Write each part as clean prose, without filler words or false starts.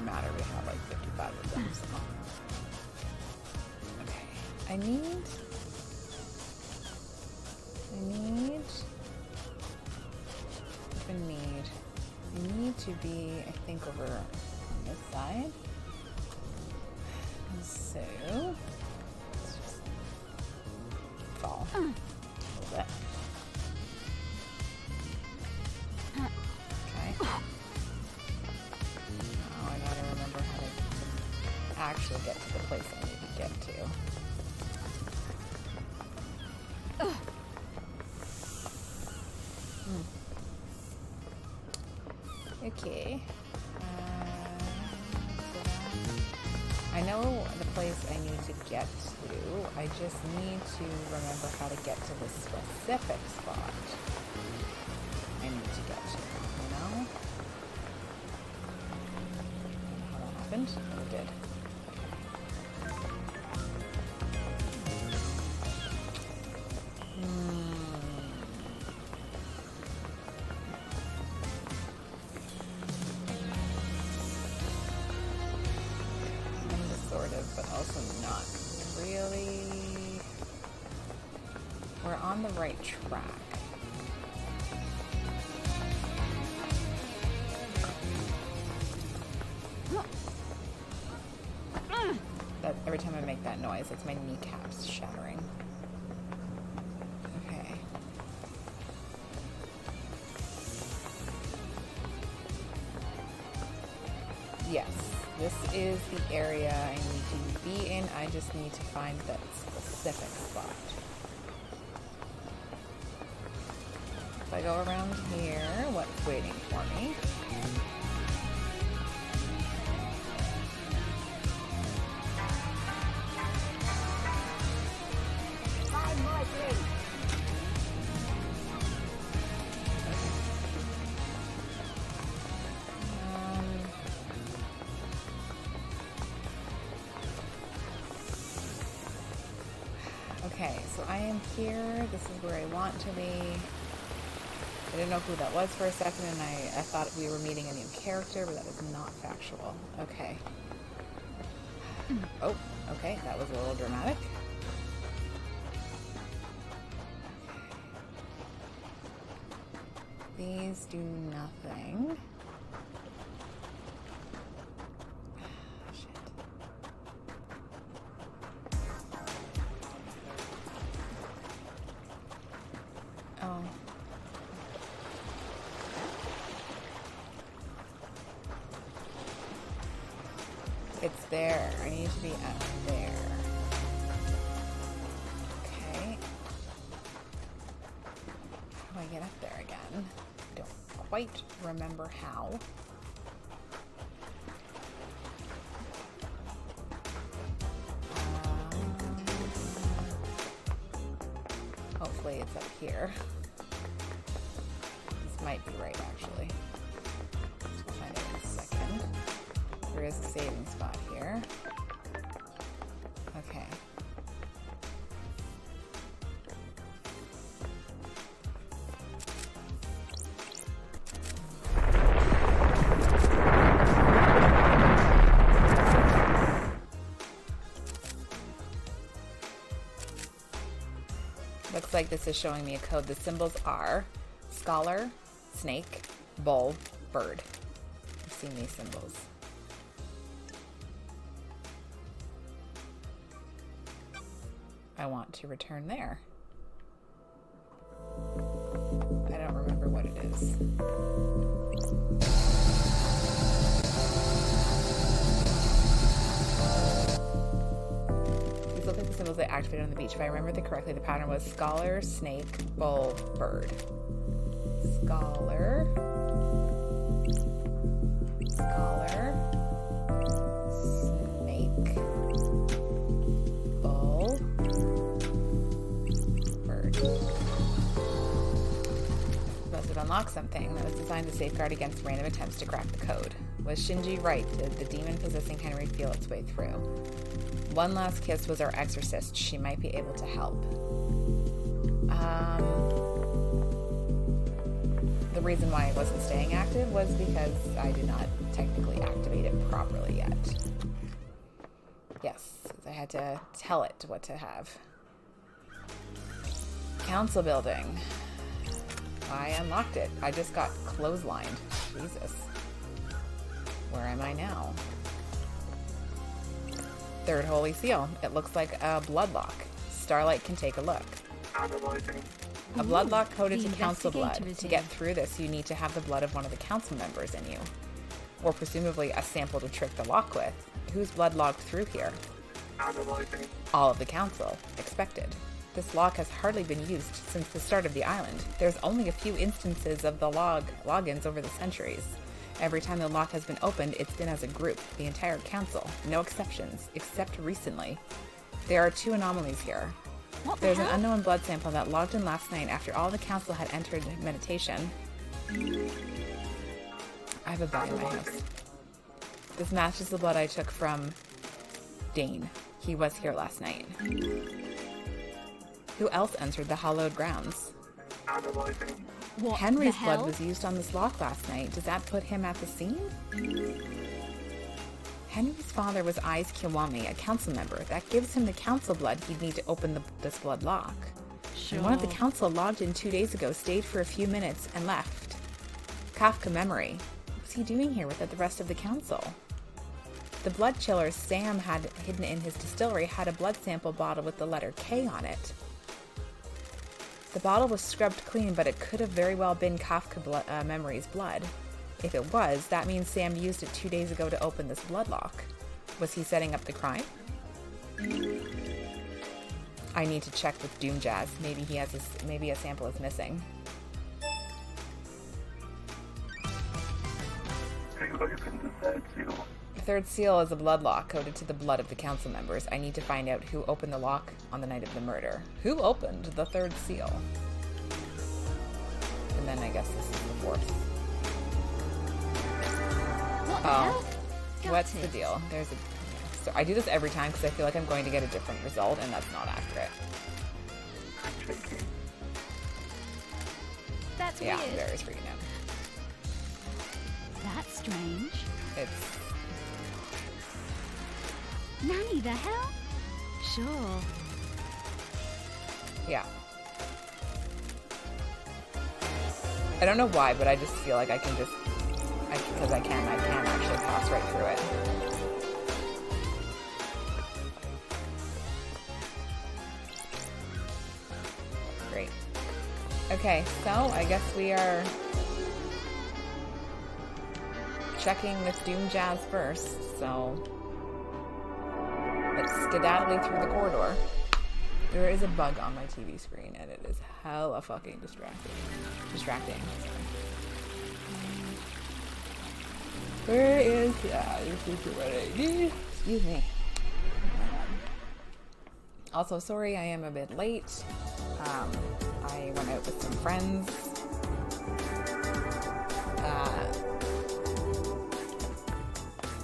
matter. We have like 55 of them. So. Okay. I need to be, I think, over on this side. So let's just fall a little bit. Okay. Now I gotta remember how to actually get to the place I need to get to. Okay. I know the place I need to get to. I just need to remember how to get to the specific spot I need to get to, you know? How that happened? Oh, it did. But also not really. We're on the right track. That every time I make that noise, it's my kneecaps shattering. Okay. Yes. This is the area I need to be in. I just need to find that specific spot. If I go around here, what's waiting for me? Find my thing. Okay, so I am here. This is where I want to be. I didn't know who that was for a second, and I thought we were meeting a new character, but that is not factual. Okay. Oh, okay, that was a little dramatic. These do nothing. It's there. I need to be up there. Okay. How do I get up there again? I don't quite remember how. Hopefully it's up here. This might be right, actually. We'll find it in a second. There is a saving spot here. Okay. Looks like this is showing me a code. The symbols are scholar, snake, bull, bird. I've seen these symbols. I want to return there. I don't remember what it is. These look like the symbols that activated on the beach. If I remember correctly, the pattern was scholar, snake, bull, bird. Scholar. Scholar. Snake. Bull. Bird. Must have unlocked something that was designed to safeguard against random attempts to crack the code. Was Shinji right? Did the demon possessing Henry feel its way through? One Last Kiss was our exorcist. She might be able to help. the reason why it wasn't staying active was because I did not technically activate it properly yet. Yes, I had to tell it what to have. Council building. I unlocked it. I just got clotheslined. Jesus. Where am I now? Third Holy Seal. It looks like a bloodlock. Starlight can take a look. A bloodlock coded to council blood. To get through this, you need to have the blood of one of the council members in you. Or presumably a sample to trick the lock with. Whose blood logged through here? All of the council. Expected. This lock has hardly been used since the start of the island. There's only a few instances of the logins over the centuries. Every time the lock has been opened, it's been as a group, the entire council. No exceptions, except recently. There are 2 anomalies here. There's an unknown blood sample that logged in last night after all the council had entered meditation. I have a bug in my house. This matches the blood I took from Dane. He was here last night. Who else entered the hallowed grounds? What Henry's the hell? blood was used on this lock last night. Does that put him at the scene? Henry's father was Ais Kiwami, a council member. That gives him the council blood he'd need to open this blood lock. Sure. And one of the council logged in 2 days ago, stayed for a few minutes, and left. Kafka memory. What's he doing here with the rest of the council? The blood chiller Sam had hidden in his distillery had a blood sample bottle with the letter K on it. The bottle was scrubbed clean, but it could have very well been Kafka Memory's blood. If it was, that means Sam used it 2 days ago to open this blood lock. Was he setting up the crime? I need to check with Doom Jazz. Maybe a sample is missing. The third seal is a blood lock coded to the blood of the council members. I need to find out who opened the lock on the night of the murder. Who opened the third seal? And then I guess this is the fourth. What the hell? What's Got the it. deal? So I do this every time because I feel like I'm going to get a different result, and that's not accurate. That's Yeah, weird. very freaking out. That's strange. It's Nanny, the hell? Sure. yeah. I don't know why, but I just feel like I can just, because I can actually pass right through it. Great. Okay, so I guess we are checking with Doom Jazz first, so let's skedaddle through the corridor. There is a bug on my TV screen, and it is hella fucking distracting. Where is this is what I need. Excuse me. Also, sorry I am a bit late. I went out with some friends.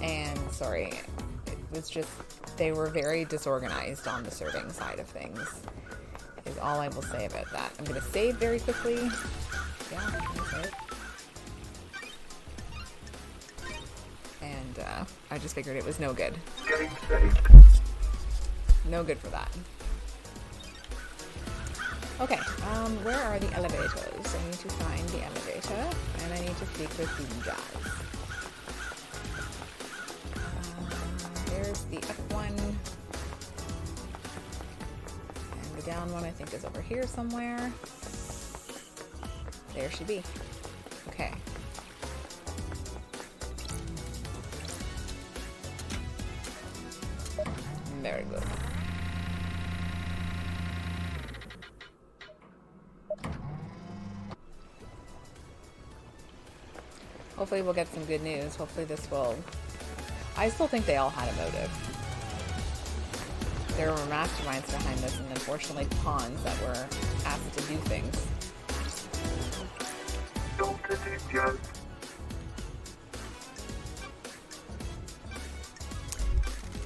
And sorry, it was just, they were very disorganized on the serving side of things, is all I will say about that. I'm going to save very quickly. Yeah, I'm going to save. And I just figured it was no good. No good for that. Okay, where are the elevators? I need to find the elevator, and I need to speak with Doom Jazz. There's the up one. And the down one I think is over here somewhere. There she be. Okay. Very good. Hopefully we'll get some good news. Hopefully this will... I still think they all had a motive. There were masterminds behind this, and unfortunately pawns that were asked to do things.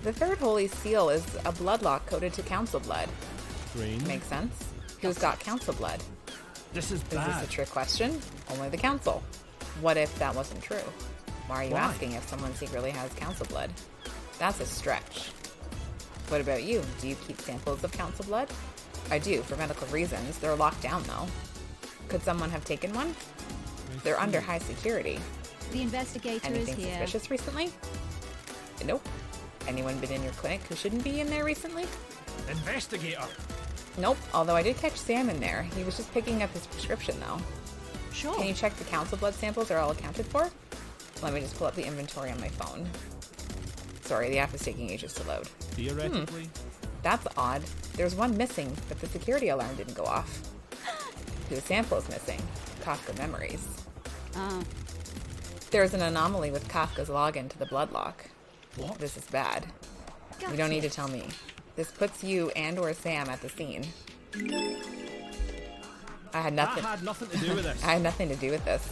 The third holy seal is a bloodlock coded to council blood. Green. Makes sense. Who's got council blood? This is Is this bad. a trick question? Only the council. What if that wasn't true? Why are you Why? asking if someone secretly has council blood? That's a stretch. What about you? Do you keep samples of council blood? I do, for medical reasons. They're locked down, though. Could someone have taken one? They're under high security. The investigator Anything is here. suspicious recently? Nope. Anyone been in your clinic who shouldn't be in there recently? Investigator. Nope, although I did catch Sam in there. He was just picking up his prescription, though. Sure. Can you check the council blood samples are all accounted for? Let me just pull up the inventory on my phone. Sorry, the app is taking ages to load. Theoretically. That's odd. There's one missing, but the security alarm didn't go off. The sample is missing. Kafka memories. Ah, There's an anomaly with Kafka's login to the blood lock. What? This is bad. got You don't need to it. tell me. This puts you and or Sam at the scene. I had nothing. I had nothing to do with this. I had nothing to do with this.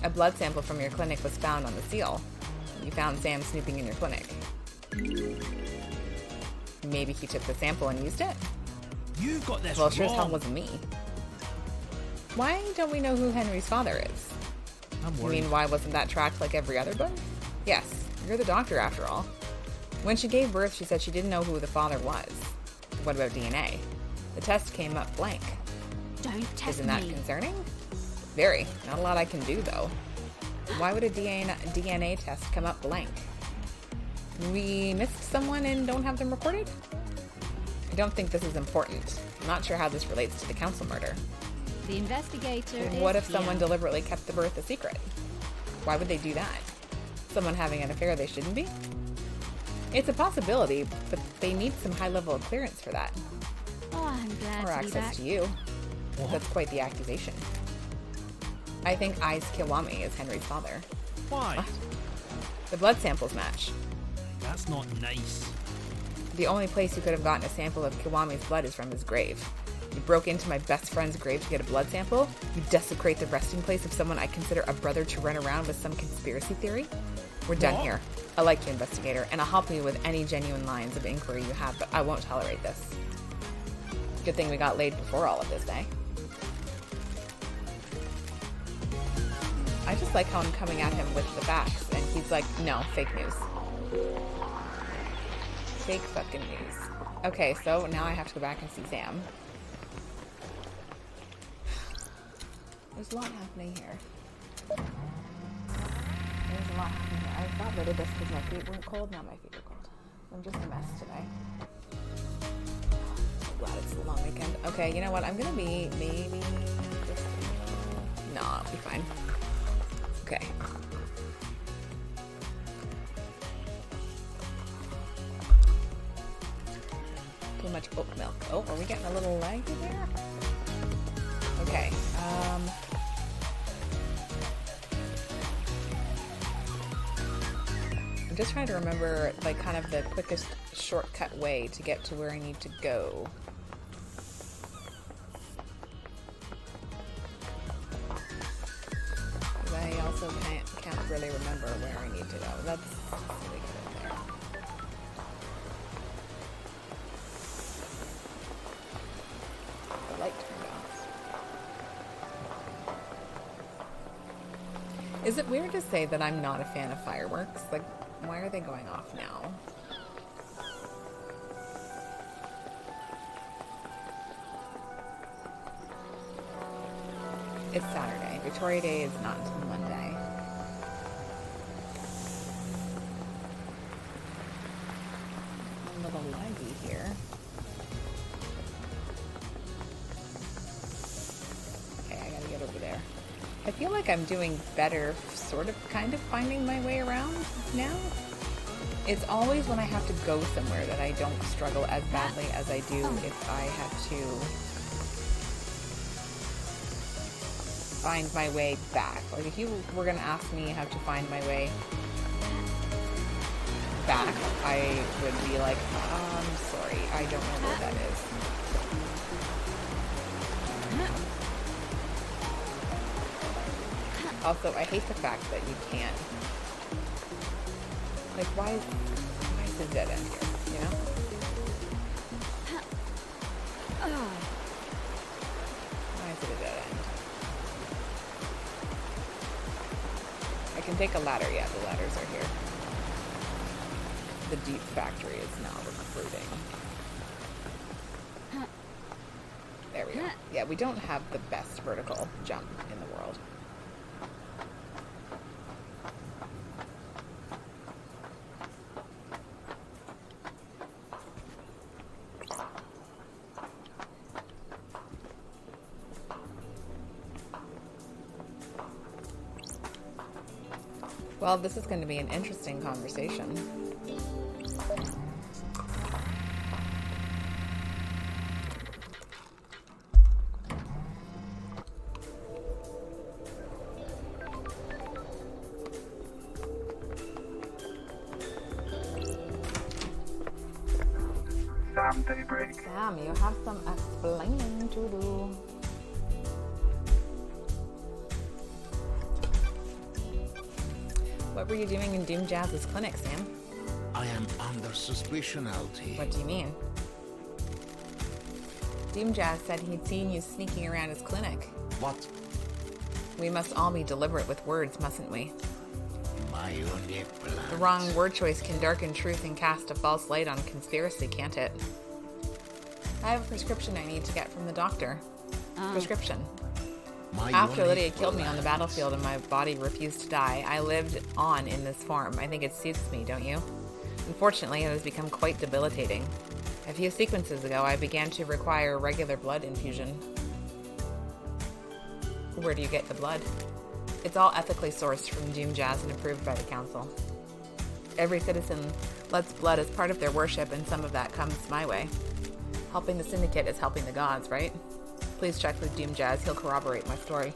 A blood sample from your clinic was found on the seal. You found Sam snooping in your clinic. Maybe he took the sample and used it? You got this Well, sure as hell wrong. wasn't me. Why don't we know who Henry's father is? I'm You worried. mean, why wasn't that tracked like every other birth? Yes, you're the doctor after all. When she gave birth, she said she didn't know who the father was. What about DNA? The test came up blank. don't test Isn't that me. concerning? Very. Not a lot I can do, though. Why would a DNA test come up blank? We missed someone and don't have them recorded? I don't think this is important. I'm not sure how this relates to the council murder. The investigator is What if someone here. deliberately kept the birth a secret? Why would they do that? Someone having an affair they shouldn't be? It's a possibility, but they need some high level of clearance for that. Oh, I'm glad Or to be access back. to you. What? That's quite the accusation. I think Aiz Kiwami is Henry's father. Why? What? The blood samples match. That's not nice. The only place you could have gotten a sample of Kiwami's blood is from his grave. You broke into my best friend's grave to get a blood sample? You desecrate the resting place of someone I consider a brother to run around with some conspiracy theory? We're done What? here. I like you, investigator, and I'll help you with any genuine lines of inquiry you have, but I won't tolerate this. Good thing we got laid before all of this, eh? I just like how I'm coming at him with the facts, and he's like, no, fake news. Fake fucking news. Okay, so now I have to go back and see Sam. There's a lot happening here. There's a lot happening here. I got rid of this because my feet weren't cold. Now my feet are cold. I'm just a mess today. So glad it's a long weekend. Okay, you know what? I'm gonna be maybe just... No, I'll be fine. Okay. Too much oat milk. Oh, are we getting a little laggy there? Okay. I'm just trying to remember, like, kind of the quickest shortcut way to get to where I need to go. But I also can't really remember where I need to go. Let's really get in there. The light turned off. Is it weird to say that I'm not a fan of fireworks? Like, why are they going off now? It's Saturday. Victoria Day is not until Monday. I'm a little laggy here. Okay, I gotta get over there. I feel like I'm doing better, sort of, kind of finding my way around now. It's always when I have to go somewhere that I don't struggle as badly as I do if I have to find my way back. Like, if you were gonna ask me how to find my way back, I would be like, I'm sorry, I don't know where that is. Also, I hate the fact that you can't. Like, why is it dead end here, you know? take a ladder. Yeah, the ladders are here. The Deep Factory is now recruiting. There we go. Yeah, we don't have the best vertical jump in the world. Well, this is going to be an interesting conversation. Sam, daybreak. Sam, you have some explaining to do. What were you doing in Doom Jazz's clinic, Sam? I am under suspicion, LT. What do you mean? Doom Jazz said he'd seen you sneaking around his clinic. What? We must all be deliberate with words, mustn't we? My unique plan. The wrong word choice can darken truth and cast a false light on conspiracy, can't it? I have a prescription I need to get from the doctor. Prescription. After Lydia killed me on the battlefield and my body refused to die, I lived on in this form. I think it suits me, don't you? Unfortunately, it has become quite debilitating. A few sequences ago, I began to require regular blood infusion. Where do you get the blood? It's all ethically sourced from Doom Jazz and approved by the council. Every citizen lets blood as part of their worship, and some of that comes my way. Helping the Syndicate is helping the gods, right? Please check with Doom Jazz. He'll corroborate my story.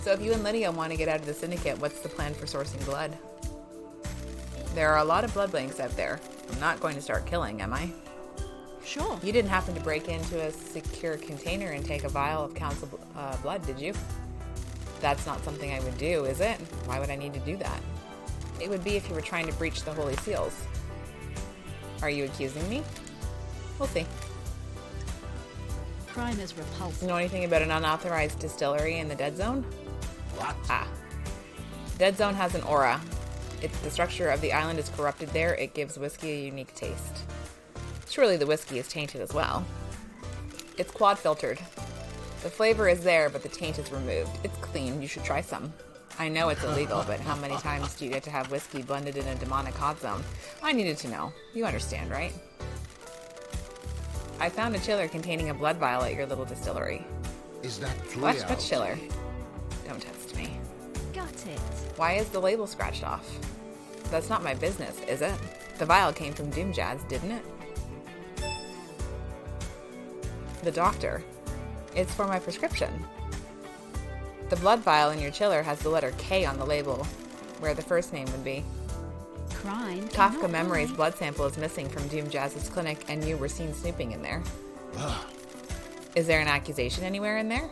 So if you and Lydia want to get out of the Syndicate, what's the plan for sourcing blood? There are a lot of blood banks out there. I'm not going to start killing, am I? Sure. You didn't happen to break into a secure container and take a vial of council blood, did you? That's not something I would do, is it? Why would I need to do that? It would be if you were trying to breach the Holy Seals. Are you accusing me? We'll see. Crime is repulsive. Know anything about an unauthorized distillery in the Dead Zone? What? Ah. Dead Zone has an aura. The structure of the island is corrupted there. It gives whiskey a unique taste. Surely the whiskey is tainted as well. It's quad filtered. The flavor is there, but the taint is removed. It's clean. You should try some. I know it's illegal, but how many times do you get to have whiskey blended in a demonic hot zone? I needed to know. You understand, right? I found a chiller containing a blood vial at your little distillery. Is that true? What chiller? Don't test me. Got it. Why is the label scratched off? That's not my business, is it? The vial came from Doom Jazz, didn't it? The doctor. It's for my prescription. The blood vial in your chiller has the letter K on the label, where the first name would be. Crime. Kafka cannot Memory's lie. blood sample is missing from Doom Jazz's clinic, and you were seen snooping in there. Is there an accusation anywhere in there?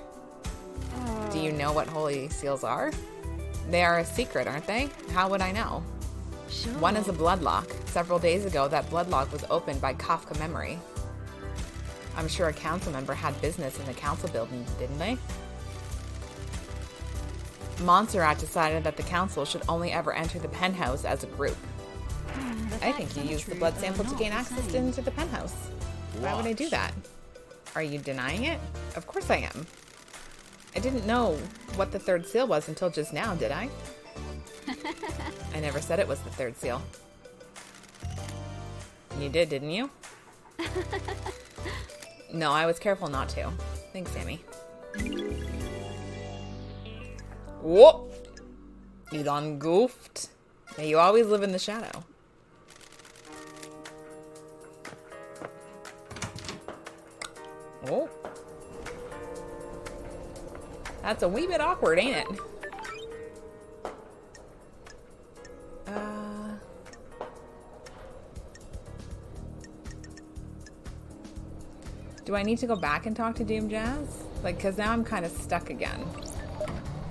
Do you know what Holy Seals are? They are a secret, aren't they? How would I know? Sure. One is a blood lock. Several days ago, that blood lock was opened by Kafka Memory. I'm sure a council member had business in the council building, didn't they? Montserrat decided that the council should only ever enter the penthouse as a group. The I think facts you are used the true, blood but sample to not gain the access same. into the penthouse. Why would I do that? Are you denying it? Of course I am. I didn't know what the third seal was until just now, did I? I never said it was the third seal. You did, didn't you? No, I was careful not to. Thanks, Sammy. Whoa! You done goofed. May you always live in the shadow. Oh. That's a wee bit awkward, ain't it? Do I need to go back and talk to Doom Jazz? Like, because now I'm kind of stuck again.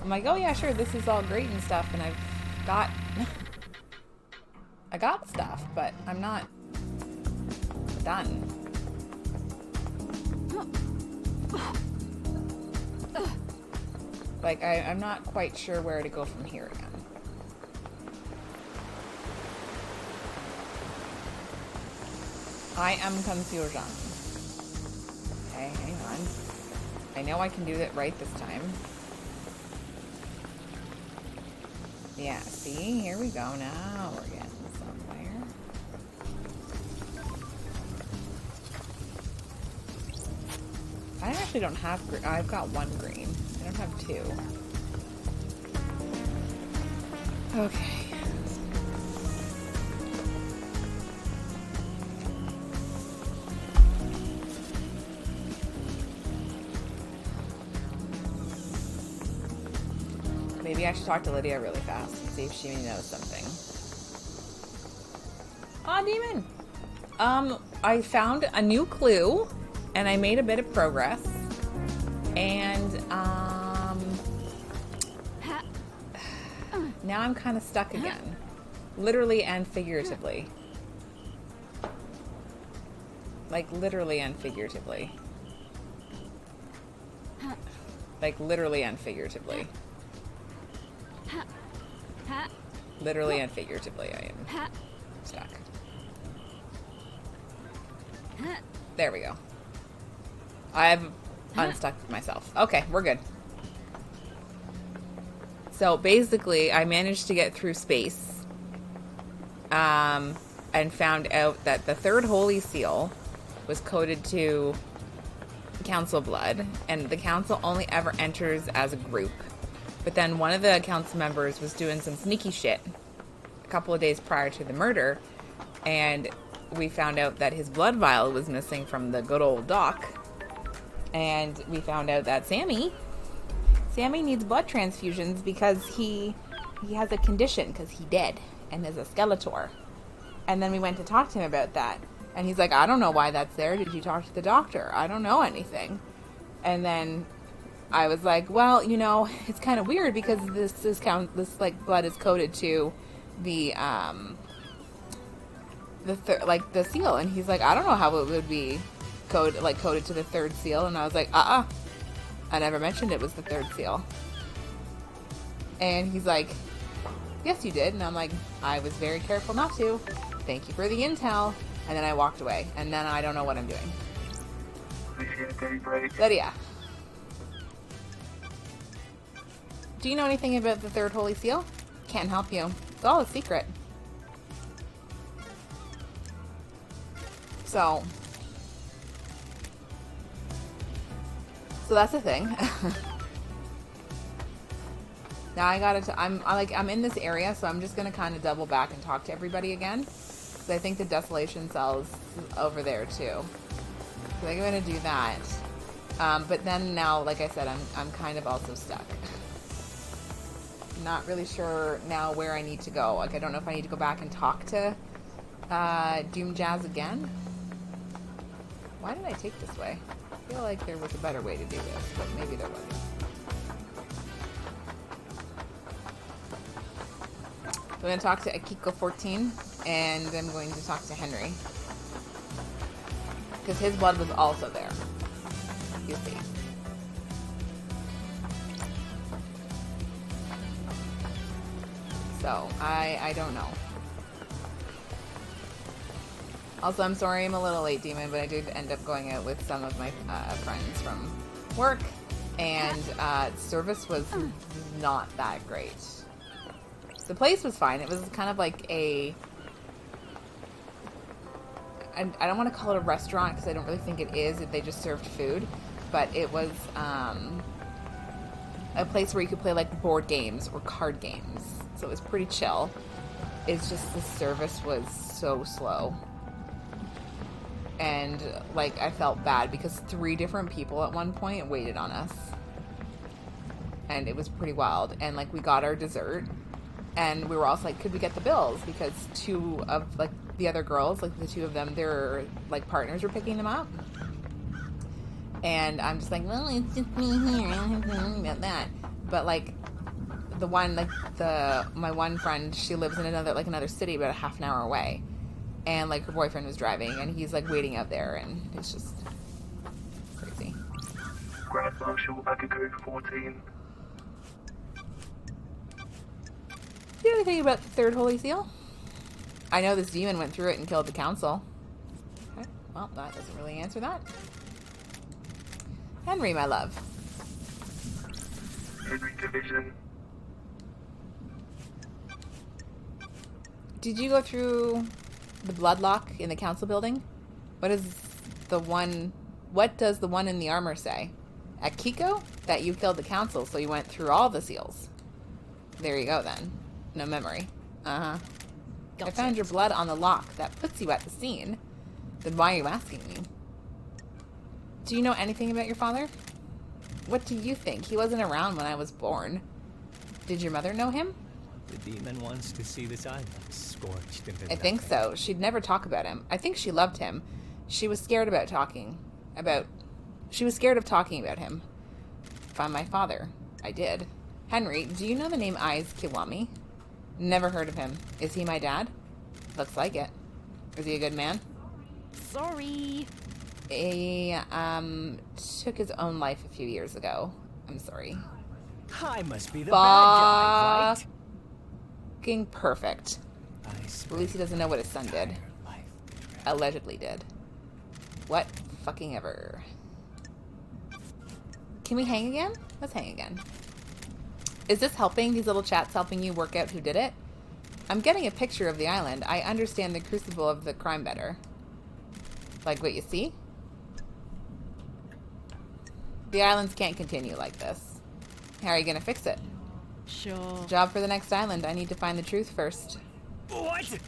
I'm like, oh yeah, sure, this is all great and stuff, and I've got... I got stuff, but I'm not done. Like, I'm not quite sure where to go from here again. I am confusion. Okay, hang on. I know I can do it right this time. Yeah, see? Here we go. Now we're getting somewhere. I actually don't have green. I've got one green. I don't have two. Okay. Maybe I should talk to Lydia really fast and see if she knows something. Aw, demon! I found a new clue, and I made a bit of progress. And, now I'm kind of stuck again. Literally and figuratively. Like, literally and figuratively. Like, literally and figuratively. Literally and figuratively, I am stuck. There we go. I've unstuck myself. Okay, we're good. So basically, I managed to get through space, and found out that the third holy seal was coded to council blood, and the council only ever enters as a group. But then one of the council members was doing some sneaky shit a couple of days prior to the murder, and we found out that his blood vial was missing from the good old dock, and we found out that Sammy needs blood transfusions because he has a condition because he dead and is a Skeletor. And then we went to talk to him about that, and he's like, I don't know why that's there. Did you talk to the doctor? I don't know anything. And then I was like, well, you know, it's kind of weird because this like blood is coded to the seal, and he's like, I don't know how it would be coded to the third seal. And I was like, I never mentioned it was the third seal. And he's like, yes, you did. And I'm like, I was very careful not to. Thank you for the intel. And then I walked away, and then I don't know what I'm doing. Lydia, do you know anything about the third holy seal? Can't help you. It's all a secret. So that's the thing. Now I'm in this area, so I'm just gonna kind of double back and talk to everybody again. So I think the desolation cell's over there too. So I'm gonna do that. But then now, like I said, I'm kind of also stuck. Not really sure now where I need to go. Like, I don't know if I need to go back and talk to Doom Jazz again. Why did I take this way? I feel like there was a better way to do this, but maybe there wasn't. I'm going to talk to Akiko14, and I'm going to talk to Henry. Because his blood was also there. You see. So, I don't know. Also, I'm sorry I'm a little late, Demon, but I did end up going out with some of my friends from work, and service was not that great. The place was fine. It was kind of like I don't want to call it a restaurant because I don't really think it is. They just served food, but it was a place where you could play like board games or card games. So it was pretty chill. It's just the service was so slow. And, like, I felt bad because 3 different people at one point waited on us. And it was pretty wild. And, like, we got our dessert. And we were also like, could we get the bills? Because 2 of, like, the other girls, like, the 2 of them, their, like, partners were picking them up. And I'm just like, well, it's just me here. I don't have to worry about that. But, like, the one, like, my one friend, she lives in another city about a half an hour away. And, like, her boyfriend was driving, and he's, like, waiting out there, and it's just crazy. Grand Marshal Akiko 14. Do you know anything about the third holy seal? I know this demon went through it and killed the council. Okay. Well, that doesn't really answer that. Henry, my love. Henry Division. Did you go through the bloodlock in the council building? What does the one in the armor say? At Kiko? That you killed the council, so you went through all the seals. There you go, then. No memory. Uh-huh. I found your blood on the lock. That puts you at the scene. Then why are you asking me? Do you know anything about your father? What do you think? He wasn't around when I was born. Did your mother know him? The demon wants to see this island scorched into I think so. She'd never talk about him. I think she loved him. She was scared of talking about him. Found my father. I did. Henry, do you know the name Aiz Kiwami? Never heard of him. Is he my dad? Looks like it. Is he a good man? Sorry. He, took his own life a few years ago. I'm sorry. I must be the bad guy, right? Fucking perfect. At least he doesn't know what his son did. Allegedly did. What fucking ever. Can we hang again? Let's hang again. Is this helping? These little chats helping you work out who did it? I'm getting a picture of the island. I understand the crucible of the crime better. Like what you see? The islands can't continue like this. How are you gonna fix it? Sure. Job for the next island. I need to find the truth first. What?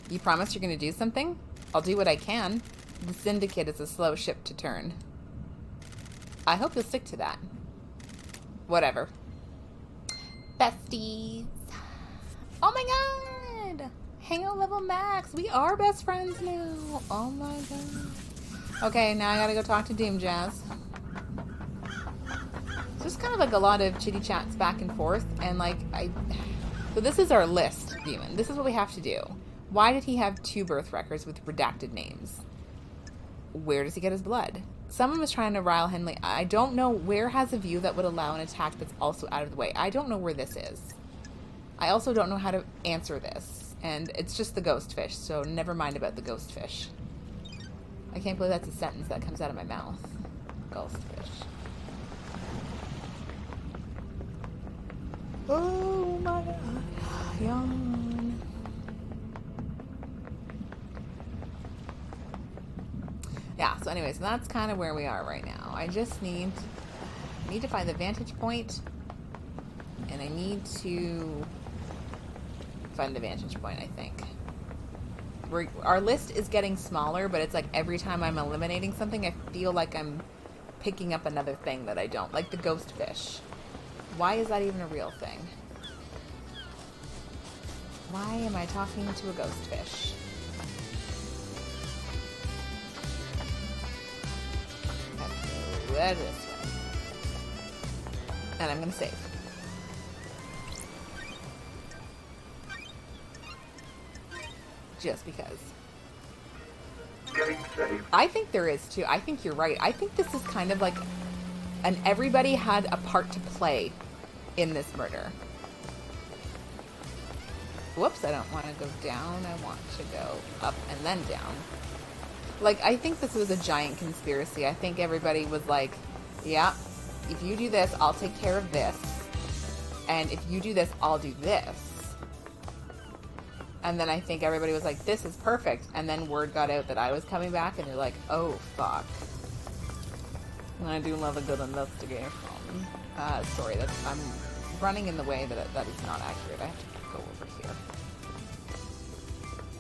You promise you're gonna do something? I'll do what I can. The Syndicate is a slow ship to turn. I hope you'll stick to that. Whatever. Besties. Oh my god! Hangout level max. We are best friends now. Oh my god. Okay, now I gotta go talk to Doom Jazz. So just kind of like a lot of chitty chats back and forth, and like so this is our list, Demon. This is what we have to do. Why did he have 2 birth records with redacted names? Where does he get his blood? Someone was trying to rile Henley. I don't know where has a view that would allow an attack that's also out of the way. I don't know where this is. I also don't know how to answer this. And it's just the ghost fish, so never mind about the ghost fish. I can't believe that's a sentence that comes out of my mouth. Ghost fish. Oh my god. Yawn. Yeah, so anyways, that's kind of where we are right now. I just need to find the vantage point, and I need to find the vantage point, I think. Our list is getting smaller, but it's like every time I'm eliminating something, I feel like I'm picking up another thing that I don't. Like the ghost fish. Why is that even a real thing? Why am I talking to a ghost fish? That is this way. And I'm going to save. Just because. Game save. I think there is too. I think you're right. I think this is kind of like everybody had a part to play in this murder. Whoops, I don't want to go down. I want to go up and then down. Like, I think this was a giant conspiracy. I think everybody was like, yeah, if you do this, I'll take care of this. And if you do this, I'll do this. And then I think everybody was like, this is perfect. And then word got out that I was coming back, and they're like, oh, fuck. And I do love a good investigation. Sorry, I'm running in the way that is not accurate. I have to go over here.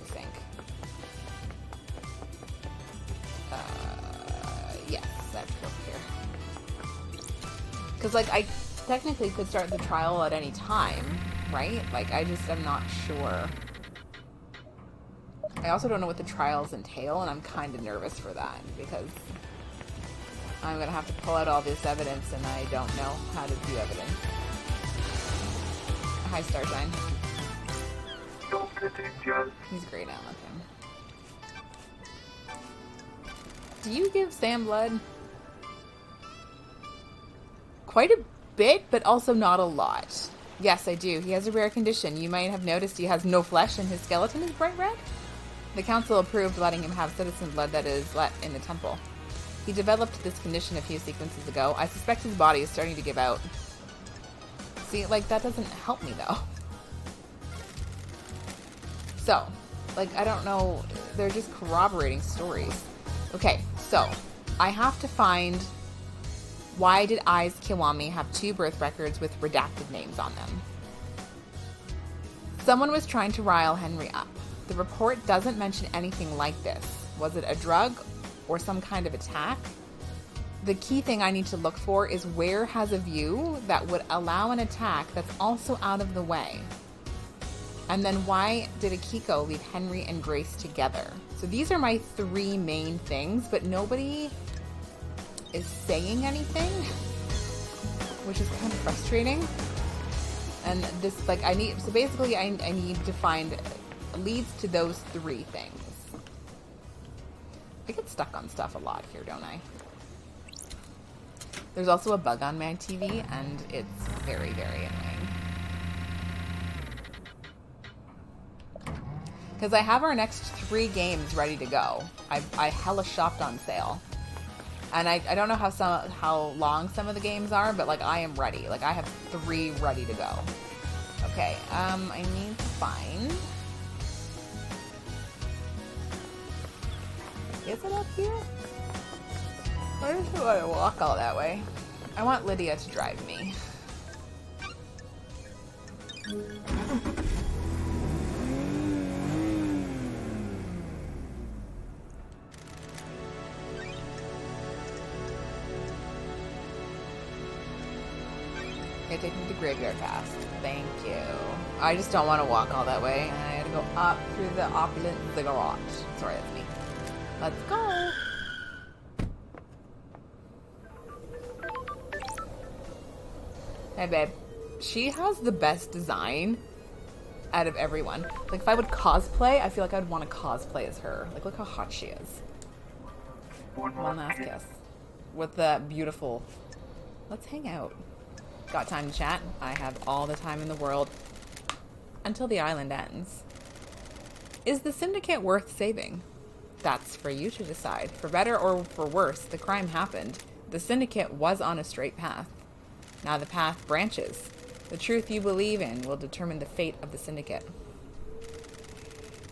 I think. Yes, I have to go over here. Because, like, I technically could start the trial at any time, right? Like, I just am not sure. I also don't know what the trials entail, and I'm kind of nervous for that, because I'm going to have to pull out all this evidence, and I don't know how to do evidence. Hi, Starshine. Dr. Doom Jazz. He's great, I love him. Do you give Sam blood? Quite a bit, but also not a lot. Yes, I do. He has a rare condition. You might have noticed he has no flesh and his skeleton is bright red. The council approved letting him have citizen blood that is let in the temple. He developed this condition a few sequences ago. I suspect his body is starting to give out. See, like, that doesn't help me, though. So, like, I don't know. They're just corroborating stories. Okay, so, I have to find... Why did Ai's Kiwami have 2 birth records with redacted names on them? Someone was trying to rile Henry up. The report doesn't mention anything like this. Was it a drug or some kind of attack? The key thing I need to look for is where has a view that would allow an attack that's also out of the way. And then why did Akiko leave Henry and Grace together? So these are my 3 main things, but nobody is saying anything, which is kind of frustrating. And this, like, I need, so basically I need to find leads to those 3 things. I get stuck on stuff a lot here, don't I? There's also a bug on my TV, and it's very, very annoying. Because I have our next 3 games ready to go. I hella shopped on sale. And I don't know how long some of the games are, but, like, I am ready. Like, I have 3 ready to go. Okay, I need to find... Is it up here? Why does it want to walk all that way? I want Lydia to drive me. Okay, take me to Graveyard Pass. Thank you. I just don't want to walk all that way. I had to go up through the opulent ziggurat. Sorry, that's me. Let's go. Hey, babe. She has the best design out of everyone. Like, if I would cosplay, I feel like I'd want to cosplay as her. Like, look how hot she is. One last kiss. With the beautiful... Let's hang out. Got time to chat? I have all the time in the world. Until the island ends. Is the syndicate worth saving? That's for you to decide. For better or for worse, the crime happened. The syndicate was on a straight path. Now the path branches. The truth you believe in will determine the fate of the syndicate.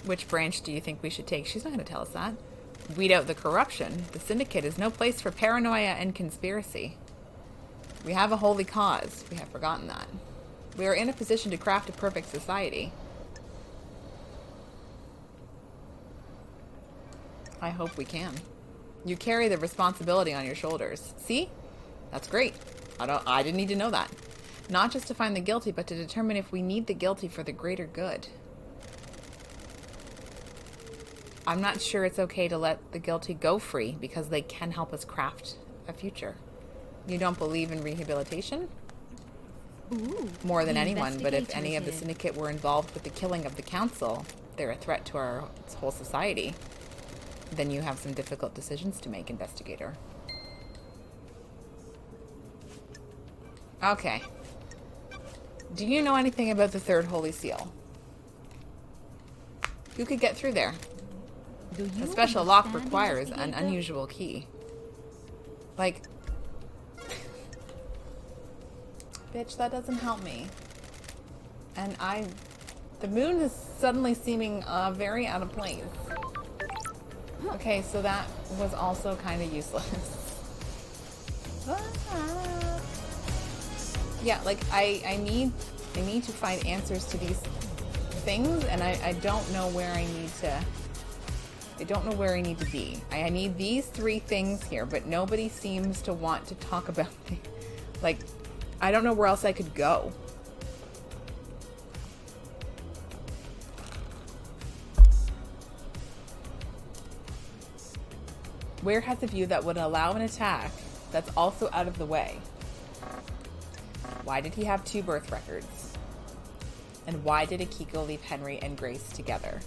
Which branch do you think we should take? She's not going to tell us that. Weed out the corruption. The syndicate is no place for paranoia and conspiracy. We have a holy cause. We have forgotten that. We are in a position to craft a perfect society. I hope we can. You carry the responsibility on your shoulders. See? That's great. I didn't need to know that. Not just to find the guilty, but to determine if we need the guilty for the greater good. I'm not sure it's okay to let the guilty go free because they can help us craft a future. You don't believe in rehabilitation? Ooh, More than anyone, but if investigators any of the here. syndicate were involved with the killing of the council, they're a threat to our whole society. Then you have some difficult decisions to make, investigator. Okay. Do you know anything about the third holy seal? Who could get through there? Do you A special lock understand, requires an investigator? unusual key. Like... Bitch, that doesn't help me. And the moon is suddenly seeming very out of place. Okay, so that was also kind of useless. Yeah, like I need to find answers to these things, and I don't know where I need to. I don't know where I need to be. I need these 3 things here, but nobody seems to want to talk about them. Like, I don't know where else I could go. Where has a view that would allow an attack that's also out of the way? Why did he have 2 birth records? And why did Akiko leave Henry and Grace together?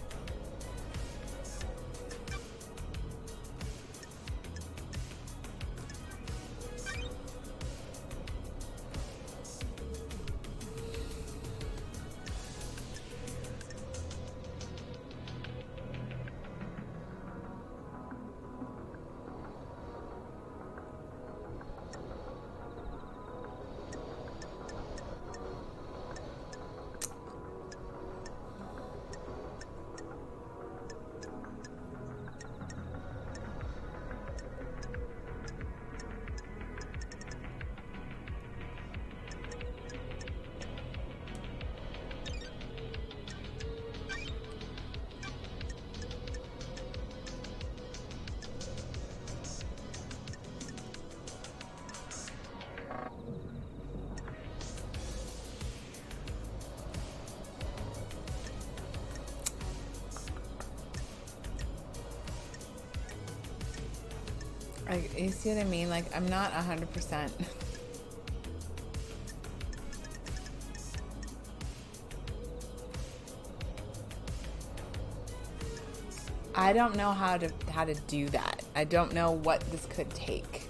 Like, you see what I mean? Like, I'm not 100%. I don't know how to do that. I don't know what this could take.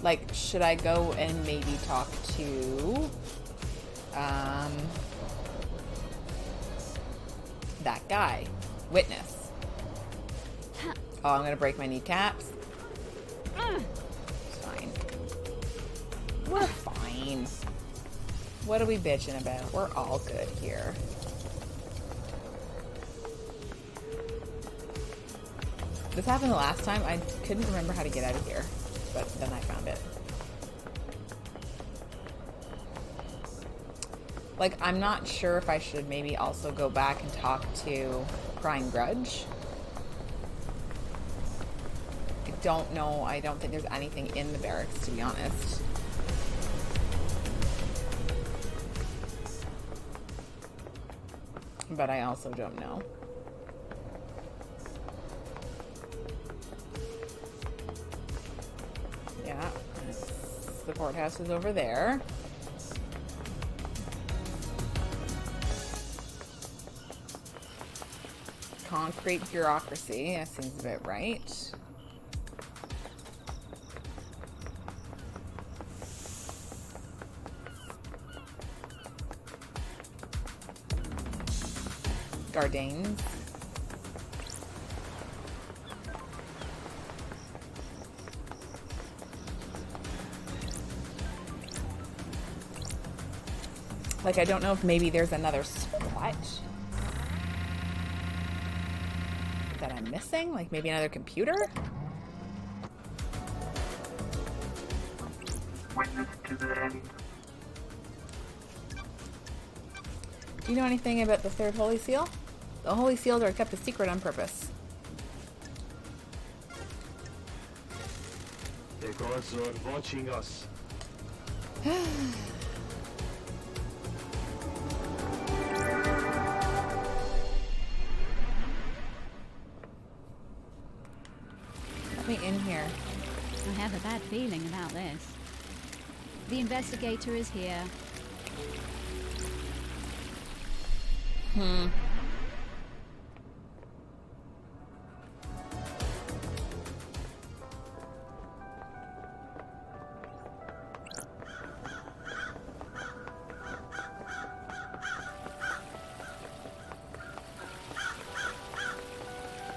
Like, should I go and maybe talk to that guy? Witness. Oh, I'm gonna break my kneecaps. It's fine. We're fine. What are we bitching about? We're all good here. This happened the last time. I couldn't remember how to get out of here, but then I found it. Like, I'm not sure if I should maybe also go back and talk to Crying Grudge. I don't know. I don't think there's anything in the barracks, to be honest. But I also don't know. Yeah, the courthouse is over there. Concrete bureaucracy, that seems a bit right. Gardanes. Like, I don't know if maybe there's another spot that I'm missing. Like, maybe another computer? Witness to the end. Do you know anything about the third Holy Seal? The Holy Seals are kept a secret on purpose. The gods are watching us. Let me in here. I have a bad feeling about this. The investigator is here.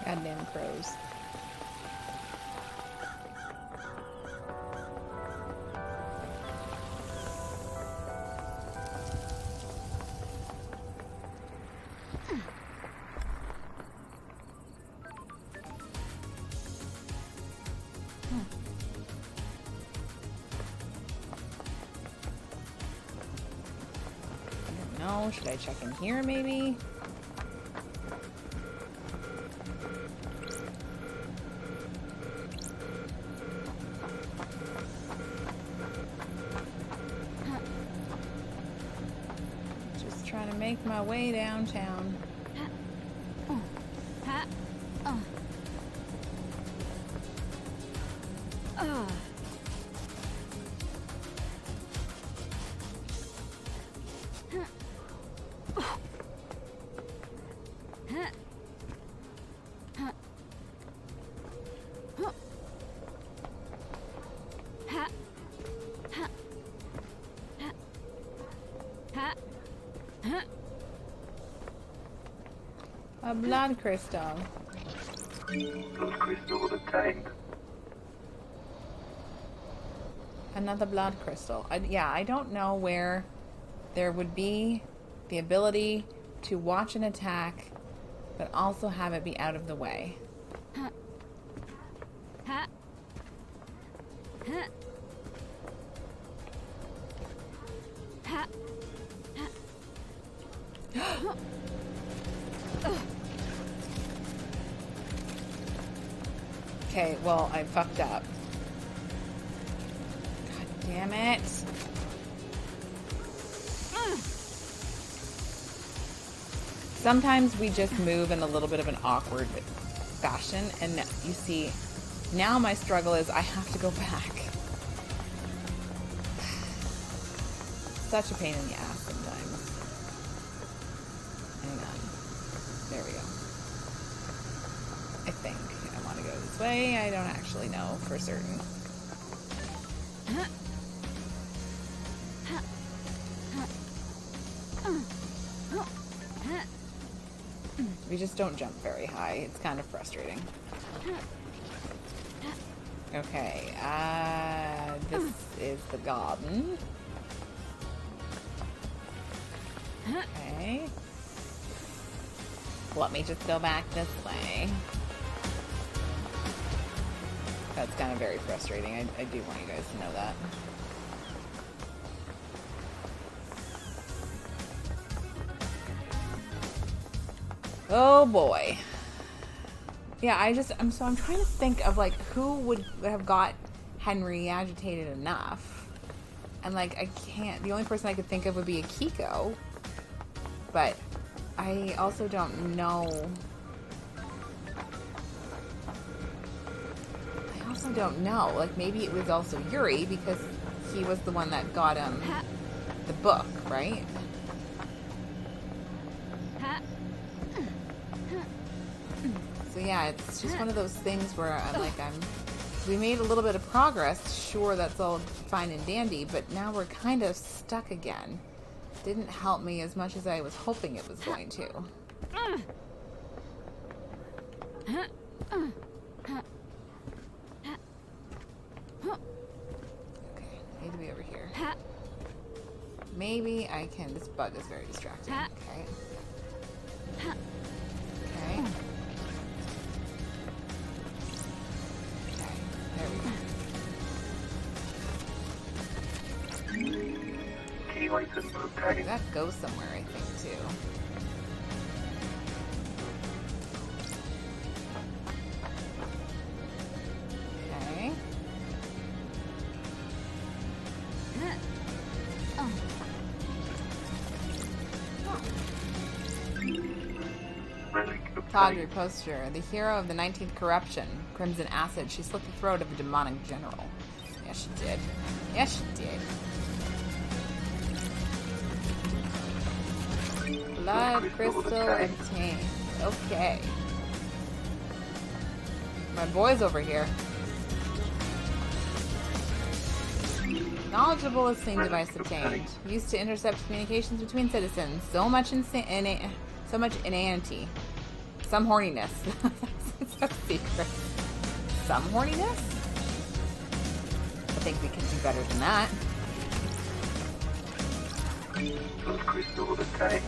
Goddamn crows. I don't know. Should I check in here maybe? Just trying to make my way downtown. A blood crystal. Blood crystal obtained. Another blood crystal. Yeah, I don't know where there would be the ability to watch an attack, but also have it be out of the way. Okay, well, I fucked up. God damn it. Sometimes we just move in a little bit of an awkward fashion, and you see, now my struggle is I have to go back. Such a pain in the ass sometimes. Hang on. There we go. I think I want to go this way. I don't actually know for certain. We just don't jump very high. It's kind of frustrating. Okay, this is the garden. Okay. Let me just go back this way. That's kind of very frustrating. I do want you guys to know that. Oh boy. Yeah, I'm trying to think of like who would have got Henry agitated enough. And like I can't, the only person I could think of would be Akiko. But I also don't know. Like maybe it was also Yuri because he was the one that got him the book, right? So yeah, it's just one of those things where we made a little bit of progress. Sure, that's all fine and dandy, but now we're kind of stuck again. Didn't help me as much as I was hoping it was going to. Okay, need to be over here. Maybe I can. This bug is very distracting. Okay. Okay. There we go. Key item obtained. That goes somewhere, I think, too. Okay. Relic Tawdry obtained. poster. The hero of the 19th corruption. Crimson Acid. She slit the throat of a demonic general. Yes, she did. Yes, she did. Blood crystal obtained. Okay. My boy's over here. Knowledgeable listening device obtained. Used to intercept communications between citizens. So much inanity. Some horniness. It's a secret. Some horniness? I think we can do better than that. Blood crystal obtained.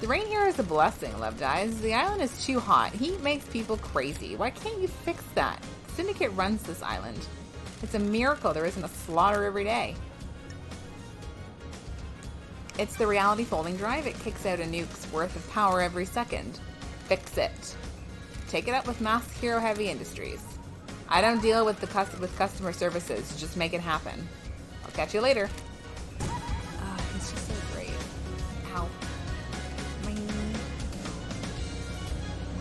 The rain here is a blessing, Love Dies. The island is too hot. Heat makes people crazy. Why can't you fix that? Syndicate runs this island. It's a miracle there isn't a slaughter every day. It's the reality folding drive. It kicks out a nuke's worth of power every second. Fix it. Take it up with Mask Hero Heavy Industries. I don't deal with customer services. Just make it happen. I'll catch you later. He's just so great. Ow.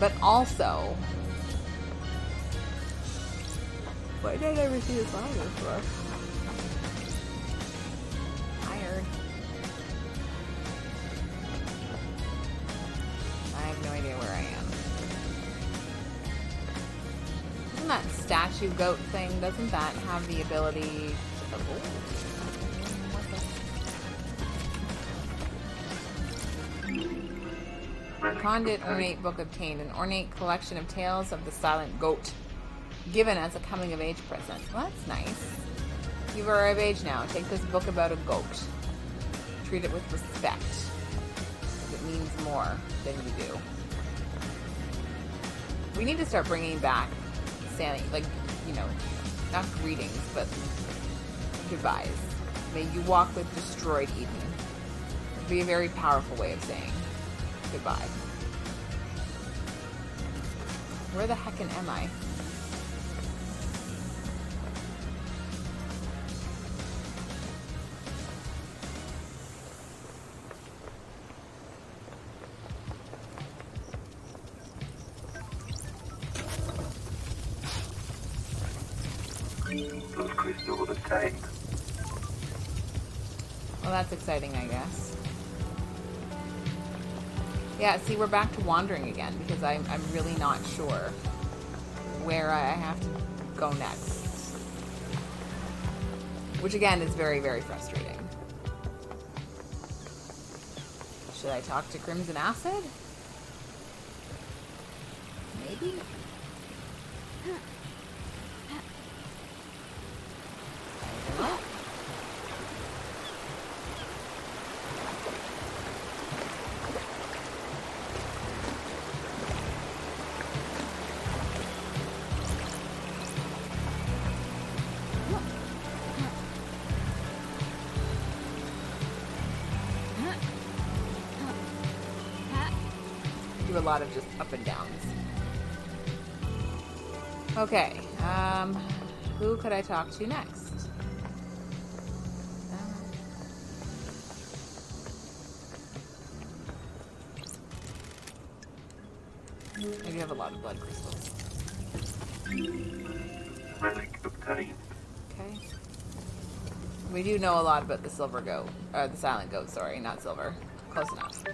But also, why did I never see this line before? Tired. I have no idea where I am. Isn't that statue goat thing, doesn't that have the ability to... Oh, what's this? Condit ornate book obtained. An ornate collection of tales of the silent goat. Given as a coming-of-age present. Well, that's nice. You are of age now. Take this book about a goat. Treat it with respect. It means more than you do. We need to start bringing back Santa, like, you know, not greetings, but goodbyes. May you walk with destroyed Eden. It'd be a very powerful way of saying goodbye. Where the heckin' am I? crystal obtained. Well, that's exciting, I guess. Yeah, see, we're back to wandering again because I'm really not sure where I have to go next. Which, again, is very, very frustrating. Should I talk to Crimson Acid? Maybe? I don't know. Do a lot of just up and downs. Okay, who could I talk to next? I do have a lot of blood crystals. Relic obtained. Okay. We do know a lot about the silver goat. The silent goat, sorry, not silver. Close enough.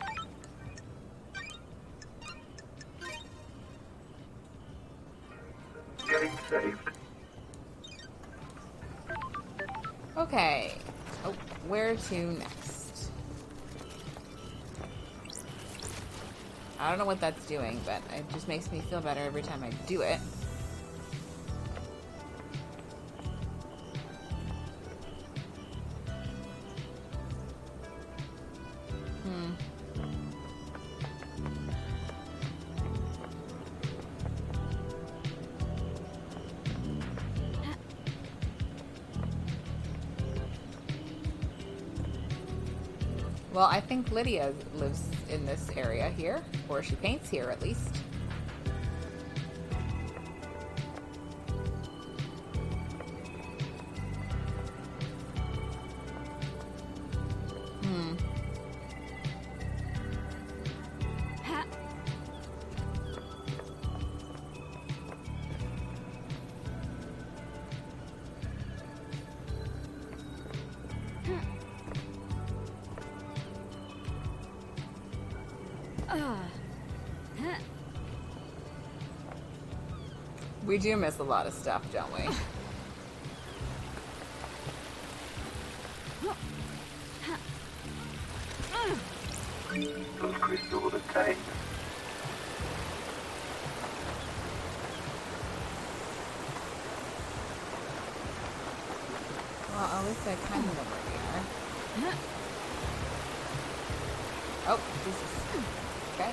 Getting saved. Okay. Oh, where to next? I don't know what that's doing, but it just makes me feel better every time I do it. Well, I think Lydia lives in this area here, or she paints here at least. We do miss a lot of stuff, don't we? Those crystal obtained. Well, at least I kind of know where we are. Oh, Jesus. Okay.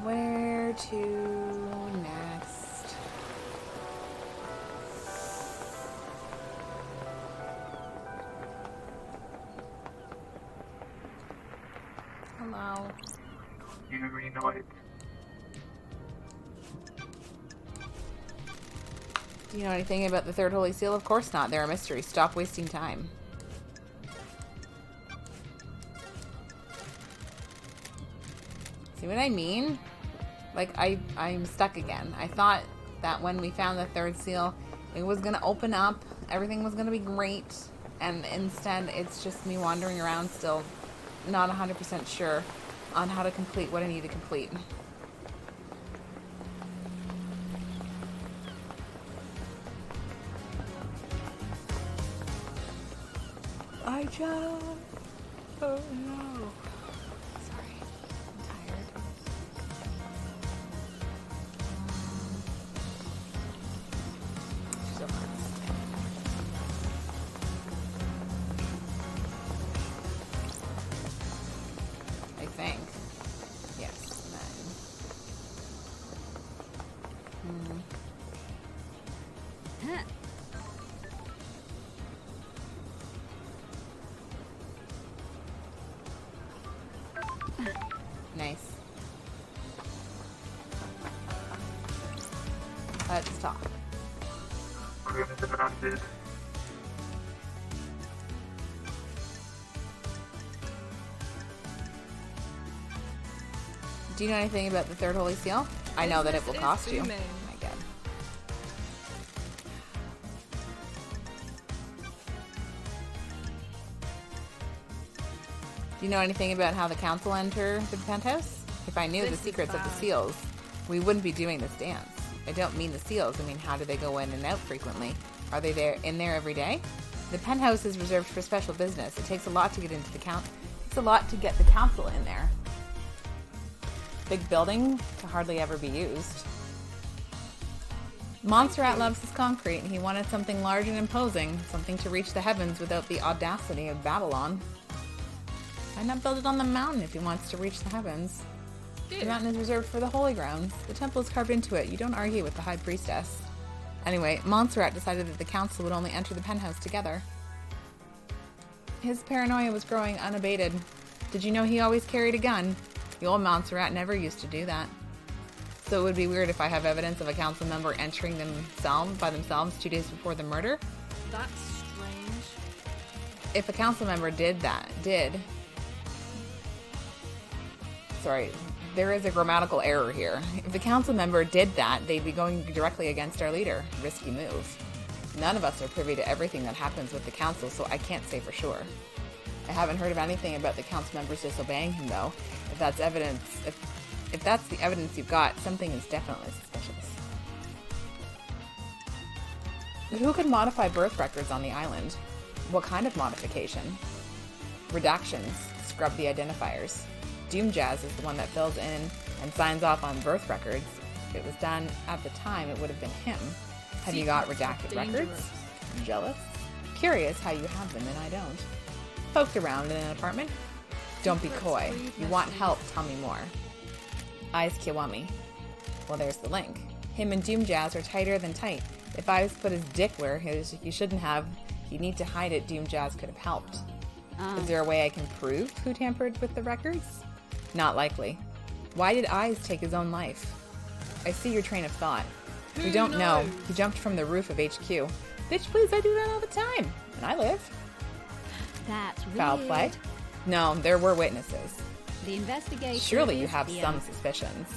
Where to next? Hello. You reunite. Do you know anything about the Third Holy Seal? Of course not. They're a mystery. Stop wasting time. See what I mean? Like, I'm stuck again. I thought that when we found the third seal, it was going to open up. Everything was going to be great. And instead, it's just me wandering around still not 100% sure on how to complete what I need to complete. I just don't know. Sorry, I'm tired. Still hurts. I think. Yes, then. Nice. Let's talk. Crimson Acid. Do you know anything about the third holy seal? I know that it will cost you. Oh my god. Do you know anything about how the council enter the penthouse? If I knew the secrets of the seals, we wouldn't be doing this dance. I don't mean the seals. I mean, how do they go in and out frequently? Are they in there every day? The penthouse is reserved for special business. It takes a lot to get into the It's a lot to get the council in there. Big building to hardly ever be used. Montserrat loves his concrete, and he wanted something large and imposing, something to reach the heavens without the audacity of Babylon. Why not build it on the mountain if he wants to reach the heavens? The mountain is reserved for the holy grounds. The temple is carved into it. You don't argue with the high priestess. Anyway, Montserrat decided that the council would only enter the penthouse together. His paranoia was growing unabated. Did you know he always carried a gun? The old Montserrat never used to do that. So it would be weird if I have evidence of a council member entering by themselves 2 days before the murder? That's strange. If a council member Sorry, there is a grammatical error here. If the council member did that, they'd be going directly against our leader. Risky move. None of us are privy to everything that happens with the council, so I can't say for sure. I haven't heard of anything about the council members disobeying him, though. If that's evidence, if that's the evidence you've got, something is definitely suspicious. Who could modify birth records on the island? What kind of modification? Redactions. Scrub the identifiers. Doomjazz is the one that fills in and signs off on birth records. If it was done at the time, it would have been him. Have you got redacted records? Jealous? Curious how you have them and I don't. Poked around in an apartment? Don't be coy. You want help, tell me more. Eyes Kiwami. Well, there's the link. Him and Doomjazz are tighter than tight. If Eyes put his dick where he shouldn't have, he'd need to hide it. Doomjazz could have helped. Is there a way I can prove who tampered with the records? Not likely. Why did Eyes take his own life? I see your train of thought. We don't know. He jumped from the roof of HQ. Bitch, please, I do that all the time. And I live. That's weird. Foul play? No, there were witnesses. The investigation. Surely you have some suspicions.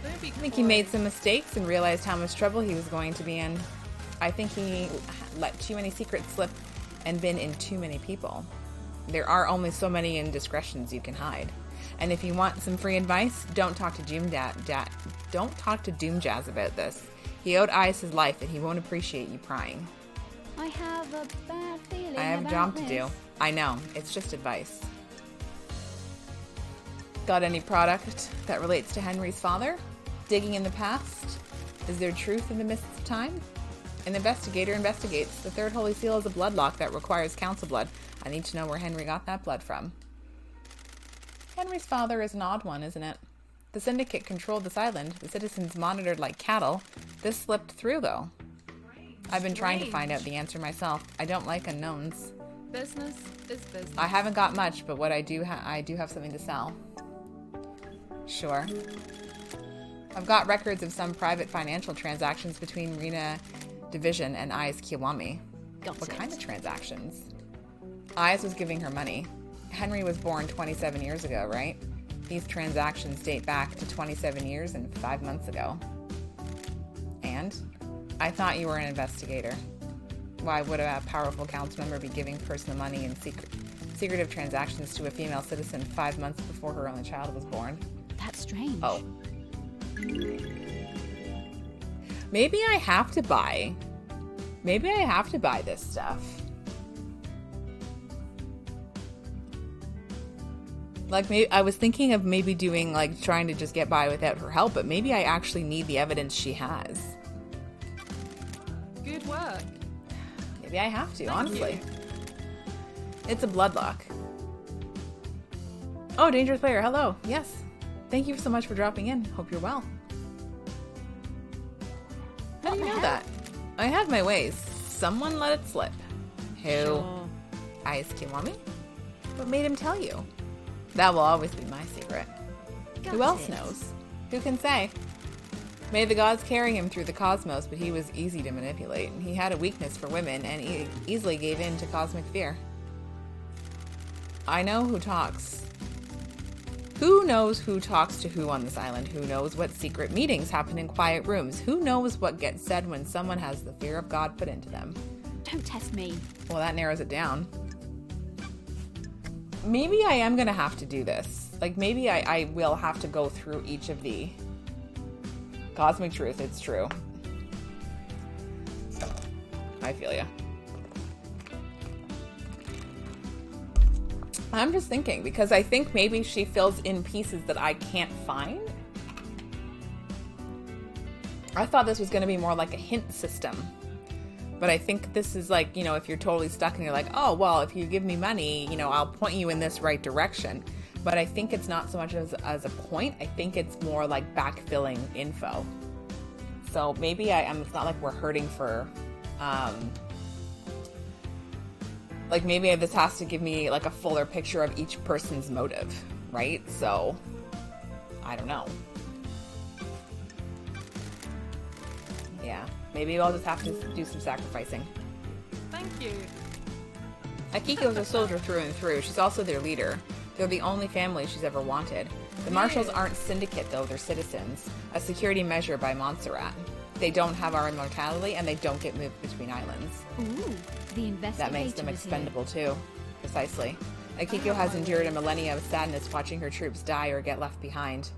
I think he made some mistakes and realized how much trouble he was going to be in. I think he let too many secrets slip and been in too many people. There are only so many indiscretions you can hide. And if you want some free advice, don't talk to Doomjazz about this. He owed Eyes his life and he won't appreciate you prying. I have a bad feeling. I have a job to do. I know. It's just advice. Got any product that relates to Henry's father? Digging in the past? Is there truth in the mists of time? An investigator investigates. The third holy seal is a bloodlock that requires council blood. I need to know where Henry got that blood from. Henry's father is an odd one, isn't it? The syndicate controlled this island. The citizens monitored like cattle. This slipped through, though. I've been trying to find out the answer myself. I don't like unknowns. Business is business. I haven't got much, but what I do have something to sell. Sure. I've got records of some private financial transactions between Rena Division and Eyes Kiwami. What kind of transactions? Eyes was giving her money. Henry was born 27 years ago, right? These transactions date back to 27 years and 5 months ago. And? I thought you were an investigator. Why would a powerful council member be giving personal money in secretive transactions to a female citizen 5 months before her only child was born? That's strange. Oh. Maybe I have to buy this stuff. Like, maybe I was thinking of maybe doing, like, trying to just get by without her help, but maybe I actually need the evidence she has. Good work. Maybe I have to, honestly. It's a bloodlock. Oh, Dangerous Player, hello. Yes. Thank you so much for dropping in. Hope you're well. How do you know that? I have my ways. Someone let it slip. Who? Sure. Eyes Kiwami? What made him tell you? That will always be my secret. Who else knows? Who can say? May the gods carry him through the cosmos, but he was easy to manipulate. He had a weakness for women and easily gave in to cosmic fear. I know who talks. Who knows who talks to who on this island? Who knows what secret meetings happen in quiet rooms? Who knows what gets said when someone has the fear of God put into them? Don't test me. Well, that narrows it down. Maybe I am going to have to do this. Like, maybe I will have to go through each of the cosmic truth. It's true. I feel ya. I'm just thinking, because I think maybe she fills in pieces that I can't find. I thought this was going to be more like a hint system. But I think this is like, you know, if you're totally stuck and you're like, oh, well, if you give me money, you know, I'll point you in this right direction. But I think it's not so much as a point. I think it's more like backfilling info. So maybe it's not like we're hurting for... like maybe this has to give me like a fuller picture of each person's motive, right? So, I don't know. Yeah, maybe I'll just have to do some sacrificing. Thank you. Akiko's a soldier through and through. She's also their leader. They're the only family she's ever wanted. The Marshals aren't syndicate though, they're citizens. A security measure by Montserrat. They don't have our immortality and they don't get moved between islands. Ooh, the investigator. That makes them expendable too. Precisely. Akiko has endured a millennia of sadness watching her troops die or get left behind.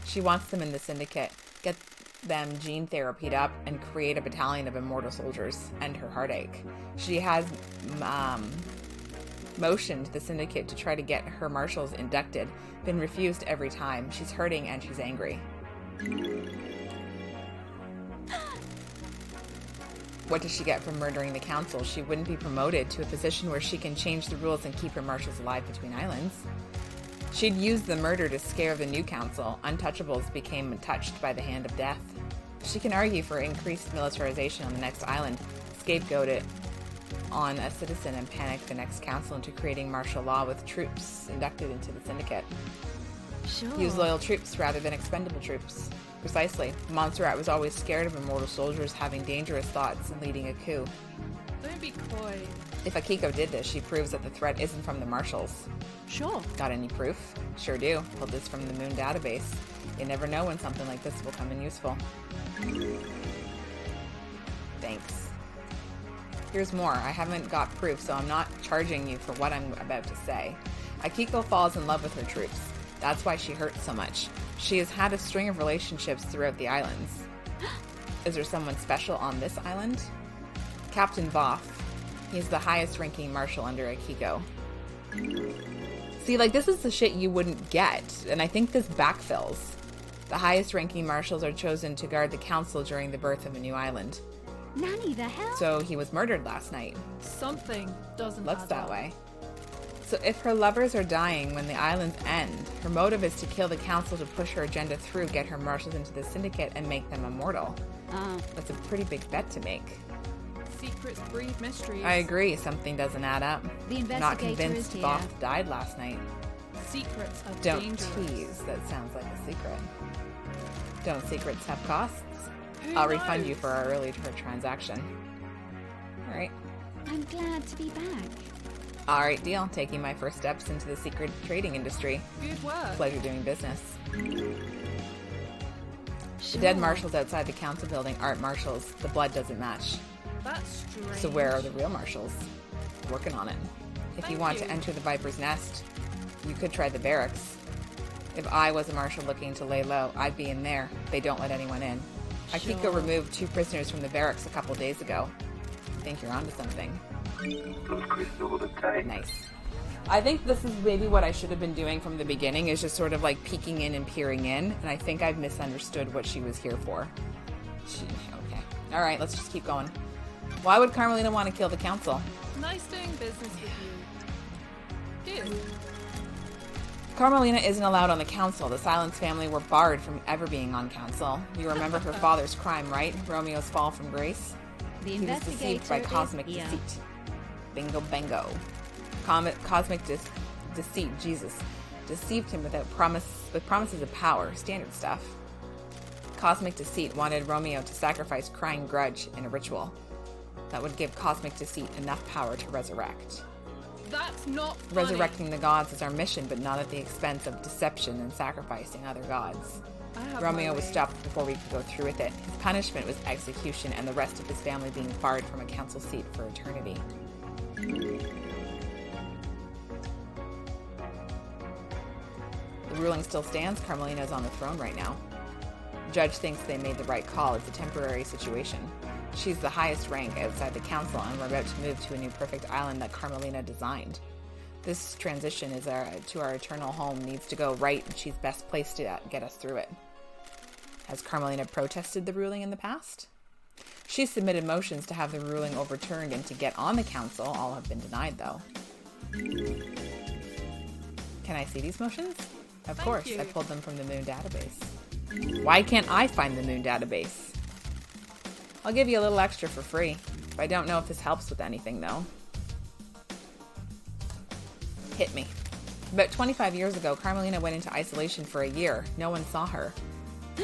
She wants them in the syndicate, get them gene therapied up, and create a battalion of immortal soldiers, end her heartache. She has motioned the syndicate to try to get her marshals inducted, been refused every time. She's hurting and she's angry. What does she get from murdering the council? She wouldn't be promoted to a position where she can change the rules and keep her marshals alive between islands. She'd used the murder to scare the new council. Untouchables became touched by the hand of death. She can argue for increased militarization on the next island, scapegoat it on a citizen and panic the next council into creating martial law with troops inducted into the syndicate. Sure. Use loyal troops rather than expendable troops. Precisely. Montserrat was always scared of immortal soldiers having dangerous thoughts and leading a coup. Don't be coy. If Akiko did this, she proves that the threat isn't from the Marshals. Sure. Got any proof? Sure do. Pulled this from the Moon database. You never know when something like this will come in useful. Thanks. Here's more. I haven't got proof, so I'm not charging you for what I'm about to say. Akiko falls in love with her troops. That's why she hurts so much. She has had a string of relationships throughout the islands. Is there someone special on this island? Captain Voff. He's the highest ranking marshal under Akiko. See, like, this is the shit you wouldn't get, and I think this backfills. The highest ranking marshals are chosen to guard the council during the birth of a new island. Nanny, the hell? So he was murdered last night. Something doesn't Looks add that up. way. So if her lovers are dying when the islands end, her motive is to kill the council to push her agenda through, get her marshals into the syndicate, and make them immortal. That's a pretty big bet to make. Secrets breed mysteries. I agree, something doesn't add up. The Not investigator convinced is here. Voth died last night. Secrets are Don't dangerous. tease, that sounds like a secret. Don't secrets have costs? Who I'll refund knows? you for our early transaction. Alright. I'm glad to be back. Alright, deal. Taking my first steps into the secret trading industry. Good work. Pleasure doing business. Sure. The dead marshals outside the council building aren't marshals. The blood doesn't match. That's strange. So where are the real marshals? Working on it. If you Thank want you. to enter the Viper's Nest, you could try the barracks. If I was a marshal looking to lay low, I'd be in there. They don't let anyone in. Akiko Sure. removed 2 prisoners from the barracks a couple days ago. I think you're onto something. Those crystals are tight. Nice. I think this is maybe what I should have been doing from the beginning, is just sort of like peeking in and peering in, and I think I've misunderstood what she was here for. Okay. Alright, let's just keep going. Why would Carmelina want to kill the council? Nice doing business with you. Good. Carmelina isn't allowed on the council. The Silence family were barred from ever being on council. You remember her father's crime, right? Romeo's fall from grace? The He was deceived by investigator cosmic is here. deceit. Bingo bango. Cosmic deceit, Jesus. Deceived him with promises of power. Standard stuff. Cosmic deceit wanted Romeo to sacrifice crying grudge in a ritual that would give cosmic deceit enough power to resurrect. That's not funny. Resurrecting the gods is our mission, but not at the expense of deception and sacrificing other gods. I have Romeo my was way. stopped before we could go through with it. His punishment was execution and the rest of his family being barred from a council seat for eternity. The ruling still stands. Carmelina is on the throne right now. The judge thinks they made the right call. It's a temporary situation. She's the highest rank outside the council, and we're about to move to a new perfect island that Carmelina designed. This transition to our eternal home needs to go right, and she's best placed to get us through it. Has Carmelina protested the ruling in the past? She's submitted motions to have the ruling overturned and to get on the council. All have been denied, though. Can I see these motions? Of course, you. I pulled them from the Moon database. Why can't I find the Moon database? I'll give you a little extra for free. I don't know if this helps with anything, though. Hit me. About 25 years ago, Carmelina went into isolation for a year. No one saw her.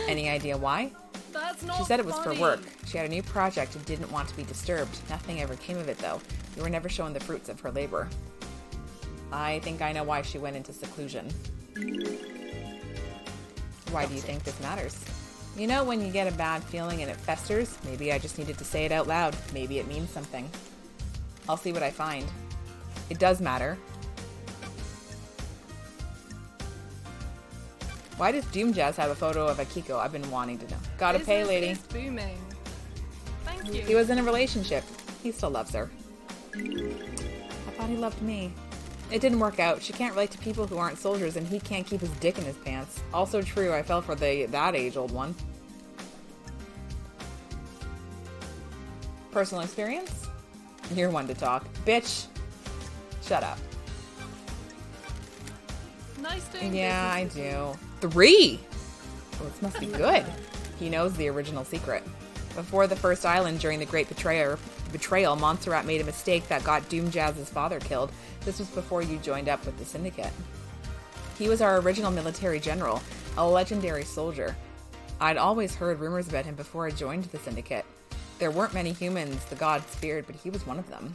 Any idea why? That's not She said it was funny. for work. She had a new project and didn't want to be disturbed. Nothing ever came of it, though. We were never shown the fruits of her labor. I think I know why she went into seclusion. Why do you think this matters? You know when you get a bad feeling and it festers? Maybe I just needed to say it out loud. Maybe it means something. I'll see what I find. It does matter. Why does Doom Jazz have a photo of Akiko? I've been wanting to know. Gotta pay, Business lady. is booming. Thank you. He was in a relationship. He still loves her. I thought he loved me. It didn't work out. She can't relate to people who aren't soldiers, and he can't keep his dick in his pants. Also true, I fell for that age-old one. Personal experience? You're one to talk. Bitch! Shut up. Nice doing Yeah, I business with you. do. 3! Well, this must be good. He knows the original secret. Before the first island during the Great Betrayal, Montserrat made a mistake that got Doom Jazz's father killed. This was before you joined up with the Syndicate. He was our original military general, a legendary soldier. I'd always heard rumors about him before I joined the Syndicate. There weren't many humans the gods feared, but he was one of them.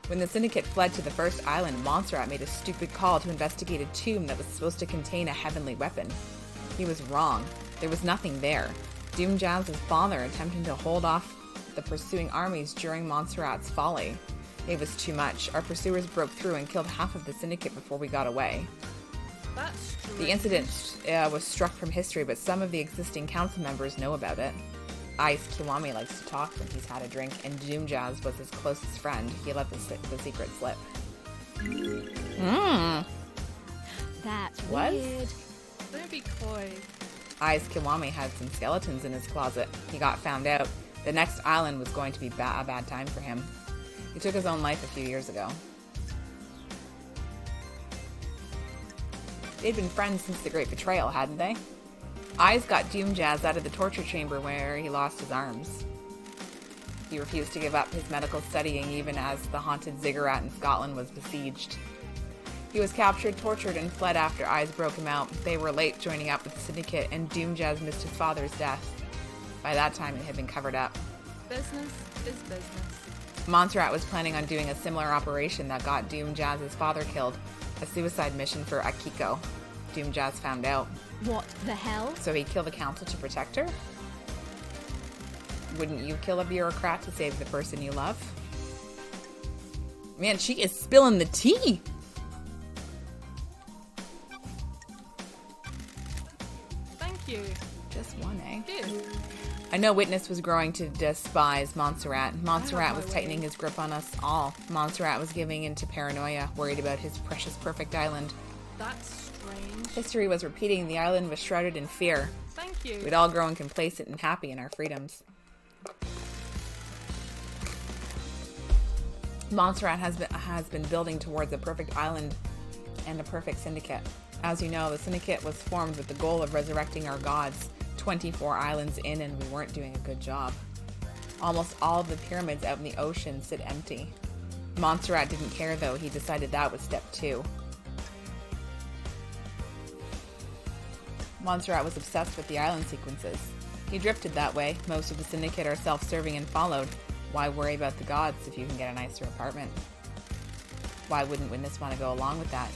When the Syndicate fled to the first island, Montserrat made a stupid call to investigate a tomb that was supposed to contain a heavenly weapon. He was wrong. There was nothing there. Doom Jazz's father attempted to hold off the pursuing armies during Montserrat's folly. It was too much. Our pursuers broke through and killed half of the Syndicate before we got away. That's strange. The incident was struck from history, but some of the existing council members know about it. Ice Kiwami likes to talk when he's had a drink, and Doom Jazz was his closest friend. He let the secret slip. That's What? weird. Don't be coy. Ice Kiwami had some skeletons in his closet. He got found out. The next island was going to be a bad time for him. He took his own life a few years ago. They'd been friends since the Great Betrayal, hadn't they? Eyes got Doom Jazz out of the torture chamber where he lost his arms. He refused to give up his medical studying even as the haunted ziggurat in Scotland was besieged. He was captured, tortured, and fled after Eyes broke him out. They were late joining up with the Syndicate, and Doom Jazz missed his father's death. By that time, it had been covered up. Business is business. Montserrat was planning on doing a similar operation that got Doom Jazz's father killed, a suicide mission for Akiko. Doom Jazz found out, What the hell? so he killed the council to protect her? Wouldn't you kill a bureaucrat to save the person you love? Man, she is spilling the tea! Thank you. Just one, eh? Good. I know Witness was growing to despise Montserrat. Montserrat my was way. tightening his grip on us all. Montserrat was giving into paranoia, worried about his precious perfect island. That's strange. History was repeating. The island was shrouded in fear. Thank you. We'd all grown complacent and happy in our freedoms. Montserrat has been building towards a perfect island and a perfect syndicate. As you know, the syndicate was formed with the goal of resurrecting our gods. 24 islands in, and we weren't doing a good job. Almost all of the pyramids out in the ocean sit empty. Montserrat didn't care, though. He decided that was step 2. Montserrat was obsessed with the island sequences. He drifted that way. Most of the syndicate are self-serving and followed. Why worry about the gods if you can get a nicer apartment? Why wouldn't Witness want to go along with that?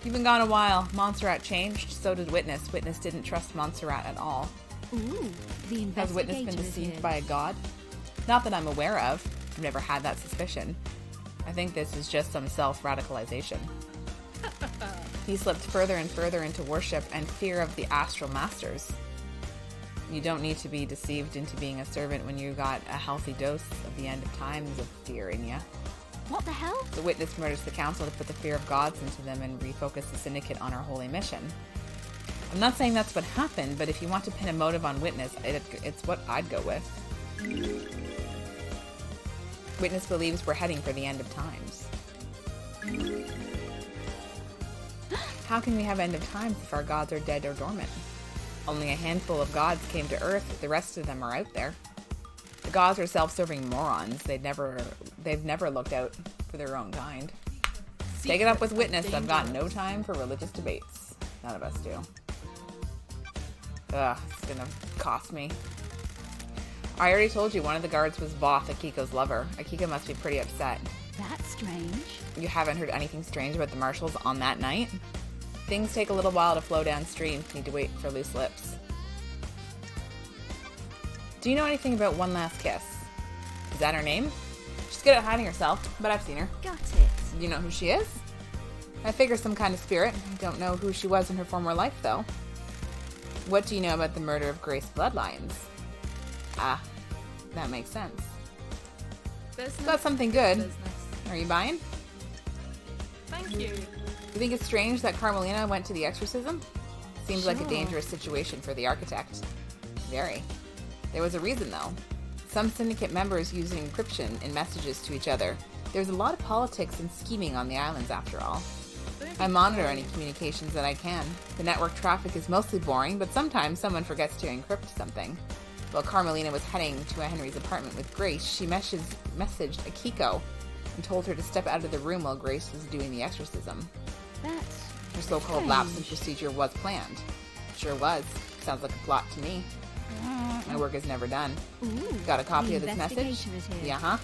You've been gone a while. Montserrat changed, so did Witness. Witness didn't trust Montserrat at all. Ooh, the Has Witness been investigator is deceived here. by a god? Not that I'm aware of. I've never had that suspicion. I think this is just some self-radicalization. He slipped further and further into worship and fear of the astral masters. You don't need to be deceived into being a servant when you got a healthy dose of the end of times of fear in you. What the hell? The Witness murders the council to put the fear of gods into them and refocus the syndicate on our holy mission. I'm not saying that's what happened, but if you want to pin a motive on Witness, it's what I'd go with. Witness believes we're heading for the end of times. How can we have end of times if our gods are dead or dormant? Only a handful of gods came to Earth, the rest of them are out there. The gods are self-serving morons. They've never looked out for their own kind. Take it up with Witness. I've got no time for religious debates. None of us do. Ugh, it's gonna cost me. I already told you one of the guards was Voth, Akiko's lover. Akiko must be pretty upset. That's strange. You haven't heard anything strange about the marshals on that night? Things take a little while to flow downstream. Need to wait for loose lips. Do you know anything about One Last Kiss? Is that her name? She's good at hiding herself, but I've seen her. Got it. Do you know who she is? I figure some kind of spirit. I don't know who she was in her former life, though. What do you know about the murder of Grace Bloodlines? Ah, that makes sense. Business. That's something good. Business. Are you buying? Thank you. You think it's strange that Carmelina went to the exorcism? Seems like a dangerous situation for the architect. Very. There was a reason, though. Some syndicate members using encryption in messages to each other. There's a lot of politics and scheming on the islands, after all. I monitor any communications that I can. The network traffic is mostly boring, but sometimes someone forgets to encrypt something. While Carmelina was heading to Henry's apartment with Grace, she messaged Akiko and told her to step out of the room while Grace was doing the exorcism. That's Her so-called lapse in procedure was planned. Sure was. Sounds like a plot to me. My work is never done. Ooh, Got a copy the of this message? investigation is here. Yeah, huh?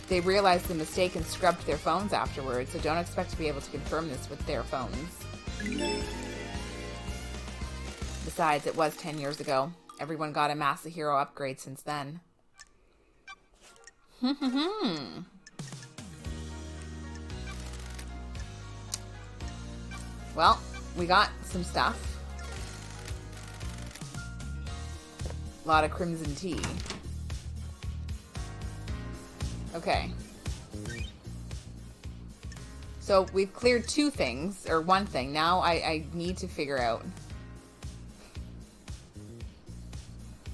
They realized the mistake and scrubbed their phones afterwards, so don't expect to be able to confirm this with their phones. Besides, it was 10 years ago. Everyone got a Master Hero upgrade since then. Well, we got some stuff. A lot of crimson tea. Okay. So we've cleared two things, or one thing. Now I need to figure out.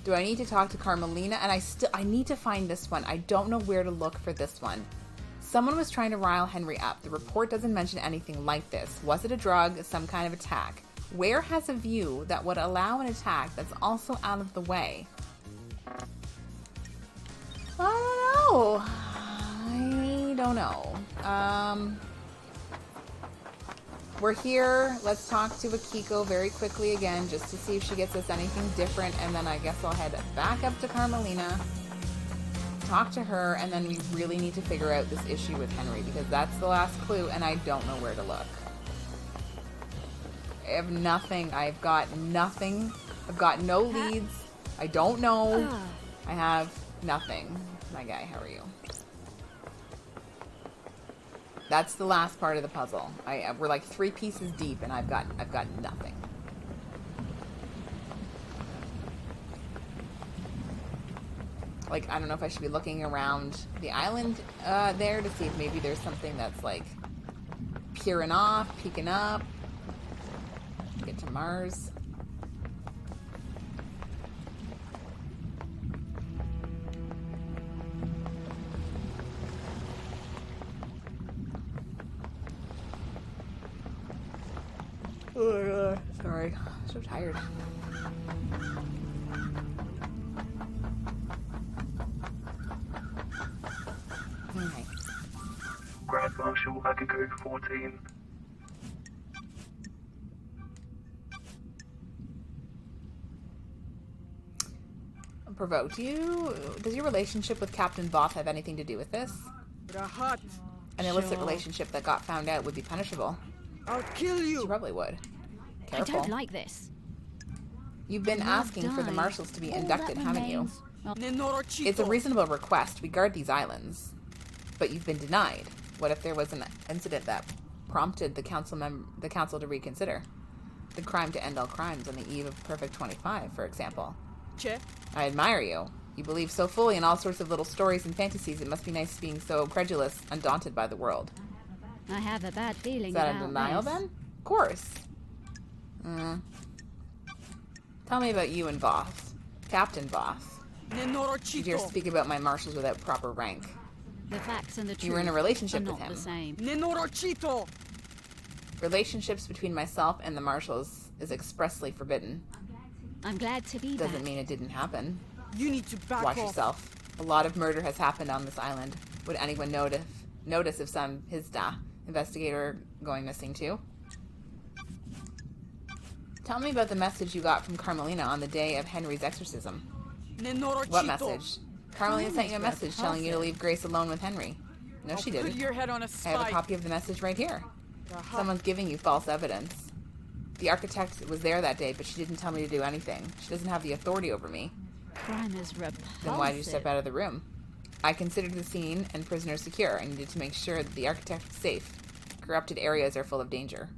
Do I need to talk to Carmelina? And I need to find this one. I don't know where to look for this one. Someone was trying to rile Henry up. The report doesn't mention anything like this. Was it a drug? Some kind of attack? Where has a view that would allow an attack that's also out of the way? I don't know. We're here. Let's talk to Akiko very quickly again, just to see if she gets us anything different, and then I guess I'll head back up to Carmelina, talk to her, and then we really need to figure out this issue with Henry, because that's the last clue, and I don't know where to look. I have nothing. I've got nothing. I've got no leads. I don't know. I have nothing. My guy, how are you? That's the last part of the puzzle. We're like 3 pieces deep, and I've got nothing. Like, I don't know if I should be looking around the island there to see if maybe there's something that's like peering off, peeking up. Get to Mars. Sorry, I'm so tired. Okay. Grand Marshal Akiko 14. Provoked you? Does your relationship with Captain Voth have anything to do with this? Rahat. An illicit Sure. relationship that got found out would be punishable. I'll kill She you. probably would. I Careful. don't like this. You've been Love asking for the dies. marshals to be All inducted, that haven't you? remains- Well, Nenorochito. It's a reasonable request. We guard these islands. But you've been denied. What if there was an incident that prompted the council to reconsider? The crime to end all crimes on the eve of Perfect 25, for example. Che. I admire you. You believe so fully in all sorts of little stories and fantasies. It must be nice being so credulous, undaunted by the world. I have a bad feeling Is that about a denial this. then? Of course. Tell me about you and Voss. Captain Voss. You dare Nenorochito. speak about my marshals without proper rank. The facts and the truth You were in a relationship are with not him. the same. Nenorochito. Relationships between myself and the marshals is expressly forbidden. I'm glad to be Doesn't back. mean it didn't happen. You need to back Watch off. yourself. A lot of murder has happened on this island. Would anyone notice if some Hizda investigator going missing too? Tell me about the message you got from Carmelina on the day of Henry's exorcism. Nenorochito. What message? Carmelina sent you a Carmelina's message telling you to leave Grace alone with Henry. No, I'll she put didn't. your head on a I spike. have a copy of the message right here. Aha. Someone's giving you false evidence. The architect was there that day, but she didn't tell me to do anything. She doesn't have the authority over me. Crime is repulsive. Then why did you step out of the room? I considered the scene and prisoners secure. I needed to make sure that the architect was safe. Corrupted areas are full of danger.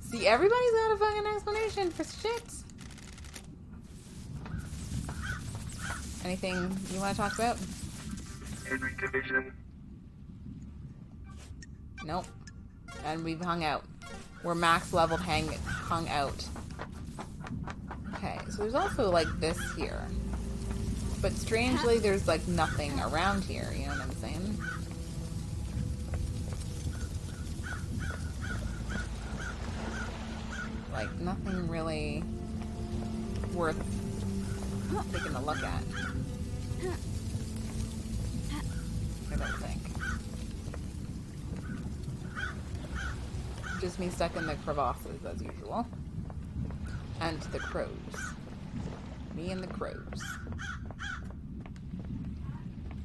See, everybody's got a fucking explanation for shit. Anything you want to talk about? Henry Division. Nope. And we've hung out. We're max leveled hung out. Okay, so there's also like this here. But strangely, there's like nothing around here, you know what I'm saying? Like, nothing really worth taking a look at. I don't think. Just me stuck in the crevasses, as usual. And the crows. Me and the crows.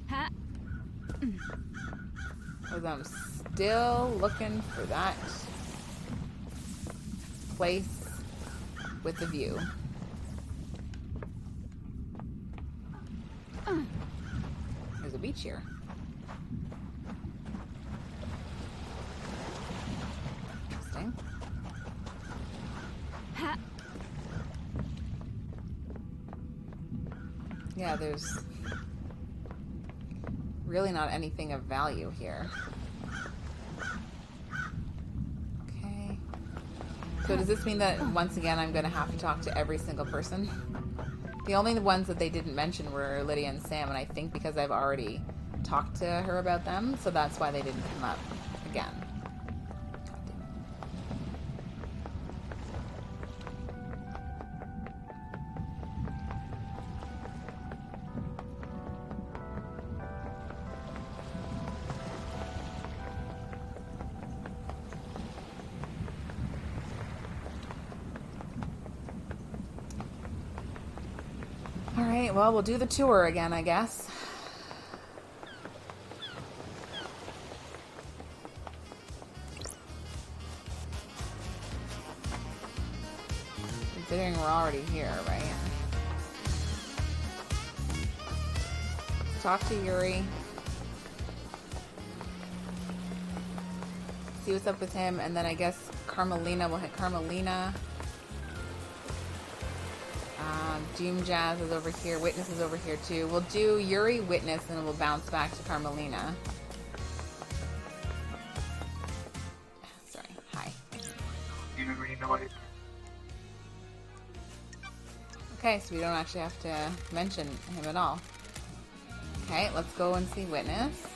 Ha! Because I'm still looking for that place with the view. There's a beach here. Interesting. Ha! Yeah, there's really not anything of value here. Okay. So does this mean that once again I'm going to have to talk to every single person? The only ones that they didn't mention were Lydia and Sam, and I think because I've already talked to her about them, so that's why they didn't come up again. Alright, well, we'll do the tour again, I guess. Considering we're already here, right? Talk to Yuri. See what's up with him, and then I guess Carmelina, we'll hit Carmelina. Doom Jazz is over here. Witness is over here too. We'll do Yuri, Witness, and then we'll bounce back to Carmelina. Sorry. Hi. Yuri Knight. Okay, so we don't actually have to mention him at all. Okay, let's go and see Witness.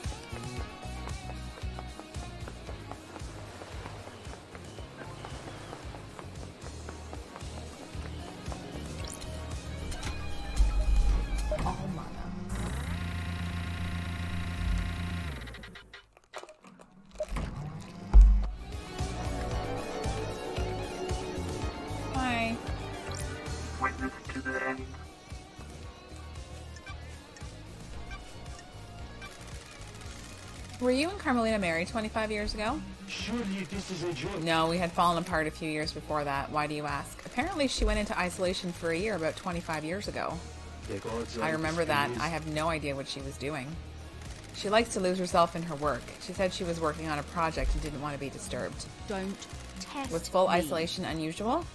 Hi. Witness to the end. Were you and Carmelita married 25 years ago? Surely this is a joke. No, we had fallen apart a few years before that. Why do you ask? Apparently she went into isolation for a year about 25 years ago. The gods are I remember that. displeased. I have no idea what she was doing. She likes to lose herself in her work. She said she was working on a project and didn't want to be disturbed. Don't test Was full me. isolation unusual?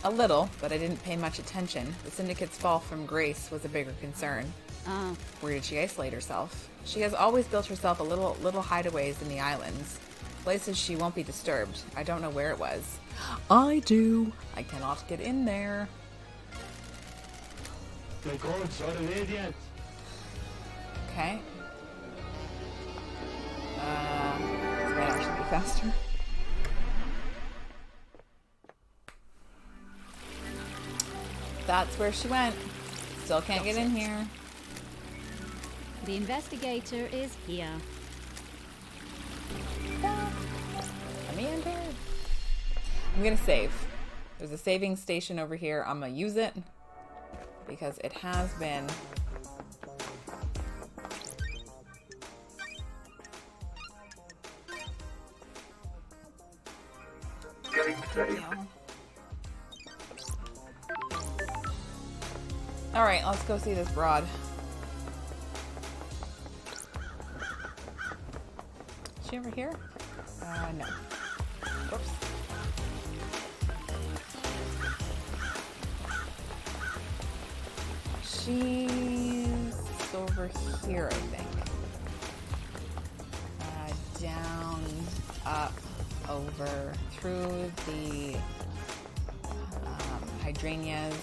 A little, but I didn't pay much attention. The syndicate's fall from grace was a bigger concern. Oh, Where did she isolate herself? She has always built herself a little hideaways in the islands. Places she won't be disturbed. I don't know where it was. I do. I cannot get in there. The gods are radiant. Okay. This might actually be faster. That's where she went. Still can't get in here. the investigator is here. Let me enter. I'm gonna save. There's a saving station over here. I'm gonna use it because it has been Getting saved. Alright, let's go see this broad. Is she over here? No. Whoops. She's over here, I think. Down, up, over, through the hydrangeas.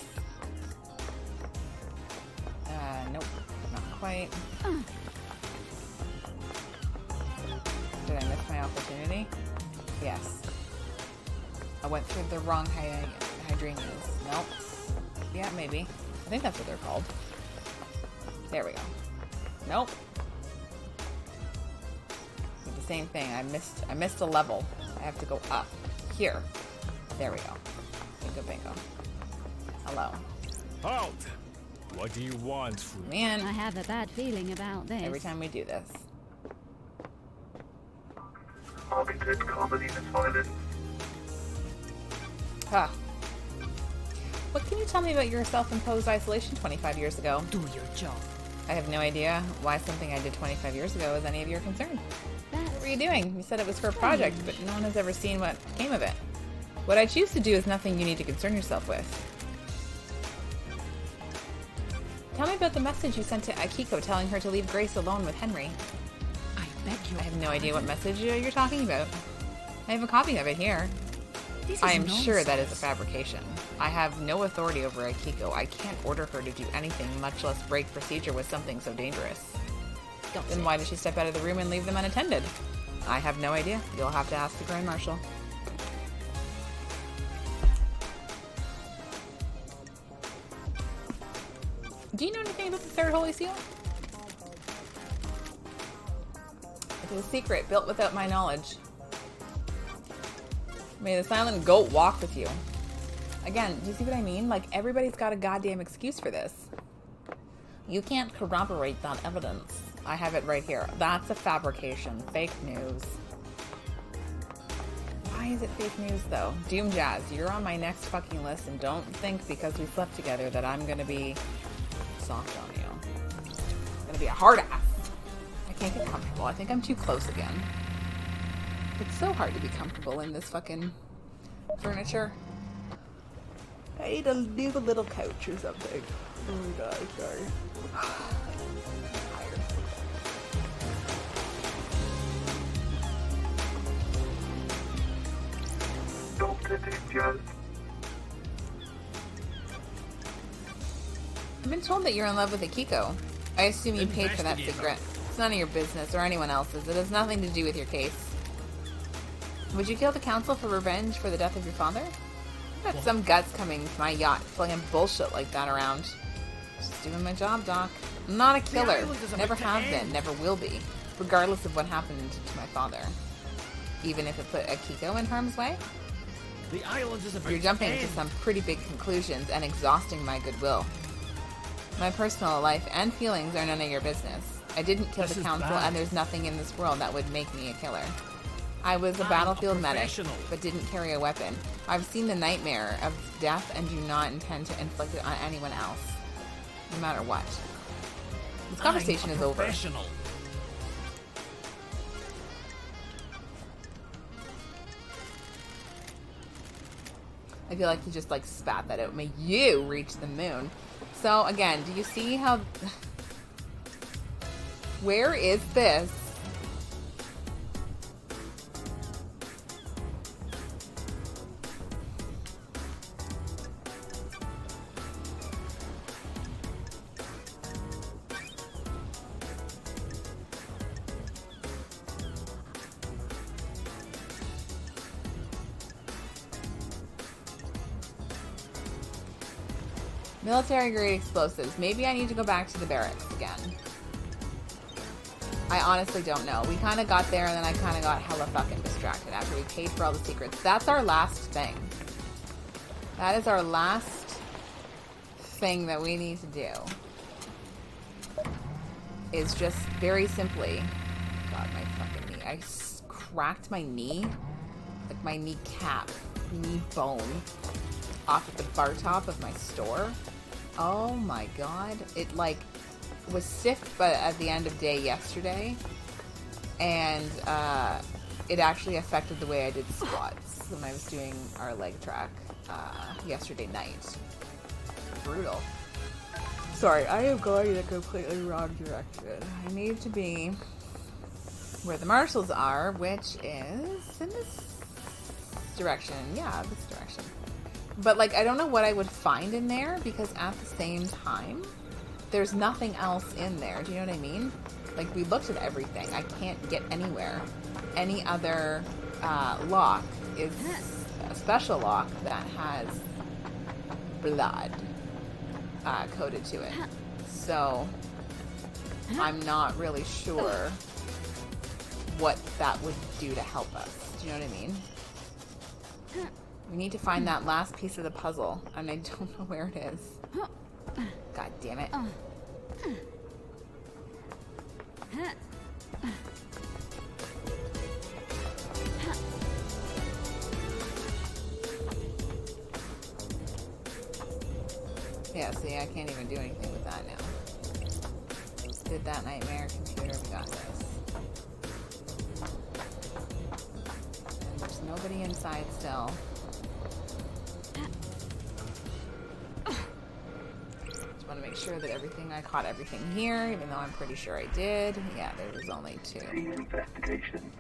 Nope, not quite. Did I miss my opportunity? Yes. I went through the wrong hydrangeas. Nope. Yeah, maybe. I think that's what they're called. There we go. Nope. Did the same thing. I missed a level. I have to go up. Here. There we go. Bingo, bingo. Hello. Halt! What do you want, thru? Man, I have a bad feeling about this. every time we do this. Arbitrate comedy in silence. Huh. What can you tell me about your self-imposed isolation 25 years ago? Do your job. I have no idea why something I did 25 years ago is any of your concern. That's What were you doing? You said it was for a project, but no one has ever seen what came of it. What I choose to do is nothing you need to concern yourself with. Tell me about the message you sent to Akiko telling her to leave Grace alone with Henry. I beg you. I have no idea what message you're talking about. I have a copy of it here. This is I am sure that is a nonsense. fabrication. I have no authority over Akiko. I can't order her to do anything, much less break procedure with something so dangerous. Then why did she step out of the room and leave them unattended? I have no idea. You'll have to ask the Grand Marshal. Do you know anything about the Third Holy Seal? It is a secret built without my knowledge. May the silent goat walk with you. Again, do you see what I mean? Like, everybody's got a goddamn excuse for this. You can't corroborate that evidence. I have it right here. That's a fabrication. Fake news. Why is it fake news, though? Doom Jazz, you're on my next fucking list, and don't think because we slept together that I'm gonna be soft on you. I'm gonna be a hard ass. I can't get comfortable. I think I'm too close again. It's so hard to be comfortable in this fucking furniture. I need a new little couch or something. Oh my god, sorry. I'm tired. Don't get it, Jazz. I've been told that you're in love with Akiko. I assume you paid for that Investigate secret. It's none of your business or anyone else's. It has nothing to do with your case. Would you kill the council for revenge for the death of your father? I've got some guts coming to my yacht flinging bullshit like that around. Just doing my job, Doc. I'm not a killer. island is about Never to have end. been. Never will be. Regardless of what happened to my father. Even if it put Akiko in harm's way? The island is about You're jumping to to end. some pretty big conclusions and exhausting my goodwill. My personal life and feelings are none of your business. I didn't kill This the is council, bad. and there's nothing in this world that would make me a killer. I was a I'm battlefield a medic, professional. but didn't carry a weapon. I've seen the nightmare of death and do not intend to inflict it on anyone else, no matter what. This conversation I'm a is over. professional. I feel like he just like spat that out. May you reach the moon. So again, do you see how... Where is this? Military grade explosives. Maybe I need to go back to the barracks again. I honestly don't know. We kind of got there and then I kind of got hella fucking distracted after we paid for all the secrets. That's our last thing. That is our last thing that we need to do. Is just very simply... God, my fucking knee. I cracked my knee. Like my kneecap. Knee bone. Off at the bar top of my store. Oh my god. It like was stiff but at the end of day yesterday. And it actually affected the way I did squats when I was doing our leg track yesterday night. Brutal. Sorry, I am going in a completely wrong direction. I need to be where the marshals are, which is in this direction. Yeah, this direction. But, like, I don't know what I would find in there, because at the same time, there's nothing else in there. Do you know what I mean? Like, we looked at everything. I can't get anywhere. Any other lock is a special lock that has blood coded to it. So, I'm not really sure what that would do to help us. Do you know what I mean? We need to find that last piece of the puzzle, and I don't know where it is. God damn it. Yeah, see, I can't even do anything with that now. Did that nightmare computer, we got this. And there's nobody inside still. Just want to make sure that I caught everything here, even though I'm pretty sure I did. Yeah, there was only 2. Investigation.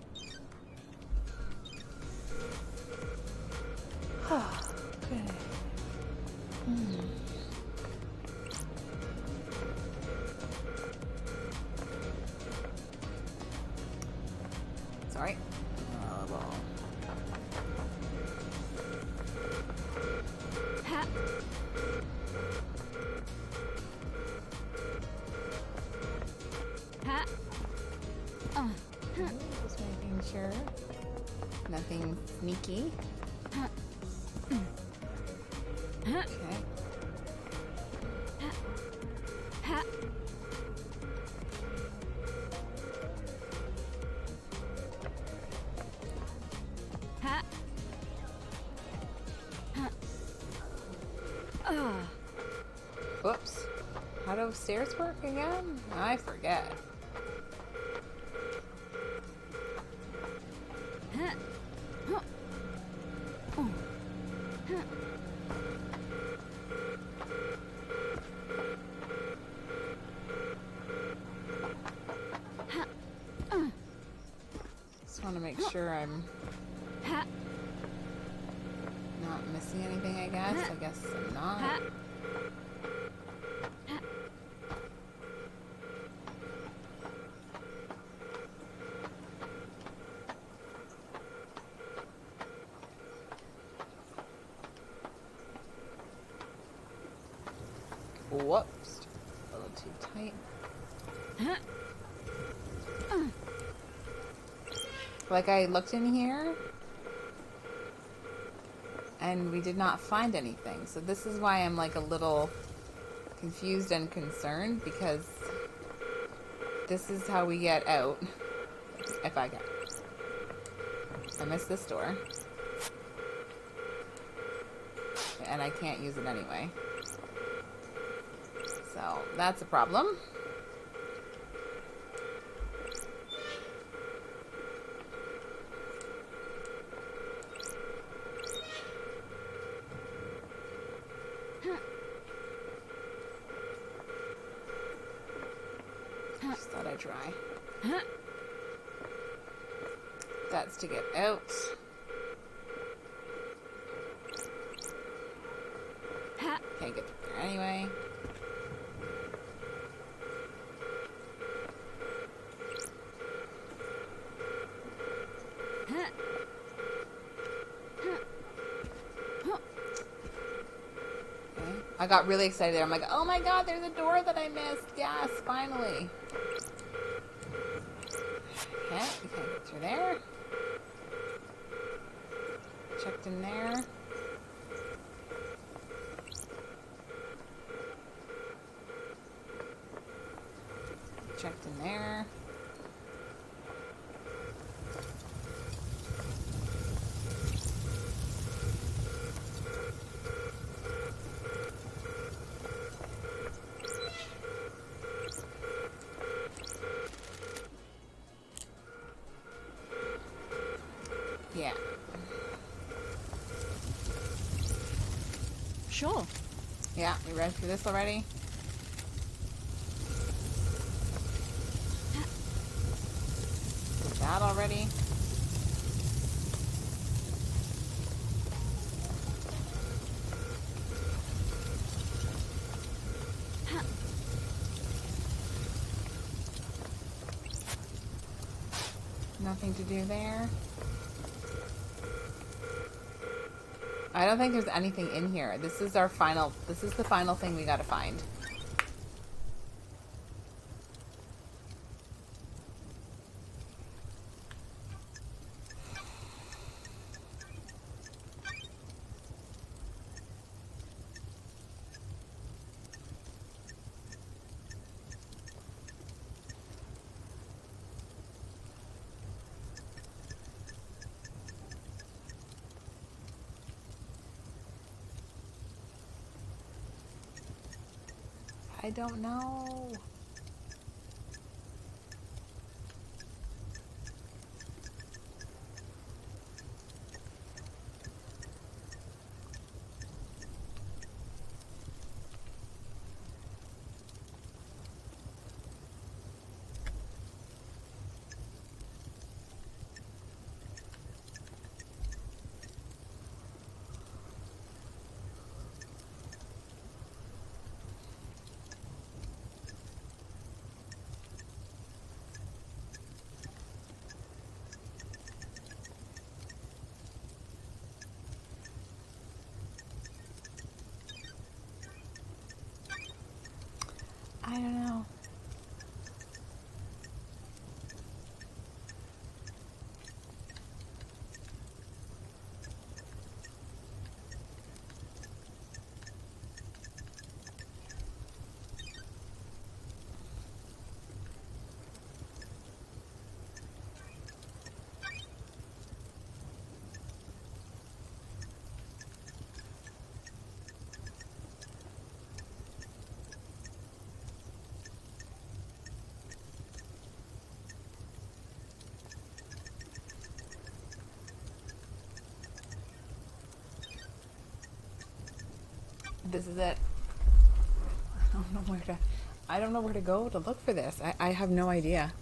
Okay. Sorry. Well. Just making sure. Nothing sneaky. Okay. Whoops. How do stairs work again? I forget. Just want to make sure I'm not missing anything, I guess. I guess I'm not. Whoops. A little too tight. Like, I looked in here, and we did not find anything. So this is why I'm, like, a little confused and concerned, because this is how we get out. If I can. I missed this door. And I can't use it anyway. So, that's a problem. Just thought I'd try. That's to get out. Can't get through there anyway. Okay. I got really excited there. I'm like, oh my god, there's a door that I missed. Yes, finally. Okay, we can't get through there. Checked in there. Checked in there. Yeah. Sure. Yeah, you read through this already? Did that already? Nothing to do there. I don't think there's anything in here. This is the final thing we gotta find. I don't know. I don't know. This is it. I don't know where to go to look for this. I have no idea.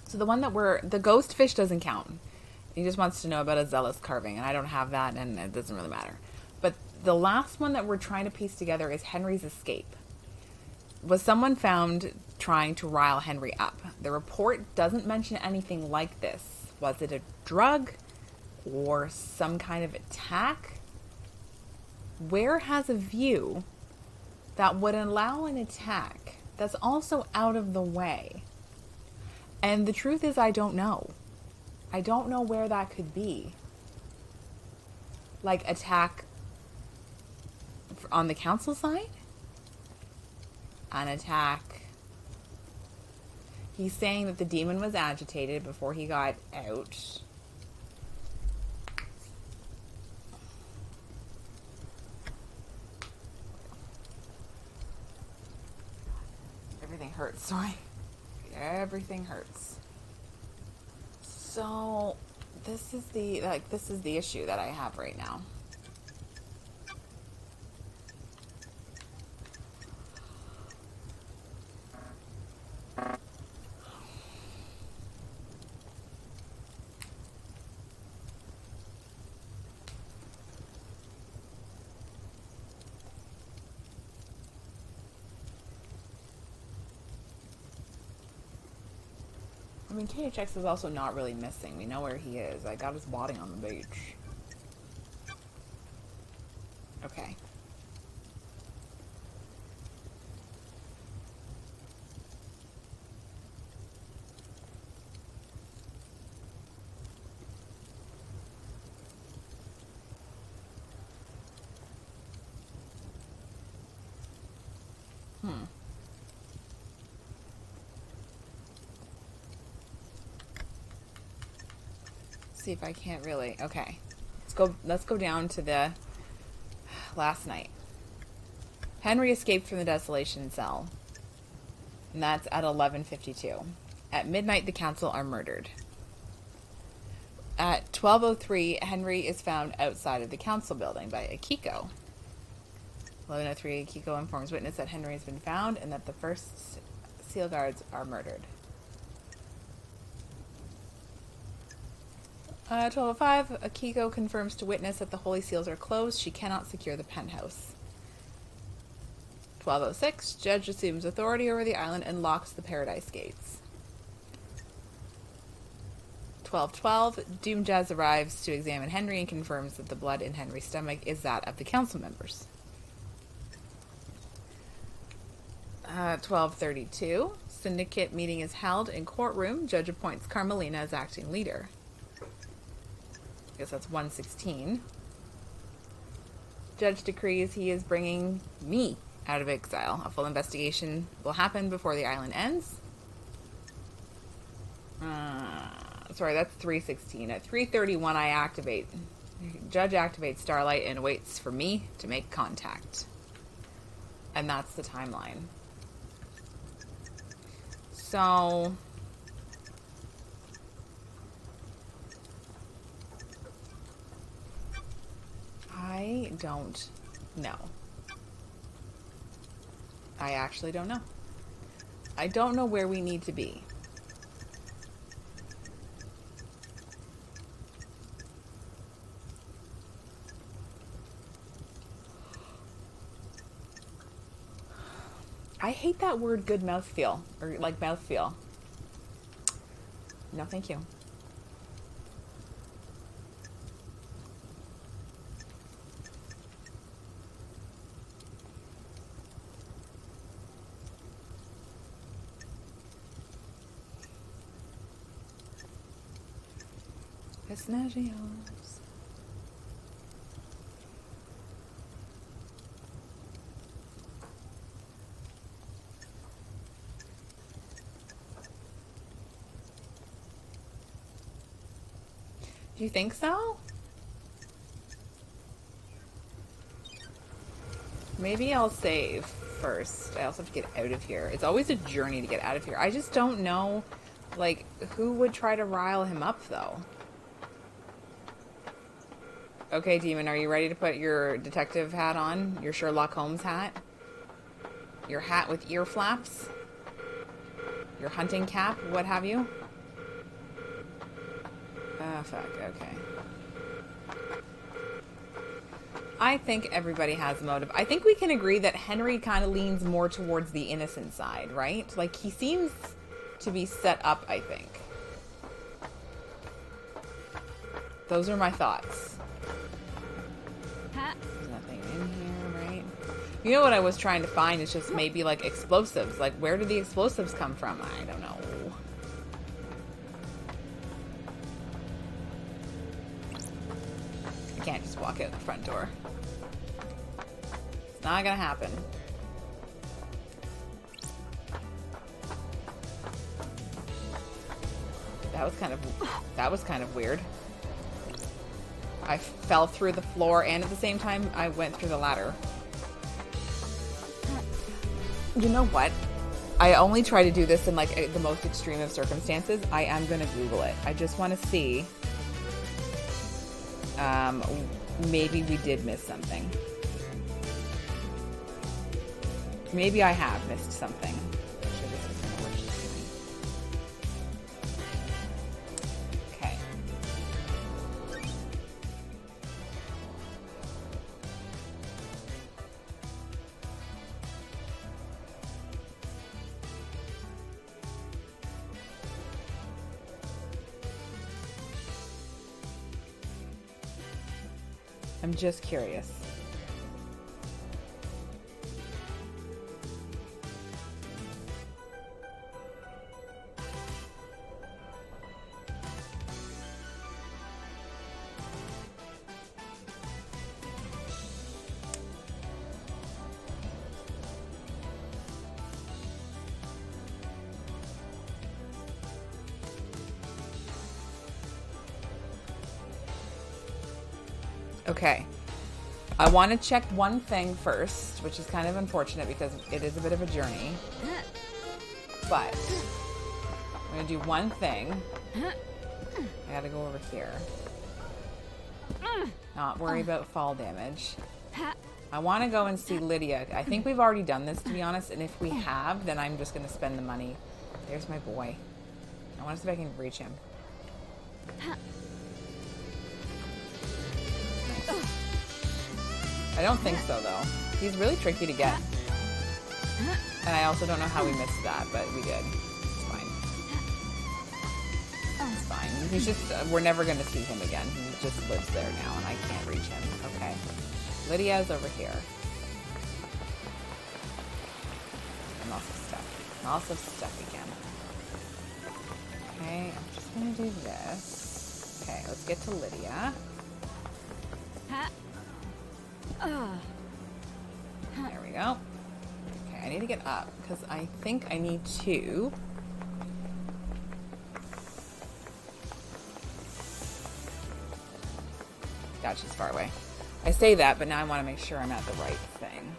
So the one that the ghost fish doesn't count. He just wants to know about a zealous carving, and I don't have that, and it doesn't really matter. But the last one that we're trying to piece together is Henry's escape. Was someone found trying to rile Henry up? The report doesn't mention anything like this. Was it a drug or some kind of attack? Where has a view that would allow an attack that's also out of the way? And the truth is, I don't know. I don't know where that could be. Like, attack on the council side? An attack. He's saying that the demon was agitated before he got out. Everything hurts, sorry. Everything hurts. So, this is the issue that I have right now. I mean, KHX is also not really missing. We know where he is. I got his body on the beach. Okay. See if I can't really. Okay. Let's go down to the last night. Henry escaped from the desolation cell. And that's at 11:52. At midnight, the council are murdered. At 12:03, Henry is found outside of the council building by Akiko. 11:03, Akiko informs witness that Henry has been found and that the first seal guards are murdered. 12:05, Akiko confirms to witness that the holy seals are closed. She cannot secure the penthouse. 12:06, judge assumes authority over the island and locks the paradise gates. 12:12, Doom Jazz arrives to examine Henry and confirms that the blood in Henry's stomach is that of the council members. 12:32, syndicate meeting is held in courtroom. Judge appoints Carmelina as acting leader. I guess that's 1:16. Judge decrees he is bringing me out of exile. A full investigation will happen before the island ends. Sorry, that's 3:16. At 3:31, Judge activates Starlight and waits for me to make contact. And that's the timeline. So... I don't know. I actually don't know. I don't know where we need to be. I hate that word good mouthfeel, or like mouthfeel. No, thank you. Pistachios. Do you think so? Maybe I'll save first. I also have to get out of here. It's always a journey to get out of here. I just don't know, like, who would try to rile him up, though. Okay, Demon, are you ready to put your detective hat on? Your Sherlock Holmes hat? Your hat with ear flaps? Your hunting cap? What have you? Ah, fuck, okay. I think everybody has a motive. I think we can agree that Henry kind of leans more towards the innocent side, right? Like, he seems to be set up, I think. Those are my thoughts. There's nothing in here, right? You know what I was trying to find is just maybe, like, explosives. Like, where do the explosives come from? I don't know. can't just walk out the front door. It's not gonna happen. That was kind of weird. I fell through the floor and at the same time I went through the ladder. You know what? I only try to do this in like the most extreme of circumstances. I am gonna Google it. I just want to see. Maybe we did miss something. Maybe I have missed something. Sure this is gonna work just fine. Okay. I'm just curious. Okay. I want to check one thing first, which is kind of unfortunate because it is a bit of a journey. But I'm going to do one thing. I got to go over here. Not worry about fall damage. I want to go and see Lydia. I think we've already done this, to be honest, and if we have, then I'm just going to spend the money. There's my boy. I want to see if I can reach him. I don't think so, though. He's really tricky to get. And I also don't know how we missed that, but we did. It's fine. It's fine. He's just, we're never going to see him again. He just lives there now, and I can't reach him. Okay. Lydia's over here. I'm also stuck. I'm also stuck again. Okay, I'm just going to do this. Okay, let's get to Lydia. There we go. Okay, I need to get up because I think I need to. God, she's far away. I say that, but now I want to make sure I'm at the right thing.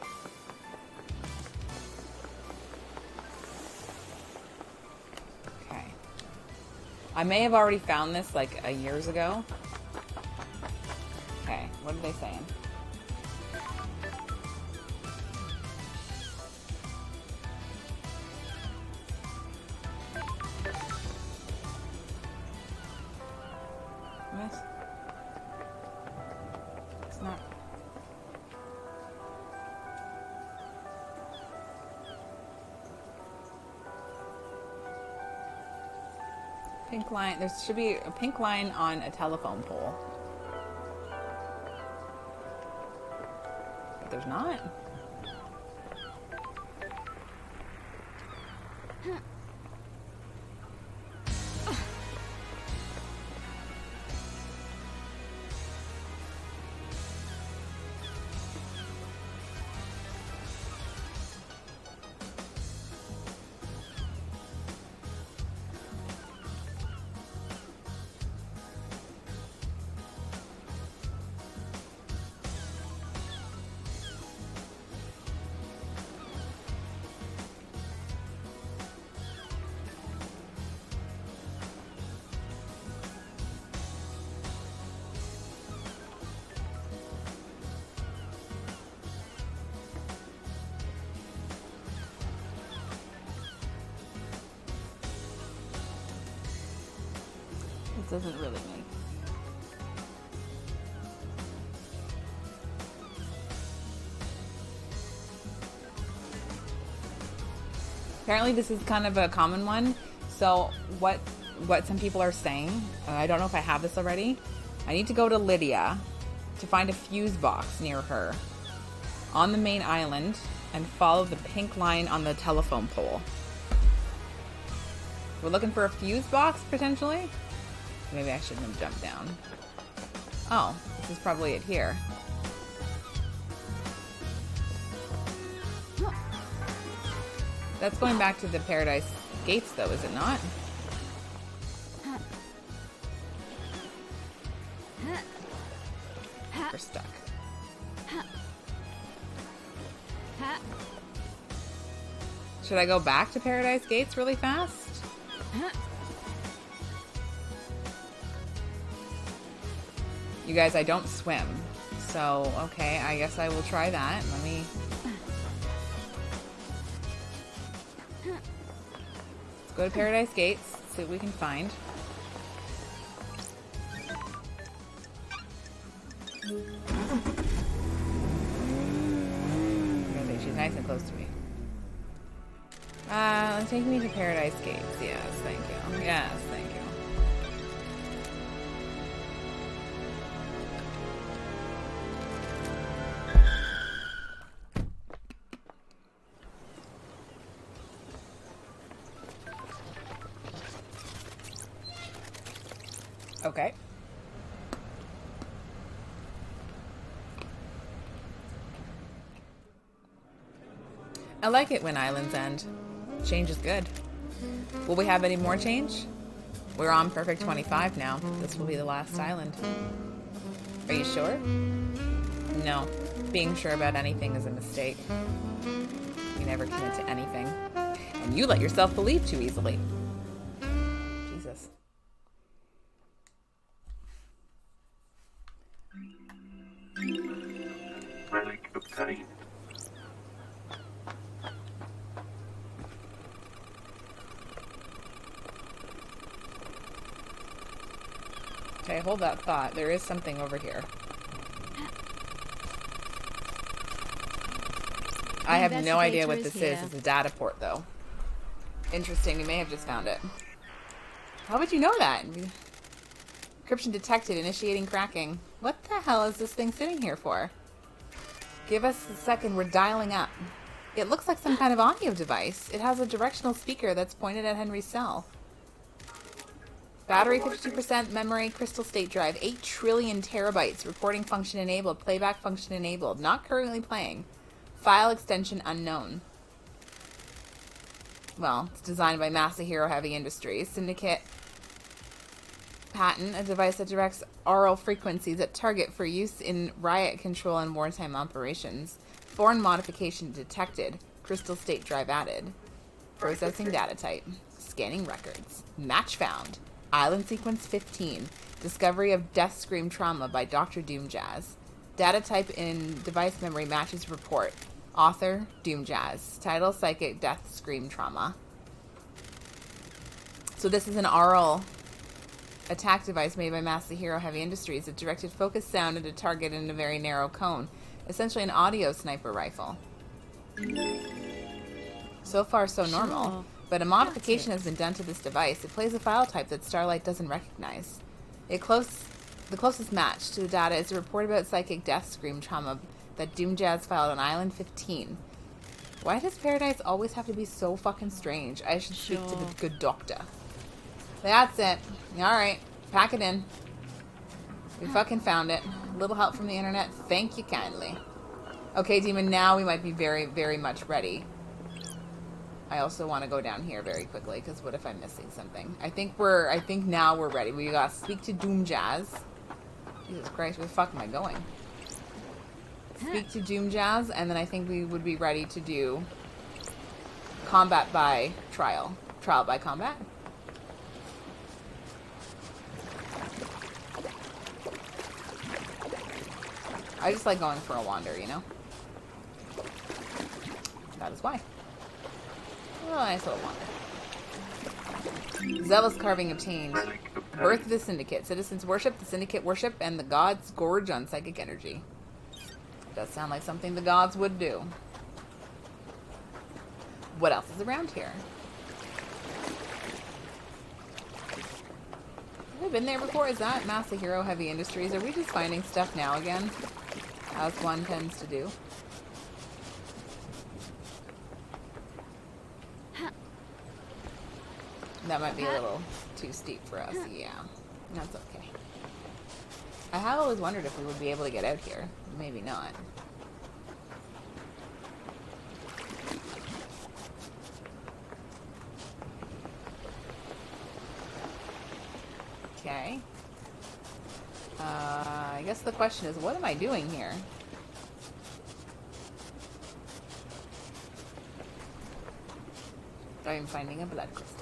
Okay. I may have already found this like years ago. Okay, what are they saying? What? It's not. Pink line. There should be a pink line on a telephone pole. But there's not. It doesn't really make. Apparently this is kind of a common one. So what some people are saying, I don't know if I have this already. I need to go to Lydia to find a fuse box near her on the main island and follow the pink line on the telephone pole. We're looking for a fuse box potentially. Maybe I shouldn't have jumped down. Oh, this is probably it here. That's going back to the Paradise Gates, though, is it not? We're stuck. Should I go back to Paradise Gates really fast? You guys, I don't swim. So, okay, I guess I will try that. Let me... Let's go to Paradise Gates, see what we can find. I think she's nice and close to me. Take me to Paradise Gates. Yes, thank you. Yes, thank you. Okay. I like it when islands end. Change is good. Will we have any more change? We're on Perfect 25 now. This will be the last island. Are you sure? No. Being sure about anything is a mistake. You never commit to anything. And you let yourself believe too easily. Jesus. Relic obtained. Okay, hold that thought. There is something over here. I have no idea what this is. It's a data port, though. Interesting. You may have just found it. How would you know that? Encryption detected. Initiating cracking. What the hell is this thing sitting here for? Give us a second. We're dialing up. It looks like some kind of audio device. It has a directional speaker that's pointed at Henry's cell. Battery 52%, memory, crystal state drive, 8 trillion terabytes, recording function enabled, playback function enabled, not currently playing, file extension unknown. Well, it's designed by Masahiro Heavy Industries. Syndicate patent, a device that directs aural frequencies at target for use in riot control and wartime operations. Foreign modification detected, crystal state drive added. Processing data type, scanning records, match found. Island Sequence 15. Discovery of Death Scream Trauma by Dr. Doomjazz. Data type in device memory matches report. Author, Doomjazz. Title, Psychic Death Scream Trauma. So this is an aural attack device made by Masahiro Heavy Industries that directed focused sound at a target in a very narrow cone. Essentially an audio sniper rifle. So far, so normal. Sure. But a modification has been done to this device. It plays a file type that Starlight doesn't recognize. The closest match to the data is a report about psychic death scream trauma that Doomjazz filed on Island 15. Why does Paradise always have to be so fucking strange? I should speak to the good doctor. That's it. Alright. Pack it in. We fucking found it. A little help from the internet. Thank you kindly. Okay, Demon, now we might be very, very much ready. I also want to go down here very quickly, because what if I'm missing something? I think now we're ready. We gotta speak to Doomjazz. Jesus Christ, where the fuck am I going? Speak to Doomjazz, and then I think we would be ready to do combat by trial. Trial by combat? I just like going for a wander, you know? That is why. Oh, nice little wander. Zealous carving obtained. Birth of the Syndicate. Citizens worship, the Syndicate worship, and the gods gorge on psychic energy. Does sound like something the gods would do. What else is around here? Have we been there before? Is that Masahiro Heavy Industries? Are we just finding stuff now again? As one tends to do. That might be a little too steep for us. Yeah, that's okay. I have always wondered if we would be able to get out here. Maybe not. Okay. I guess the question is, what am I doing here? I'm finding a blood crystal.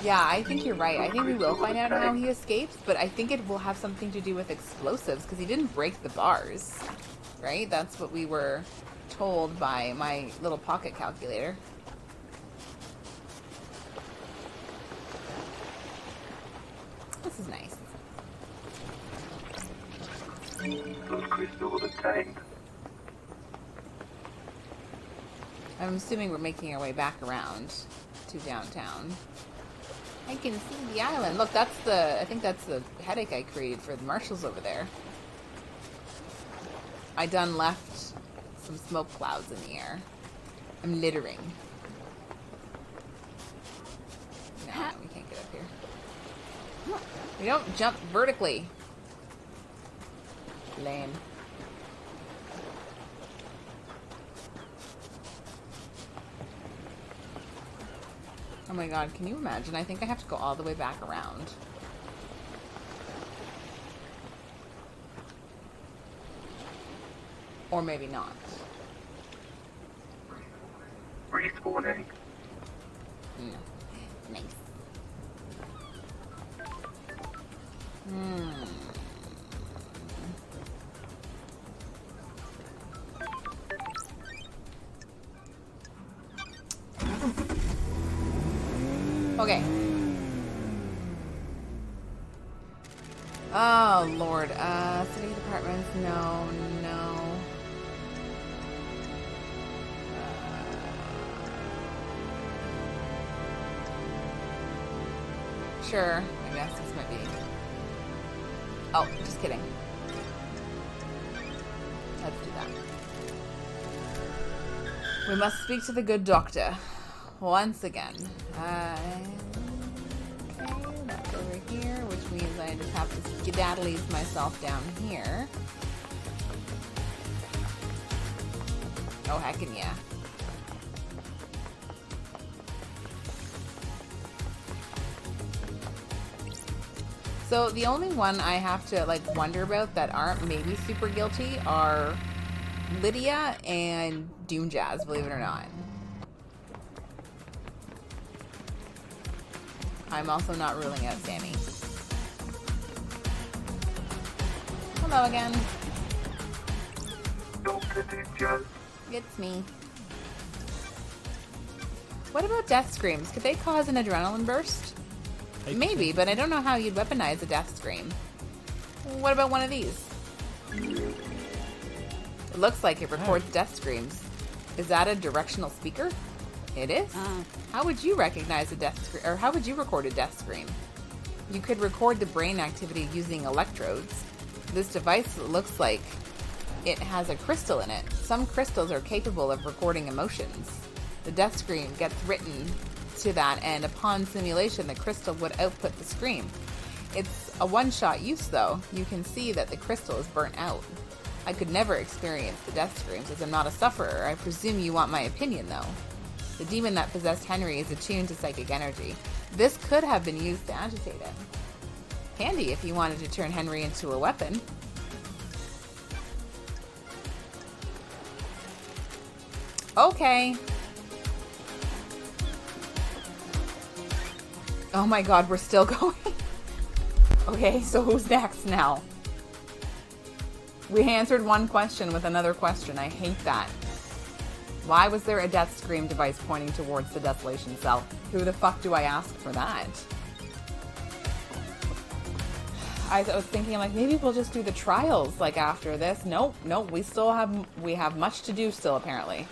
Yeah, I think you're right. I think we will find out how he escapes, but I think it will have something to do with explosives, because he didn't break the bars, right? That's what we were told by my little pocket calculator. This is nice. Blood crystal obtained. I'm assuming we're making our way back around to downtown. I can see the island. Look, that's the... I think that's the headache I created for the marshals over there. I done left some smoke clouds in the air. I'm littering. No, we can't get up here. We don't jump vertically. Lame. Oh my god, can you imagine? I think I have to go all the way back around. Or maybe not. Respawning. Nice. Okay. Oh, Lord. City departments, no. Sure, I guess this might be... Oh, just kidding. Let's do that. We must speak to the good doctor. Once again. Okay, that's over here, which means I just have to skedaddle myself down here. Oh, heckin' yeah. So the only one I have to like wonder about that aren't maybe super guilty are Lydia and Doom Jazz, believe it or not. I'm also not ruling out Sammy. Hello again. Dr. Doom Jazz. It's me. What about death screams? Could they cause an adrenaline burst? Maybe, but I don't know how you'd weaponize a death scream. What about one of these? It looks like it records death screams. Is that a directional speaker? It is. How would you recognize a death scream, or how would you record a death scream? You could record the brain activity using electrodes. This device looks like it has a crystal in it. Some crystals are capable of recording emotions. The death scream gets written to that, and upon simulation, the crystal would output the scream. It's a one-shot use, though. You can see that the crystal is burnt out. I could never experience the death screams, as I'm not a sufferer. I presume you want my opinion, though. The demon that possessed Henry is attuned to psychic energy. This could have been used to agitate him. Handy if you wanted to turn Henry into a weapon. Okay. Oh my god, we're still going. Okay, so who's next now? We answered one question with another question. I hate that. Why was there a death scream device pointing towards the desolation cell? Who the fuck do I ask for that? I was thinking, like, maybe we'll just do the trials, like, after this. Nope, we have much to do still, apparently.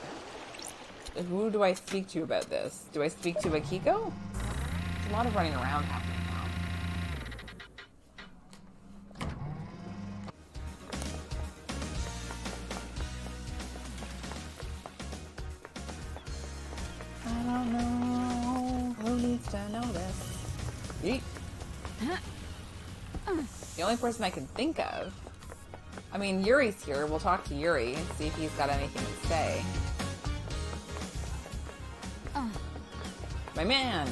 Who do I speak to about this? Do I speak to Akiko? There's a lot of running around happening now. I don't know who needs to know this. Yeet. The only person I can think of. I mean, Yuri's here. We'll talk to Yuri and see if he's got anything to say. My man.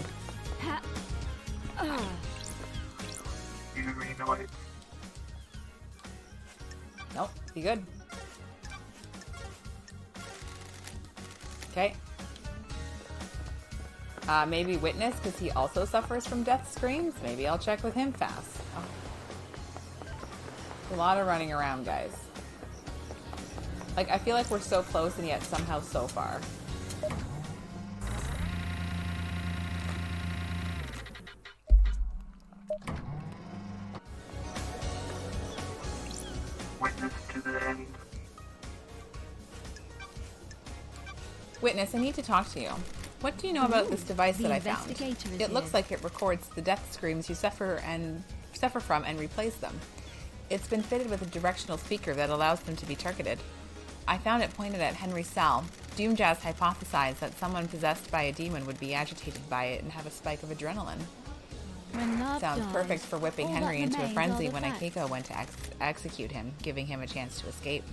Yuri Knight. Nope, he good. Okay. Maybe Witness, because he also suffers from death screams. Maybe I'll check with him fast. Oh. A lot of running around, guys. Like, I feel like we're so close and yet somehow so far. Witness to the end. Witness, I need to talk to you. What do you know about this device that I found? investigator is It looks here. like it records the death screams you suffer from and replays them. It's been fitted with a directional speaker that allows them to be targeted. I found it pointed at Henry Sal. Doomjazz hypothesized that someone possessed by a demon would be agitated by it and have a spike of adrenaline. When love Sounds dies, perfect for whipping all that Henry into a remains frenzy are the when facts. Akiko went to execute him, giving him a chance to escape.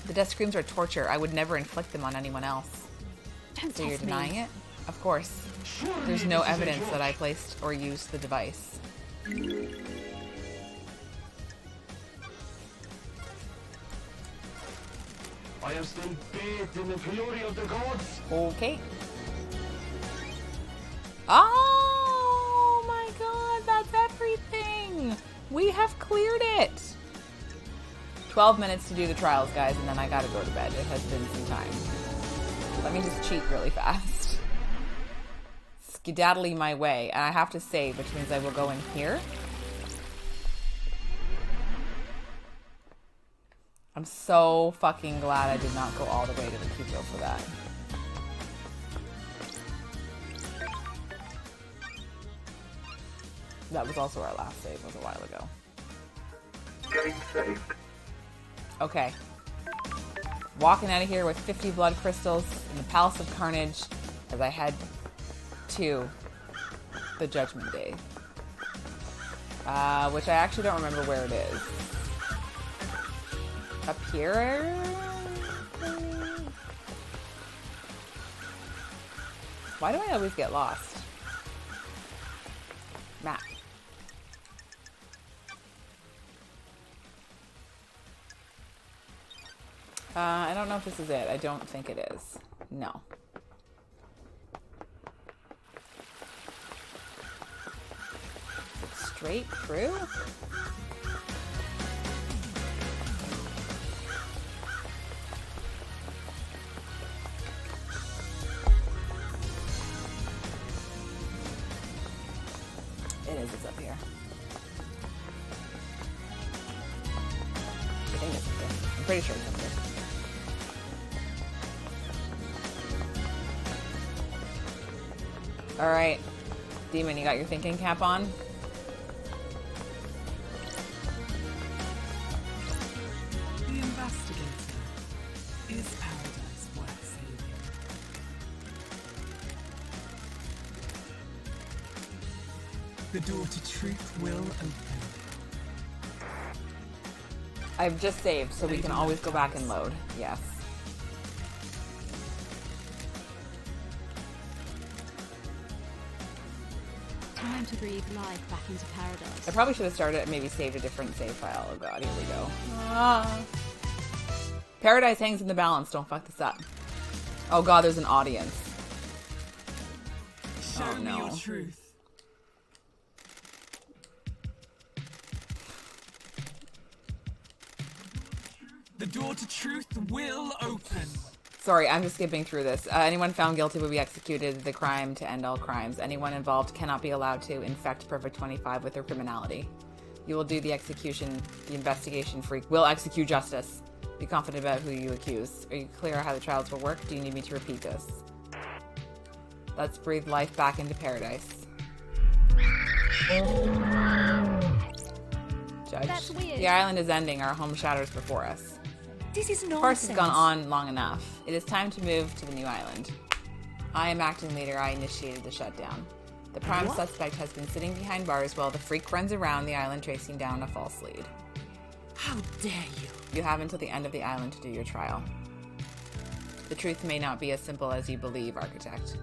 The death screams are torture. I would never inflict them on anyone else. Don't So you're test me. denying it? Of course. There's no evidence that I placed or used the device. I am still bathed in the glory of the gods. Okay. Oh my god, that's everything! We have cleared it! 12 minutes to do the trials, guys, and then I gotta go to bed. It has been some time. Let me just cheat really fast. Skedaddly my way, and I have to save, which means I will go in here. I'm so fucking glad I did not go all the way to the Kujo for that. That was also our last save, was a while ago. Getting saved. Okay. Walking out of here with 50 blood crystals in the Palace of Carnage as I head to the Judgment Day. Which I actually don't remember where it is. Up here? Why do I always get lost? Map. I don't know if this is it. I don't think it is. No. Is it straight through? It is. It's up here. I think it's up there. I'm pretty sure it's up there. Alright. Demon, you got your thinking cap on? The investigator. Is paradise worth saving? The door to truth will open. I've just saved, so we can always go back and load. Yes. Time to breathe life back into paradise. I probably should have started, maybe saved a different save file. Oh god, here we go. Ah. Paradise hangs in the balance. Don't fuck this up. Oh god, there's an audience. Show Oh, me no. your truth. The door to truth will open. Sorry, I'm just skipping through this. Anyone found guilty will be executed. The crime to end all crimes. Anyone involved cannot be allowed to infect Perfect 25 with their criminality. You will do the execution. The investigation freak will execute justice. Be confident about who you accuse. Are you clear how the trials will work? Do you need me to repeat this? Let's breathe life back into paradise. Judge. That's weird. The island is ending. Our home shatters before us. This is nonsense. Farce has gone on long enough. It is time to move to the new island. I am acting leader. I initiated the shutdown. The prime suspect has been sitting behind bars while the freak runs around the island chasing down a false lead. How dare you? You have until the end of the island to do your trial. The truth may not be as simple as you believe, Architect.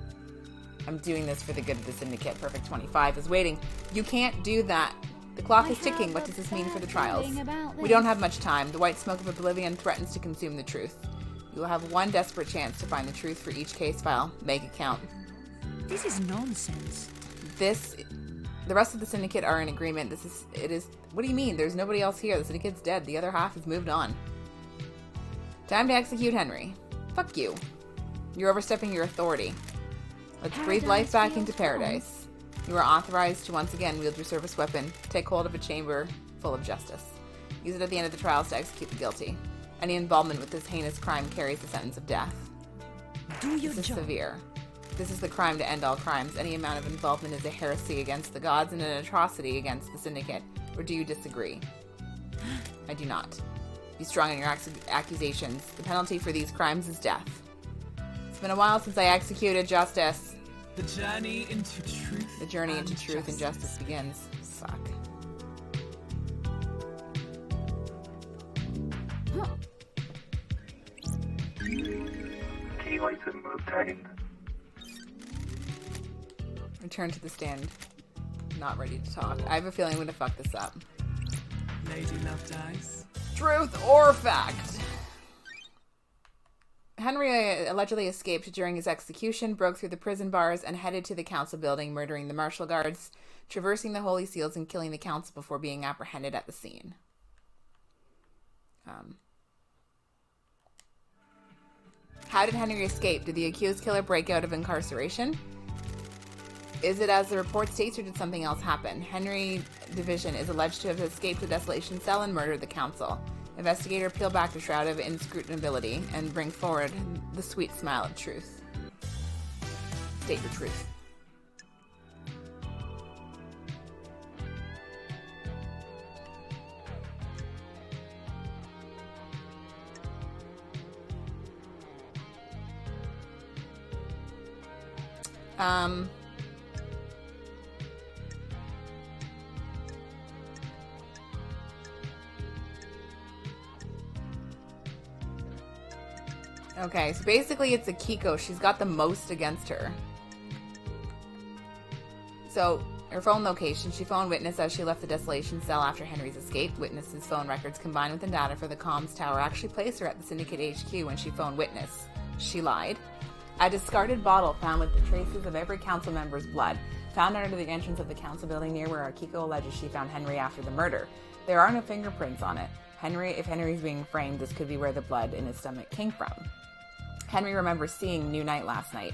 I'm doing this for the good of the Syndicate. Perfect 25 is waiting. You can't do that. The clock is ticking. What does this mean for the trials? We don't have much time. The white smoke of oblivion threatens to consume the truth. You will have one desperate chance to find the truth for each case file. Make it count. This is nonsense. The rest of the Syndicate are in agreement. What do you mean? There's nobody else here. The Syndicate's dead. The other half has moved on. Time to execute Henry. Fuck you. You're overstepping your authority. Let's breathe life back into paradise. You are authorized to once again wield your service weapon. Take hold of a chamber full of justice. Use it at the end of the trials to execute the guilty. Any involvement with this heinous crime carries the sentence of death. This is severe. This is the crime to end all crimes. Any amount of involvement is a heresy against the gods and an atrocity against the Syndicate. Or do you disagree? I do not. Be strong in your accusations. The penalty for these crimes is death. It's been a while since I executed justice. The journey into truth. The journey into truth and justice begins. Fuck. Key item obtained. Return to the stand. Not ready to talk. I have a feeling I'm gonna fuck this up. Lady Love Dice. Truth or fact? Henry allegedly escaped during his execution, broke through the prison bars, and headed to the council building, murdering the martial guards, traversing the holy seals, and killing the council before being apprehended at the scene. How did Henry escape? Did the accused killer break out of incarceration? Is it as the report states, or did something else happen? Henry Division is alleged to have escaped the desolation cell and murdered the council. Investigator, peel back the shroud of inscrutability and bring forward the sweet smile of truth. State your truth. Okay, so basically it's Akiko. She's got the most against her. So, her phone location. She phoned witness as she left the desolation cell after Henry's escape. Witness's phone records combined with the data for the comms tower actually placed her at the Syndicate HQ when she phoned witness. She lied. A discarded bottle found with the traces of every council member's blood, found under the entrance of the council building near where Akiko alleges she found Henry after the murder. There are no fingerprints on it. If Henry's being framed, this could be where the blood in his stomach came from. Henry remembers seeing New Night last night.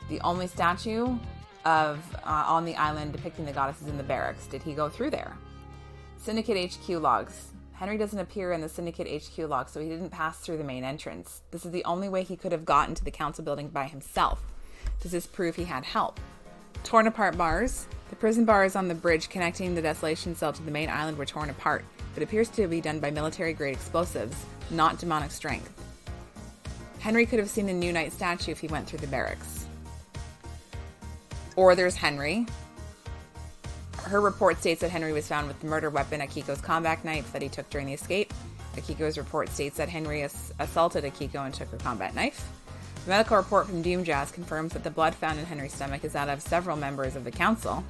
The only statue on the island depicting the goddess is in the barracks. Did he go through there? Syndicate HQ logs. Henry doesn't appear in the Syndicate HQ log, so he didn't pass through the main entrance. This is the only way he could have gotten to the council building by himself. Does this prove he had help? Torn apart bars. The prison bars on the bridge connecting the desolation cell to the main island were torn apart, but appears to be done by military-grade explosives, not demonic strength. Henry could have seen the New Night statue if he went through the barracks. Or there's Henry. Her report states that Henry was found with the murder weapon, Akiko's combat knife, that he took during the escape. Akiko's report states that Henry assaulted Akiko and took her combat knife. The medical report from Doom Jazz confirms that the blood found in Henry's stomach is that of several members of the council.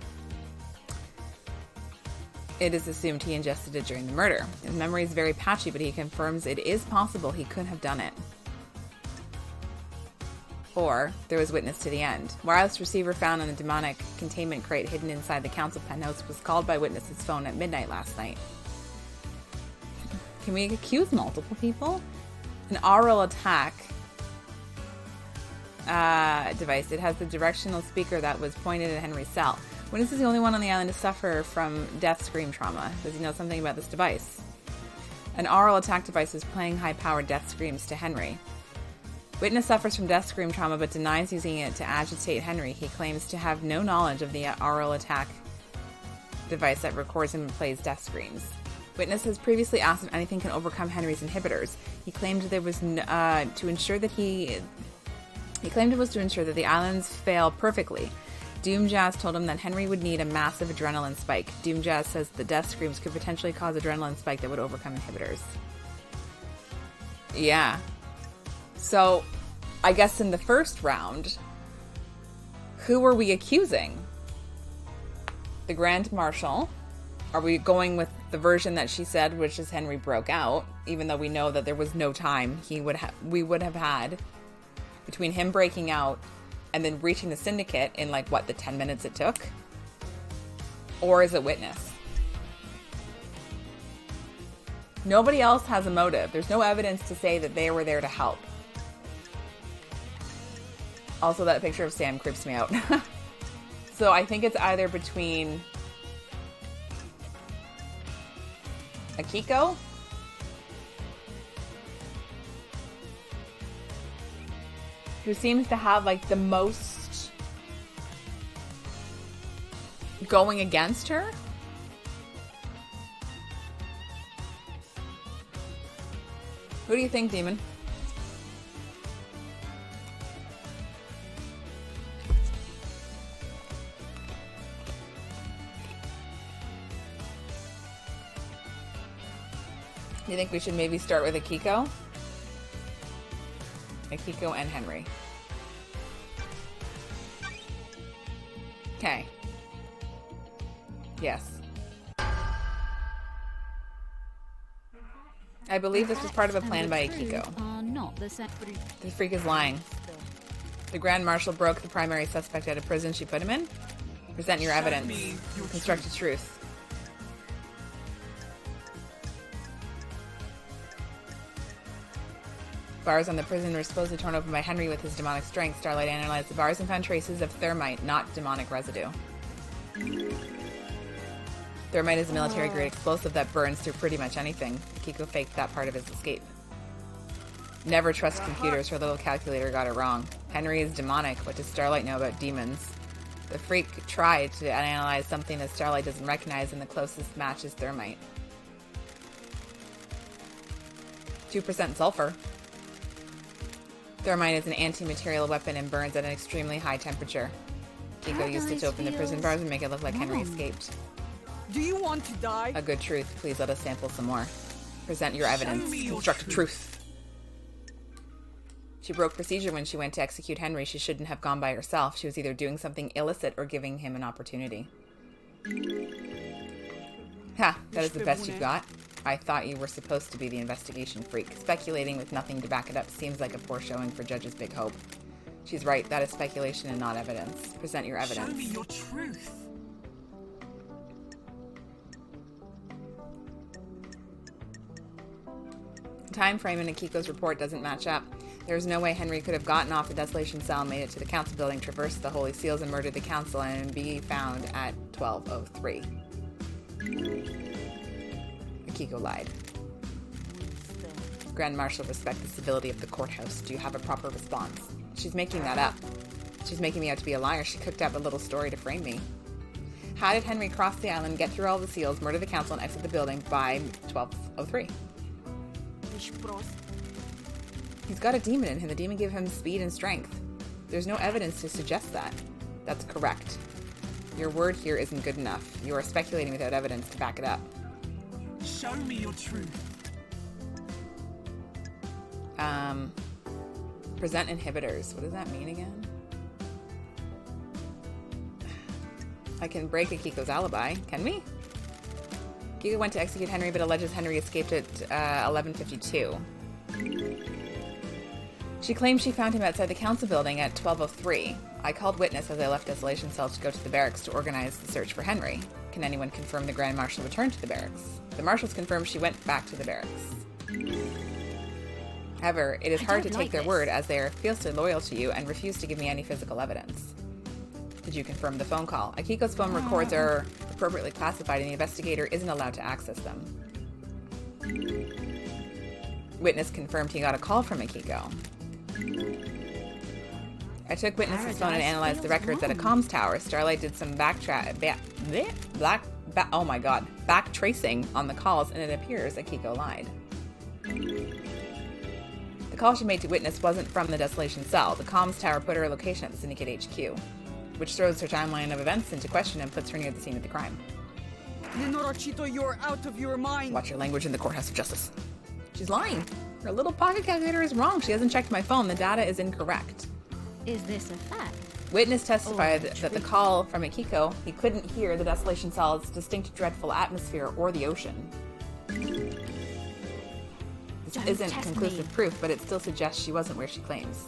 It is assumed he ingested it during the murder. His memory is very patchy, but he confirms it is possible he could have done it. Or there was witness to the end. Wireless receiver found in a demonic containment crate hidden inside the council penthouse was called by witness's phone at midnight last night. Can we accuse multiple people? An oral attack device. It has the directional speaker that was pointed at Henry's cell. Witness is the only one on the island to suffer from death scream trauma. Does he know something about this device? An oral attack device was playing high-powered death screams to Henry. Witness suffers from death scream trauma but denies using it to agitate Henry. He claims to have no knowledge of the oral attack device that records and plays death screams. Witness has previously asked if anything can overcome Henry's inhibitors. He claimed there was to ensure that the islands fail perfectly. Doomjazz told him that Henry would need a massive adrenaline spike. Doomjazz says the death screams could potentially cause adrenaline spike that would overcome inhibitors. Yeah. So, I guess in the first round, who were we accusing? The Grand Marshal. Are we going with the version that she said, which is Henry broke out, even though we know that there was no time we would have had between him breaking out and then reaching the syndicate in like what, the 10 minutes it took? Or is it Witness? Nobody else has a motive. There's no evidence to say that they were there to help. Also, that picture of Sam creeps me out. So I think it's either between Akiko, who seems to have like the most going against her. Who do you think, Demon? You think we should maybe start with Akiko? Akiko and Henry. Okay. Yes. I believe this was part of a plan by Akiko. This freak is lying. The Grand Marshal broke the primary suspect out of prison she put him in. Present your evidence. Construct a truth. Bars on the prison were supposedly torn open by Henry with his demonic strength. Starlight analyzed the bars and found traces of thermite, not demonic residue. Thermite is a military-grade explosive that burns through pretty much anything. Akiko faked that part of his escape. Never trust computers. Her little calculator got it wrong. Henry is demonic. What does Starlight know about demons? The freak tried to analyze something that Starlight doesn't recognize, and the closest match is thermite. 2% sulfur. Thermite is an anti-material weapon and burns at an extremely high temperature. Kiko used it to open the prison bars and make it look like Henry escaped. Do you want to die? A good truth. Please let us sample some more. Present your evidence. Construct a truth. She broke procedure when she went to execute Henry. She shouldn't have gone by herself. She was either doing something illicit or giving him an opportunity. Ha! That is the best you've got. I thought you were supposed to be the investigation freak. Speculating with nothing to back it up seems like a poor showing for Judge's Big Hope. She's right. That is speculation and not evidence. Present your evidence. Show me your truth. The time frame in Akiko's report doesn't match up. There's no way Henry could have gotten off the desolation cell, made it to the council building, traversed the Holy Seals, and murdered the council, and be found at 12:03. Akiko lied. Grand Marshal, respect the civility of the courthouse. Do you have a proper response? She's making that up. She's making me out to be a liar. She cooked up a little story to frame me. How did Henry cross the island, get through all the seals, murder the council, and exit the building by 12:03? He's got a demon in him. The demon gave him speed and strength. There's no evidence to suggest that. That's correct. Your word here isn't good enough. You are speculating without evidence to back it up. Show me your truth. Present inhibitors. What does that mean again? I can break Akiko's alibi. Can we? Akiko went to execute Henry, but alleges Henry escaped at 11:52. She claims she found him outside the council building at 12:03. I called witness as I left Desolation Cell to go to the barracks to organize the search for Henry. Can anyone confirm the Grand Marshal returned to the barracks? The Marshals confirmed she went back to the barracks. However, it is hard to take their word as they are fiercely loyal to you and refuse to give me any physical evidence. Did you confirm the phone call? Akiko's phone records are appropriately classified and the investigator isn't allowed to access them. Witness confirmed he got a call from Akiko. I took Witness's phone and analyzed the records at a comms tower. Starlight did some back tracing on the calls, and it appears Akiko lied. The call she made to Witness wasn't from the Desolation Cell. The comms tower put her location at the Syndicate HQ. which throws her timeline of events into question and puts her near the scene of the crime. Nenorachito, you're out of your mind. Watch your language in the courthouse of justice. She's lying. Her little pocket calculator is wrong. She hasn't checked my phone. The data is incorrect. Is this a fact? Witness testified that the call from Akiko, he couldn't hear the desolation cell's distinct dreadful atmosphere or the ocean. This isn't conclusive proof, but it still suggests she wasn't where she claims.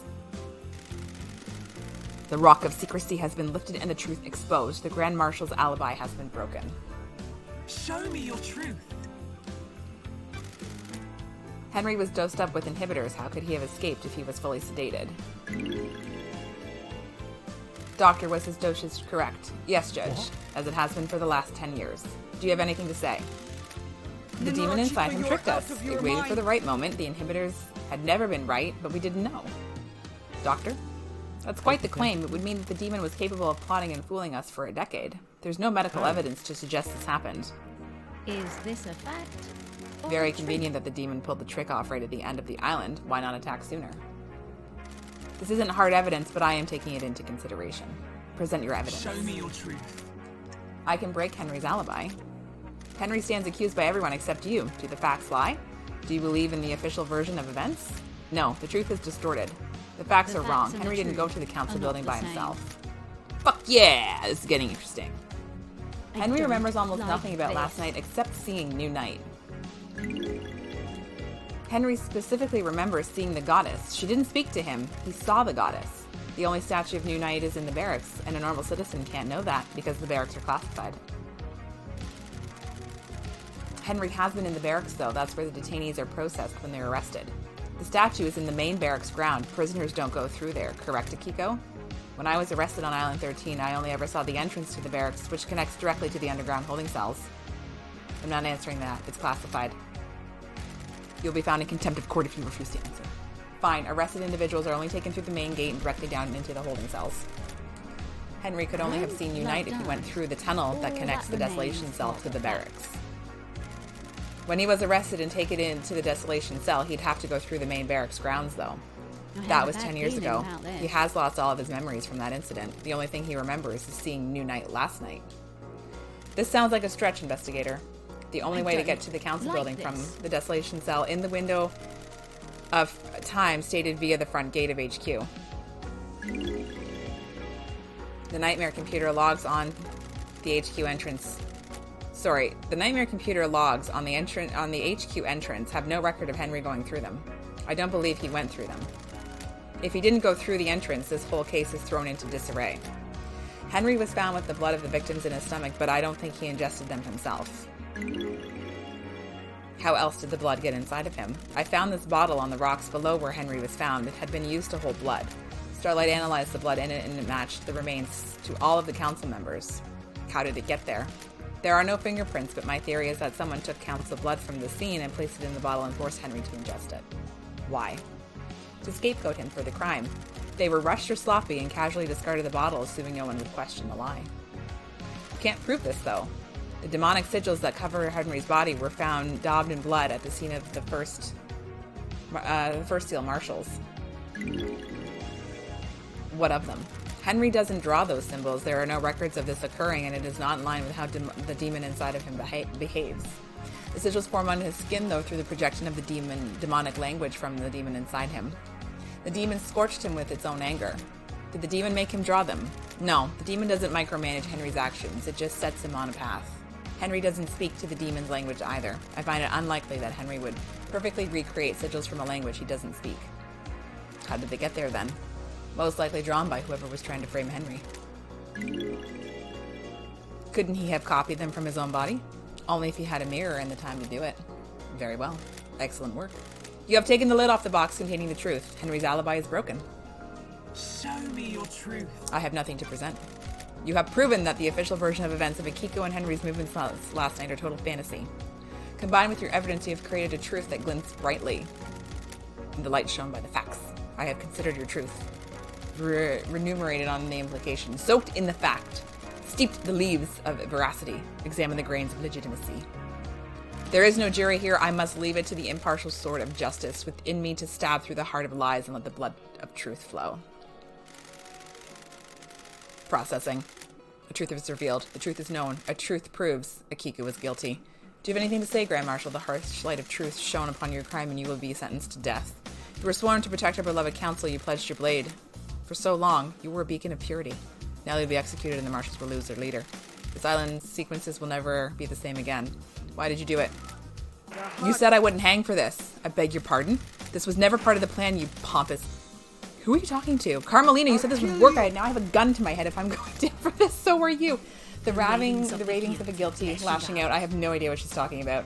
The rock of secrecy has been lifted and the truth exposed. The Grand Marshal's alibi has been broken. Show me your truth. Henry was dosed up with inhibitors. How could he have escaped if he was fully sedated? Doctor, was his dosage correct? Yes, Judge, as it has been for the last 10 years. Do you have anything to say? The demon inside him tricked us. It waited for the right moment. The inhibitors had never been right, but we didn't know. Doctor? That's quite the claim. It would mean that the demon was capable of plotting and fooling us for a decade. There's no medical evidence to suggest this happened. Is this a fact? Very convenient that the demon pulled the trick off right at the end of the island. Why not attack sooner? This isn't hard evidence, but I am taking it into consideration. Present your evidence. Show me your truth. I can break Henry's alibi. Henry stands accused by everyone except you. Do the facts lie? Do you believe in the official version of events? No, the truth is distorted. The facts are wrong. Henry didn't go to the council building by himself. Fuck yeah! This is getting interesting. Henry remembers almost nothing about last night except seeing New Night. Henry specifically remembers seeing the goddess. She didn't speak to him. He saw the goddess. The only statue of New Night is in the barracks, and a normal citizen can't know that because the barracks are classified. Henry has been in the barracks, though. That's where the detainees are processed when they're arrested. The statue is in the main barracks ground. Prisoners don't go through there. Correct, Akiko? When I was arrested on Island 13, I only ever saw the entrance to the barracks, which connects directly to the underground holding cells. I'm not answering that. It's classified. You'll be found in contempt of court if you refuse to answer. Fine. Arrested individuals are only taken through the main gate and directly down into the holding cells. Henry could only have seen New Night if he went through the tunnel that connects the desolation cell to the barracks. When he was arrested and taken into the desolation cell, he'd have to go through the main barracks grounds, though. That was 10 years ago. He has lost all of his memories from that incident. The only thing he remembers is seeing New Night last night. This sounds like a stretch, investigator. The only way to get to the council building from the desolation cell in the window of time stated via the front gate of HQ. The nightmare computer logs on the HQ entrance. Sorry, the nightmare computer logs on the HQ entrance have no record of Henry going through them. I don't believe he went through them. If he didn't go through the entrance, this whole case is thrown into disarray. Henry was found with the blood of the victims in his stomach, but I don't think he ingested them himself. How else did the blood get inside of him? I found this bottle on the rocks below where Henry was found. It had been used to hold blood. Starlight analyzed the blood in it and it matched the remains to all of the council members. How did it get there? There are no fingerprints, but my theory is that someone took council blood from the scene and placed it in the bottle and forced Henry to ingest it. Why? To scapegoat him for the crime. They were rushed or sloppy and casually discarded the bottle, assuming no one would question the lie. You can't prove this, though. The demonic sigils that cover Henry's body were found daubed in blood at the scene of the first seal marshals. What of them? Henry doesn't draw those symbols. There are no records of this occurring, and it is not in line with how the demon inside of him behaves. The sigils form on his skin, though, through the projection of the demonic language from the demon inside him. The demon scorched him with its own anger. Did the demon make him draw them? No, the demon doesn't micromanage Henry's actions. It just sets him on a path. Henry doesn't speak to the demon's language either. I find it unlikely that Henry would perfectly recreate sigils from a language he doesn't speak. How did they get there, then? Most likely drawn by whoever was trying to frame Henry. Couldn't he have copied them from his own body? Only if he had a mirror and the time to do it. Very well. Excellent work. You have taken the lid off the box containing the truth. Henry's alibi is broken. Show me your truth. I have nothing to present. You have proven that the official version of events of Akiko and Henry's movements last night are total fantasy. Combined with your evidence, you have created a truth that glints brightly in the light shown by the facts. I have considered your truth. Renumerated on the implication. Soaked in the fact. Steeped the leaves of veracity. Examine the grains of legitimacy. There is no jury here. I must leave it to the impartial sword of justice within me to stab through the heart of lies and let the blood of truth flow. Processing. The truth is revealed. The truth is known. A truth proves Akiku was guilty. Do you have anything to say, Grand Marshal? The harsh light of truth shone upon your crime and you will be sentenced to death. You were sworn to protect our beloved council. You pledged your blade. For so long, you were a beacon of purity. Now you'll be executed and the marshals will lose their leader. This island's sequences will never be the same again. Why did you do it? You said I wouldn't hang for this. I beg your pardon? This was never part of the plan, you pompous... Who are you talking to? Carmelina, you said this would work. Now I have a gun to my head if I'm going down for this. So are you. The ravings of a guilty, lashing out. I have no idea what she's talking about.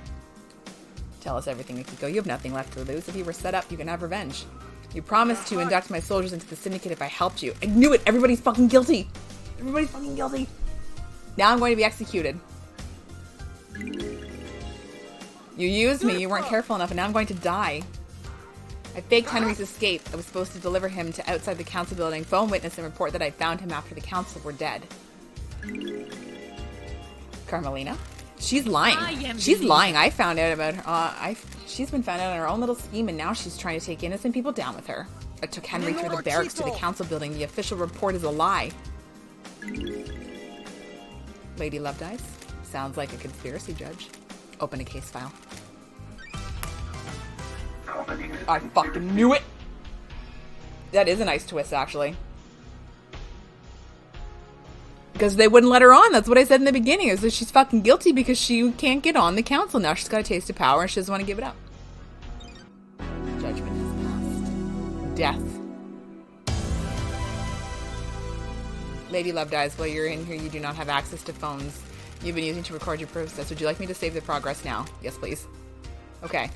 Tell us everything, Akiko. You have nothing left to lose. If you were set up, you can have revenge. You promised to induct my soldiers into the syndicate if I helped you. I knew it! Everybody's fucking guilty! Everybody's fucking guilty! Now I'm going to be executed. You used me, you weren't careful enough, and now I'm going to die. I faked Henry's escape. I was supposed to deliver him to outside the council building, phone witness, and report that I found him after the council were dead. Carmelina? She's lying. She's lying. I found out about her. She's been found out on her own little scheme, and now she's trying to take innocent people down with her. I took Henry through the barracks to the council building. The official report is a lie. Lady Loved Eyes? Sounds like a conspiracy, Judge. Open a case file. I fucking knew it! That is a nice twist, actually. Because they wouldn't let her on. That's what I said in the beginning. Is that she's fucking guilty because she can't get on the council now. She's got a taste of power and she doesn't want to give it up. Judgment has passed. Death. Lady Loved Eyes, while you're in here, you do not have access to phones you've been using to record your process. Would you like me to save the progress now? Yes, please. Okay.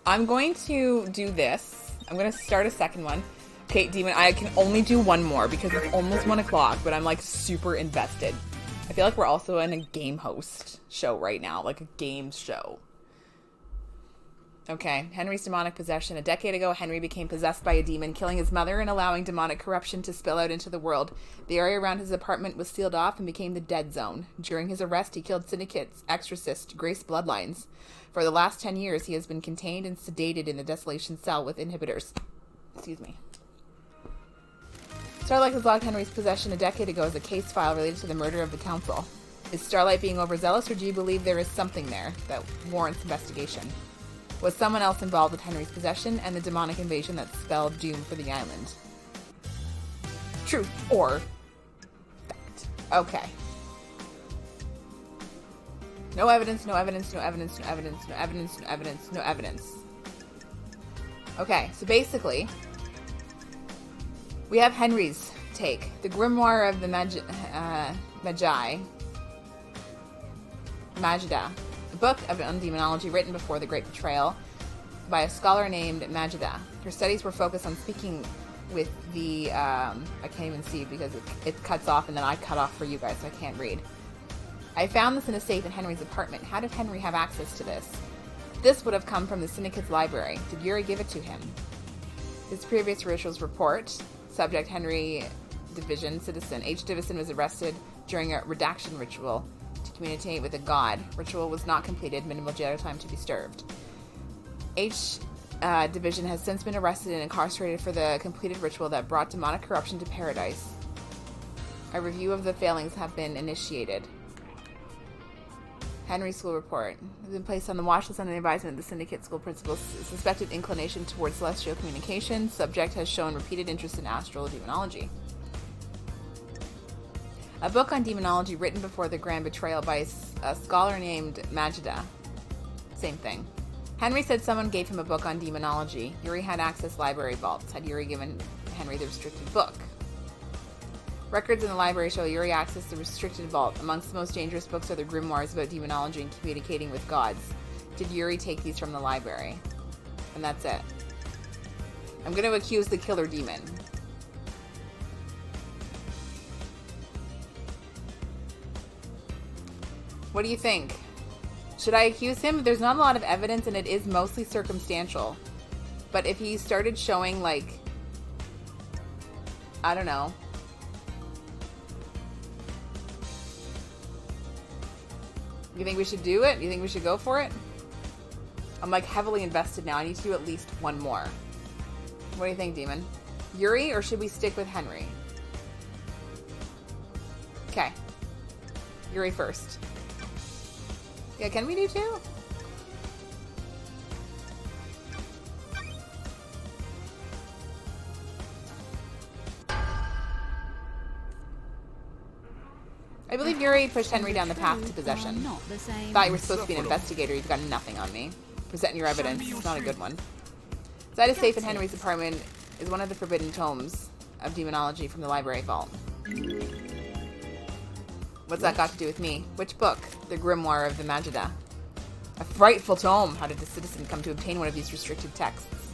I'm going to do this. I'm going to start a second one. Okay, Demon, I can only do one more because it's almost 1 o'clock, but I'm like super invested. I feel like we're also in a game host show right now, like a games show. Okay, Henry's demonic possession. A decade ago, Henry became possessed by a demon, killing his mother and allowing demonic corruption to spill out into the world. The area around his apartment was sealed off and became the dead zone. During his arrest, he killed syndicates, exorcists, Grace bloodlines. For the last 10 years, he has been contained and sedated in the desolation cell with inhibitors. Excuse me. Starlight has logged Henry's possession a decade ago as a case file related to the murder of the council. Is Starlight being overzealous, or do you believe there is something there that warrants investigation? Was someone else involved with Henry's possession and the demonic invasion that spelled doom for the island? Truth or fact? Okay. No evidence, no evidence, no evidence, no evidence, no evidence, no evidence, no evidence. Okay, so basically, we have Henry's take. The Grimoire of the Majida, a book on demonology written before the Great Betrayal by a scholar named Majida. Her studies were focused on speaking with the, I can't even see because it cuts off and then I cut off for you guys, so I can't read. I found this in a safe in Henry's apartment. How did Henry have access to this? This would have come from the Syndicate's library. Did Yuri give it to him? His previous rituals report. Subject Henry Division, citizen. H. Divison was arrested during a redaction ritual to communicate with a god. Ritual was not completed. Minimal jail time to be served. H. Division has since been arrested and incarcerated for the completed ritual that brought demonic corruption to paradise. A review of the failings have been initiated. Henry's school report has been placed on the watch list under the advisement of the Syndicate school principal's suspected inclination towards celestial communication. Subject has shown repeated interest in astral demonology. A book on demonology written before the Grand Betrayal by a scholar named Majida. Same thing. Henry said someone gave him a book on demonology. Yuri had access library vaults. Had Yuri given Henry the restricted book? Records in the library show Yuri accessed the restricted vault. Amongst the most dangerous books are the grimoires about demonology and communicating with gods. Did Yuri take these from the library? And that's it. I'm going to accuse the killer demon. What do you think? Should I accuse him? There's not a lot of evidence and it is mostly circumstantial. But if he started showing, like, I don't know. You think we should do it? You think we should go for it? I'm like heavily invested now. I need to do at least one more. What do you think, Demon? Yuri, or should we stick with Henry? Okay. Yuri first. Yeah, can we do two? I believe Yuri pushed Henry down the path to possession. Not the same. Thought you were supposed to be an investigator. You've got nothing on me. Presenting your evidence. It's not a good one. Inside a safe in Henry's apartment is one of the forbidden tomes of demonology from the library vault. What's that got to do with me? Which book? The Grimoire of the Magida. A frightful tome. How did the citizen come to obtain one of these restricted texts?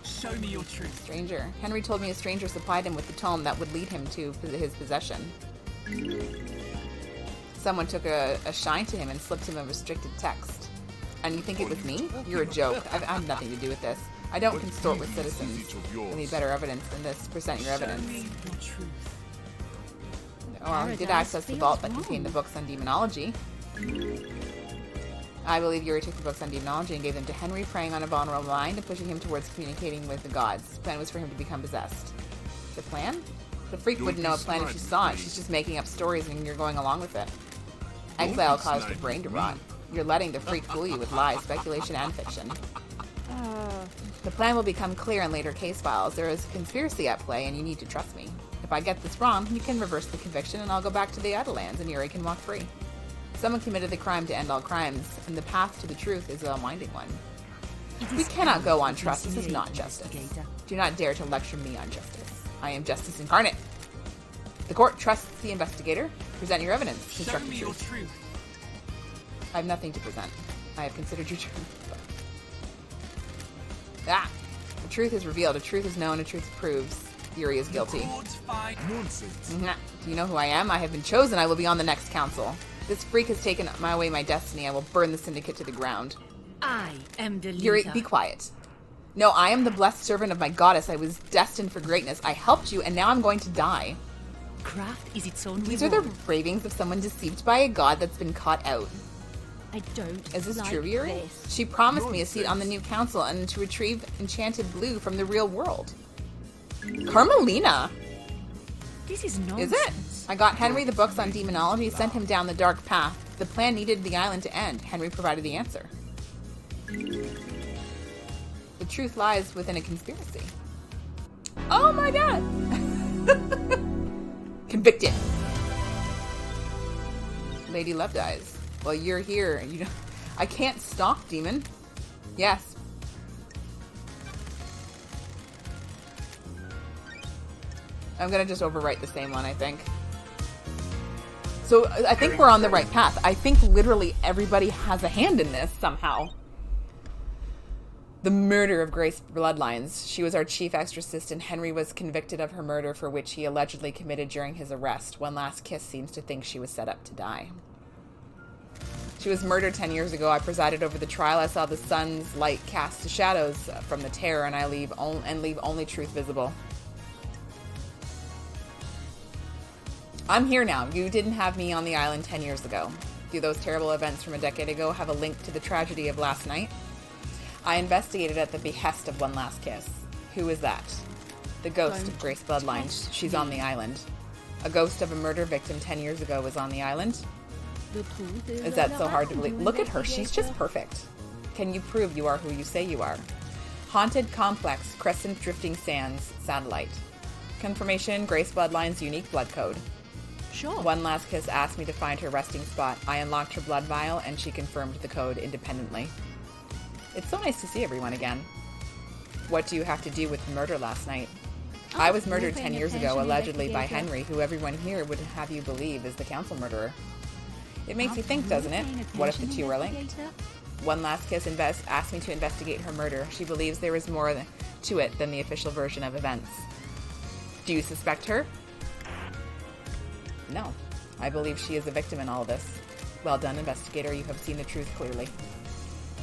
Show me your truth. Stranger. Henry told me a stranger supplied him with the tome that would lead him to his possession. Someone took a shine to him and slipped him a restricted text. And you think it was me? You're a joke. I have nothing to do with this. I don't consort with citizens. I need better evidence than this. Present your evidence. Show me your truth. Oh, well, he did access the vault that contained the books on demonology. I believe Yuri took the books on demonology and gave them to Henry, preying on a vulnerable mind and pushing him towards communicating with the gods. The plan was for him to become possessed. The plan? The freak wouldn't know a plan if she saw it. She's just making up stories and you're going along with it. Exile caused your brain to rot. You're letting the freak fool you with lies, speculation, and fiction. The plan will become clear in later case files. There is a conspiracy at play, and you need to trust me. If I get this wrong, you can reverse the conviction, and I'll go back to the Idlelands, and Yuri can walk free. Someone committed the crime to end all crimes, and the path to the truth is a winding one. We cannot go on trust. This is not justice. Do not dare to lecture me on justice. I am justice incarnate. The court trusts the investigator. Present your evidence. Show Construct me the your truth. truth. I have nothing to present. I have considered your truth. Ah! The truth is revealed. A truth is known. A truth proves. Yuri is guilty. Nonsense. Do you know who I am? I have been chosen. I will be on the next council. This freak has taken away my destiny. I will burn the syndicate to the ground. I am the leader. Yuri, be quiet. No, I am the blessed servant of my goddess. I was destined for greatness. I helped you, and now I'm going to die. Craft is its own These are the ravings of someone deceived by a god that's been caught out. I don't. Is this like true, Yuri? this. She promised me a seat on the new council and to retrieve enchanted blue from the real world. Carmelina! This is Is nonsense. it? I got Henry the books on demonology, sent him down the dark path. The plan needed the island to end. Henry provided the answer. The truth lies within a conspiracy. Oh my god! Convicted. Lady Love dies. Well, you're here. You don't... I can't stalk, demon. Yes. I'm gonna just overwrite the same one, I think. So, I think we're on the right path. I think literally everybody has a hand in this, somehow. The murder of Grace Bloodlines. She was our chief exorcist, and Henry was convicted of her murder, for which he allegedly committed during his arrest. One Last Kiss seems to think she was set up to die. She was murdered 10 years ago. I presided over the trial. I saw the sun's light cast the shadows from the terror, and I leave only truth visible. I'm here now. You didn't have me on the island 10 years ago. Do those terrible events from a decade ago have a link to the tragedy of last night? I investigated at the behest of One Last Kiss. Who is that? The ghost of Grace Bloodlines. She's on the island. A ghost of a murder victim 10 years ago was on the island? Is that so hard to believe? Look at her. She's just perfect. Can you prove you are who you say you are? Haunted Complex, Crescent Drifting Sands, Satellite. Confirmation, Grace Bloodline's unique blood code. Sure. One Last Kiss asked me to find her resting spot. I unlocked her blood vial, and she confirmed the code independently. It's so nice to see everyone again. What do you have to do with the murder last night? I was murdered 10 years ago, allegedly by Henry, who everyone here would have you believe is the council murderer. It makes you think, doesn't it? What if the two are linked? One Last Kiss asked me to investigate her murder. She believes there is more to it than the official version of events. Do you suspect her? No. I believe she is a victim in all of this. Well done, investigator. You have seen the truth clearly.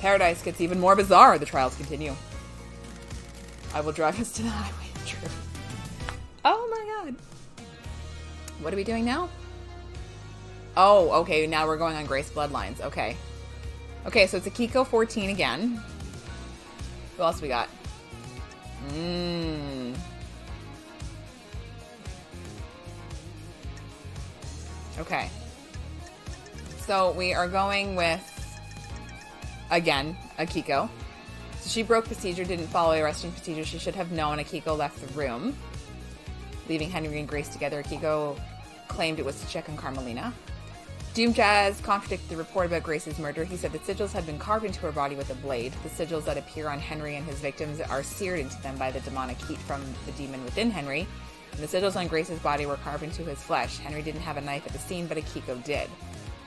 Paradise gets even more bizarre. The trials continue. I will drive us to the highway of truth. Oh my god. What are we doing now? Oh, okay. Now we're going on Grace Bloodlines. Okay. Okay, so it's a Kiko 14 again. Who else we got? Okay. So we are going with, again, Akiko. So she broke procedure, didn't follow arresting procedure. She should have known. Akiko left the room, leaving Henry and Grace together. Akiko claimed it was to check on Carmelina. Doom Jazz contradicted the report about Grace's murder. He said the sigils had been carved into her body with a blade. The sigils that appear on Henry and his victims are seared into them by the demonic heat from the demon within Henry. And the sigils on Grace's body were carved into his flesh. Henry didn't have a knife at the scene, but Akiko did.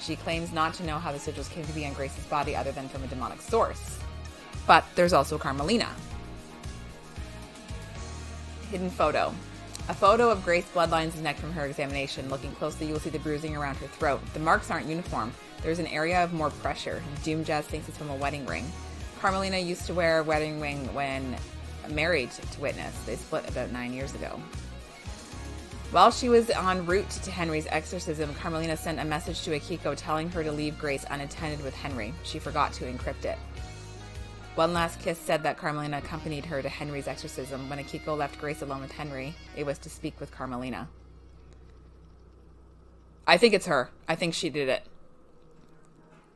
She claims not to know how the sigils came to be on Grace's body other than from a demonic source. But there's also Carmelina. Hidden photo. A photo of Grace bloodlines is neck from her examination. Looking closely, you will see the bruising around her throat. The marks aren't uniform. There's an area of more pressure. Doom Jazz thinks it's from a wedding ring. Carmelina used to wear a wedding ring when married to Witness. They split about 9 years ago. While she was en route to Henry's exorcism, Carmelina sent a message to Akiko telling her to leave Grace unattended with Henry. She forgot to encrypt it. One Last Kiss said that Carmelina accompanied her to Henry's exorcism. When Akiko left Grace alone with Henry, it was to speak with Carmelina. I think it's her. I think she did it.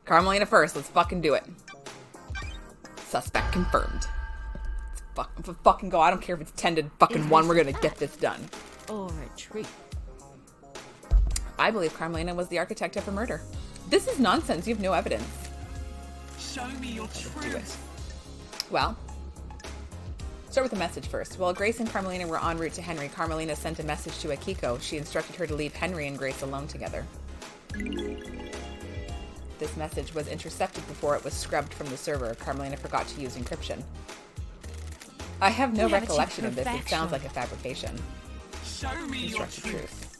Carmelina first. Let's fucking do it. Suspect confirmed. Let's fucking go. I don't care if it's 10 to fucking 1. We're gonna get this done. Or a treat. I believe Carmelina was the architect of her murder. This is nonsense. You have no evidence. Show me your truth. Well, start with the message first. While Grace and Carmelina were en route to Henry, Carmelina sent a message to Akiko. She instructed her to leave Henry and Grace alone together. This message was intercepted before it was scrubbed from the server. Carmelina forgot to use encryption. I have no recollection of this. It sounds like a fabrication. Show me your truth.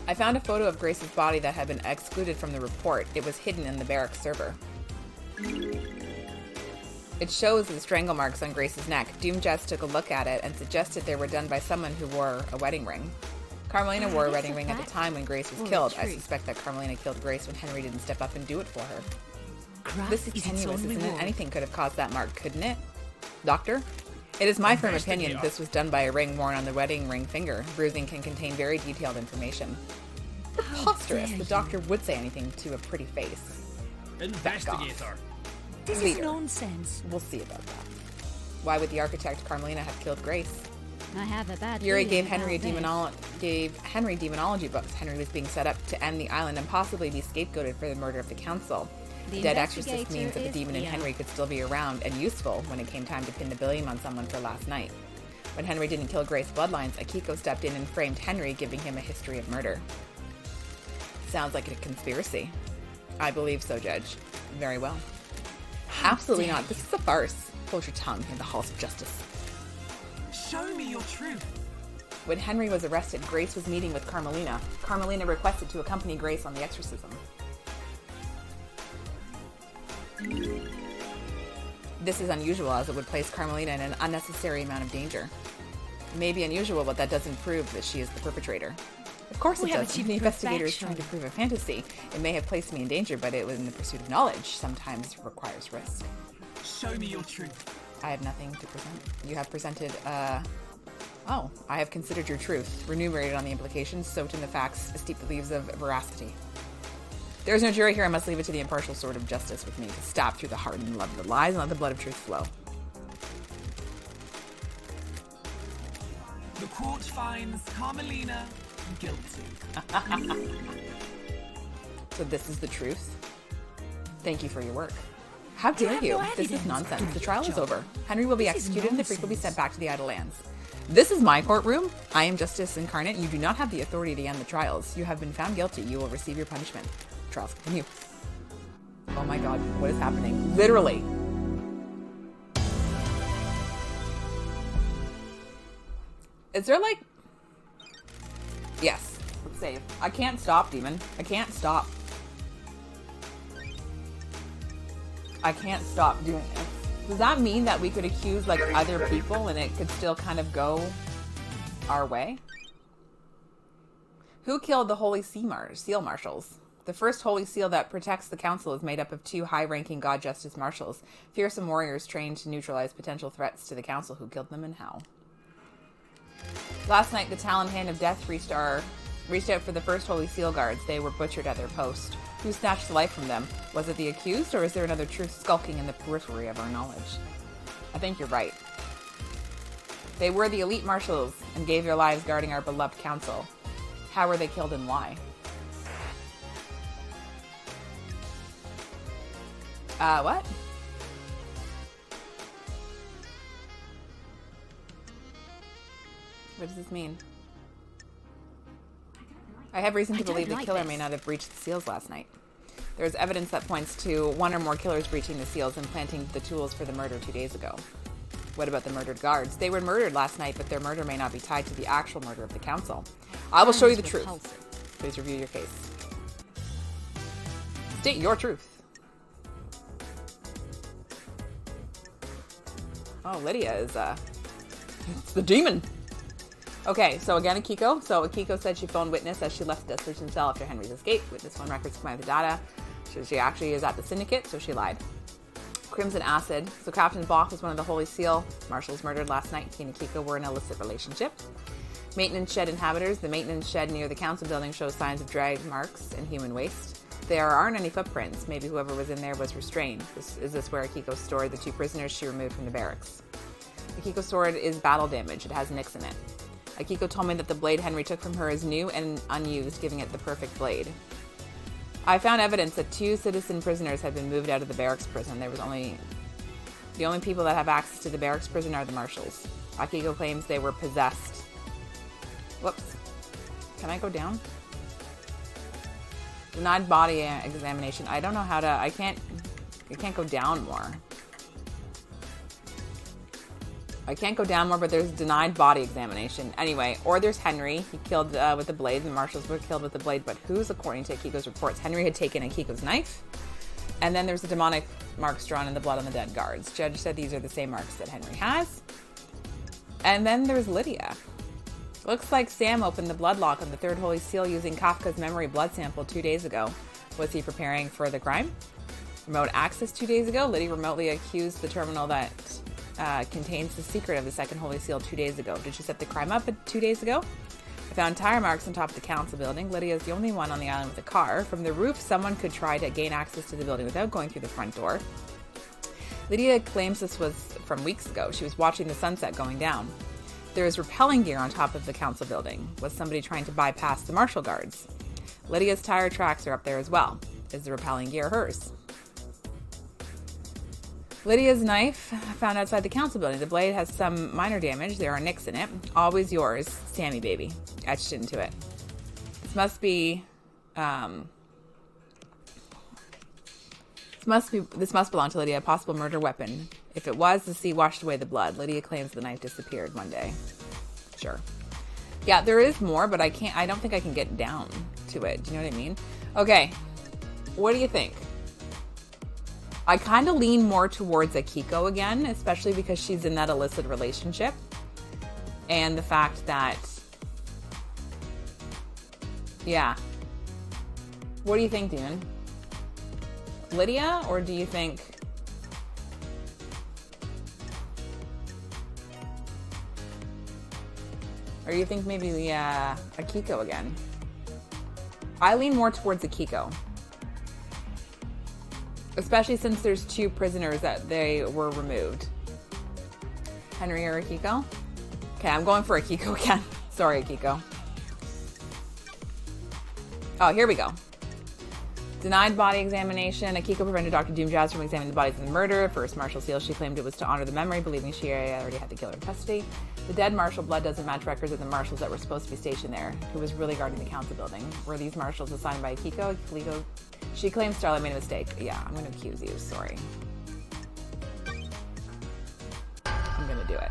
I found a photo of Grace's body that had been excluded from the report. It was hidden in the barracks server. It shows the strangle marks on Grace's neck. Doom Jazz took a look at it and suggested they were done by someone who wore a wedding ring. Carmelina wore a wedding ring at the time when Grace was killed. I suspect that Carmelina killed Grace when Henry didn't step up and do it for her. This is tenuous, isn't it? Anything could have caused that mark, couldn't it? Doctor? It is my firm opinion that this was done by a ring worn on the wedding ring finger. Bruising can contain very detailed information. Preposterous. The doctor would say anything to a pretty face. Investigator. This is nonsense. We'll see about that. Why would the architect Carmelina have killed Grace? I have a bad Yuri feeling gave Henry demonology books. Henry was being set up to end the island and possibly be scapegoated for the murder of the council. The dead exorcist means that the demon in Henry could still be around and useful when it came time to pin the blame on someone for last night. When Henry didn't kill Grace's bloodlines, Akiko stepped in and framed Henry, giving him a history of murder. Sounds like a conspiracy. I believe so, Judge. Very well. Absolutely not. This is a farce. Hold your tongue in the halls of justice. Show me your truth. When Henry was arrested, Grace was meeting with Carmelina. Carmelina requested to accompany Grace on the exorcism. This is unusual, as it would place Carmelina in an unnecessary amount of danger. It may be unusual, but that doesn't prove that she is the perpetrator. Of course it does. Even the investigator is trying to prove a fantasy. It may have placed me in danger, but it was in the pursuit of knowledge. Sometimes requires risk. Show me your truth. I have nothing to present. You have presented, Oh, I have considered your truth, renumerated on the implications, soaked in the facts, steeped the leaves of veracity. There is no jury here. I must leave it to the impartial sword of justice with me to stab through the heart and love the lies and let the blood of truth flow. The court finds Carmelina guilty. So this is the truth? Thank you for your work. How dare you? This is nonsense. The trial is over. Henry will be executed and the freak will be sent back to the Idle Lands. This is my courtroom. I am Justice Incarnate. You do not have the authority to end the trials. You have been found guilty. You will receive your punishment. Trials continue. Oh my god, what is happening? Literally. Is there like... Yes. Let's save. I can't stop, demon. I can't stop. I can't stop doing this. Does that mean that we could accuse like other people and it could still kind of go our way? Who killed the Holy Seal Marshals? The first Holy Seal that protects the Council is made up of 2 high-ranking God Justice Marshals, fearsome warriors trained to neutralize potential threats to the Council. Who killed them and how? Last night, the Talon Hand of Death reached our reached out for the first Holy Seal guards. They were butchered at their post. Who snatched life from them? Was it the accused, or is there another truth skulking in the periphery of our knowledge? I think you're right. They were the elite marshals and gave their lives guarding our beloved council. How were they killed and why? What? What does this mean? I have reason to believe the killer may not have breached the seals last night. There is evidence that points to one or more killers breaching the seals and planting the tools for the murder 2 days ago. What about the murdered guards? They were murdered last night, but their murder may not be tied to the actual murder of the council. I will show you the truth. Please review your case. State your truth. Oh, Lydia is, it's the demon. Okay, so again, Akiko. So Akiko said she phoned witness as she left the detention cell after Henry's escape. Witness phone records combined with the data. She actually is at the syndicate, so she lied. Crimson Acid. So Captain Bach was one of the Holy Seal marshals murdered last night. He and Akiko were in an illicit relationship. Maintenance shed inhabitants. The maintenance shed near the council building shows signs of drag marks and human waste. There aren't any footprints. Maybe whoever was in there was restrained. Is this where Akiko stored the 2 prisoners she removed from the barracks? Akiko's sword is battle damage. It has nicks in it. Akiko told me that the blade Henry took from her is new and unused, giving it the perfect blade. I found evidence that 2 citizen prisoners had been moved out of the barracks prison. The only people that have access to the barracks prison are the marshals. Akiko claims they were possessed. Whoops. Can I go down? Denied body examination. I don't know how to... I can't go down more. I can't go down more, but there's denied body examination. Anyway, or there's Henry. He killed with the blade, and the marshals were killed with the blade, but whose, according to Akiko's reports? Henry had taken Akiko's knife. And then there's the demonic marks drawn in the blood on the dead guards. Judge said these are the same marks that Henry has. And then there's Lydia. Looks like Sam opened the blood lock on the 3rd Holy Seal using Kafka's memory blood sample 2 days ago. Was he preparing for the crime? Remote access 2 days ago. Lydia remotely accused the terminal that contains the secret of the 2nd Holy Seal 2 days ago. Did she set the crime up 2 days ago? I found tire marks on top of the council building. Lydia is the only one on the island with a car. From the roof, someone could try to gain access to the building without going through the front door. Lydia claims this was from weeks ago. She was watching the sunset going down. There is rappelling gear on top of the council building. Was somebody trying to bypass the marshal guards? Lydia's tire tracks are up there as well. Is the rappelling gear hers? Lydia's knife found outside the council building. The blade has some minor damage. There are nicks in it. Always yours, Sammy baby. Etched into it. This must belong to Lydia, a possible murder weapon. If it was, the sea washed away the blood. Lydia claims the knife disappeared one day. Sure. Yeah, there is more, but I don't think I can get down to it. Do you know what I mean? Okay. What do you think? I kind of lean more towards Akiko again, especially because she's in that illicit relationship. And the fact that... Yeah. What do you think, Demon? Lydia, or do you think... Or you think maybe Akiko again? I lean more towards Akiko. Especially since there's 2 prisoners that they were removed. Henry or Akiko? Okay, I'm going for Akiko again. Sorry, Akiko. Oh, here we go. Denied body examination. Akiko prevented Dr. Doomjazz from examining the bodies of the murder. First Marshal Seal, she claimed it was to honor the memory, believing she already had the killer in custody. The dead marshal blood doesn't match records of the marshals that were supposed to be stationed there, who was really guarding the council building. Were these marshals assigned by Akiko? She claims Starlight made a mistake. Yeah, I'm going to accuse you. Sorry. I'm going to do it.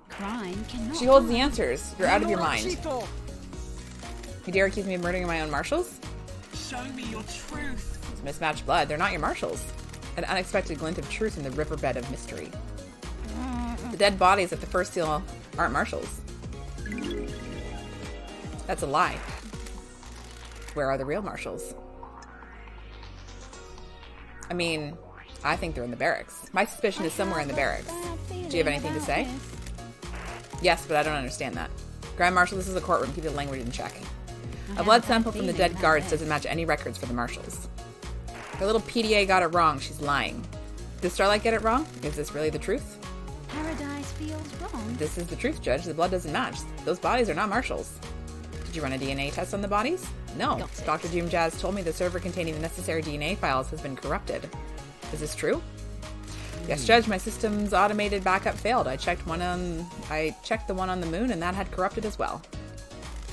Crime cannot. She holds the answers. You're out of your mind. You dare accuse me of murdering my own marshals? Show me your truth. It's mismatched blood. They're not your marshals. An unexpected glint of truth in the riverbed of mystery. The dead bodies at the first seal aren't marshals. That's a lie. Where are the real marshals? I mean, I think they're in the barracks. My suspicion is somewhere in the barracks. Do you have anything to say? Yes, but I don't understand that. Grand Marshal, this is a courtroom. Keep the language in check. I A blood have a sample from the feeling dead about guards this. doesn't match any records for the marshals. Her little PDA got it wrong. She's lying. Did Starlight get it wrong? Is this really the truth? Paradise feels wrong. This is the truth, Judge. The blood doesn't match. Those bodies are not marshals. Did you run a DNA test on the bodies? No. Got it. Dr. Doom Jazz told me the server containing the necessary DNA files has been corrupted. Is this true? Yes, Judge, my system's automated backup failed. I checked the one on the moon and that had corrupted as well.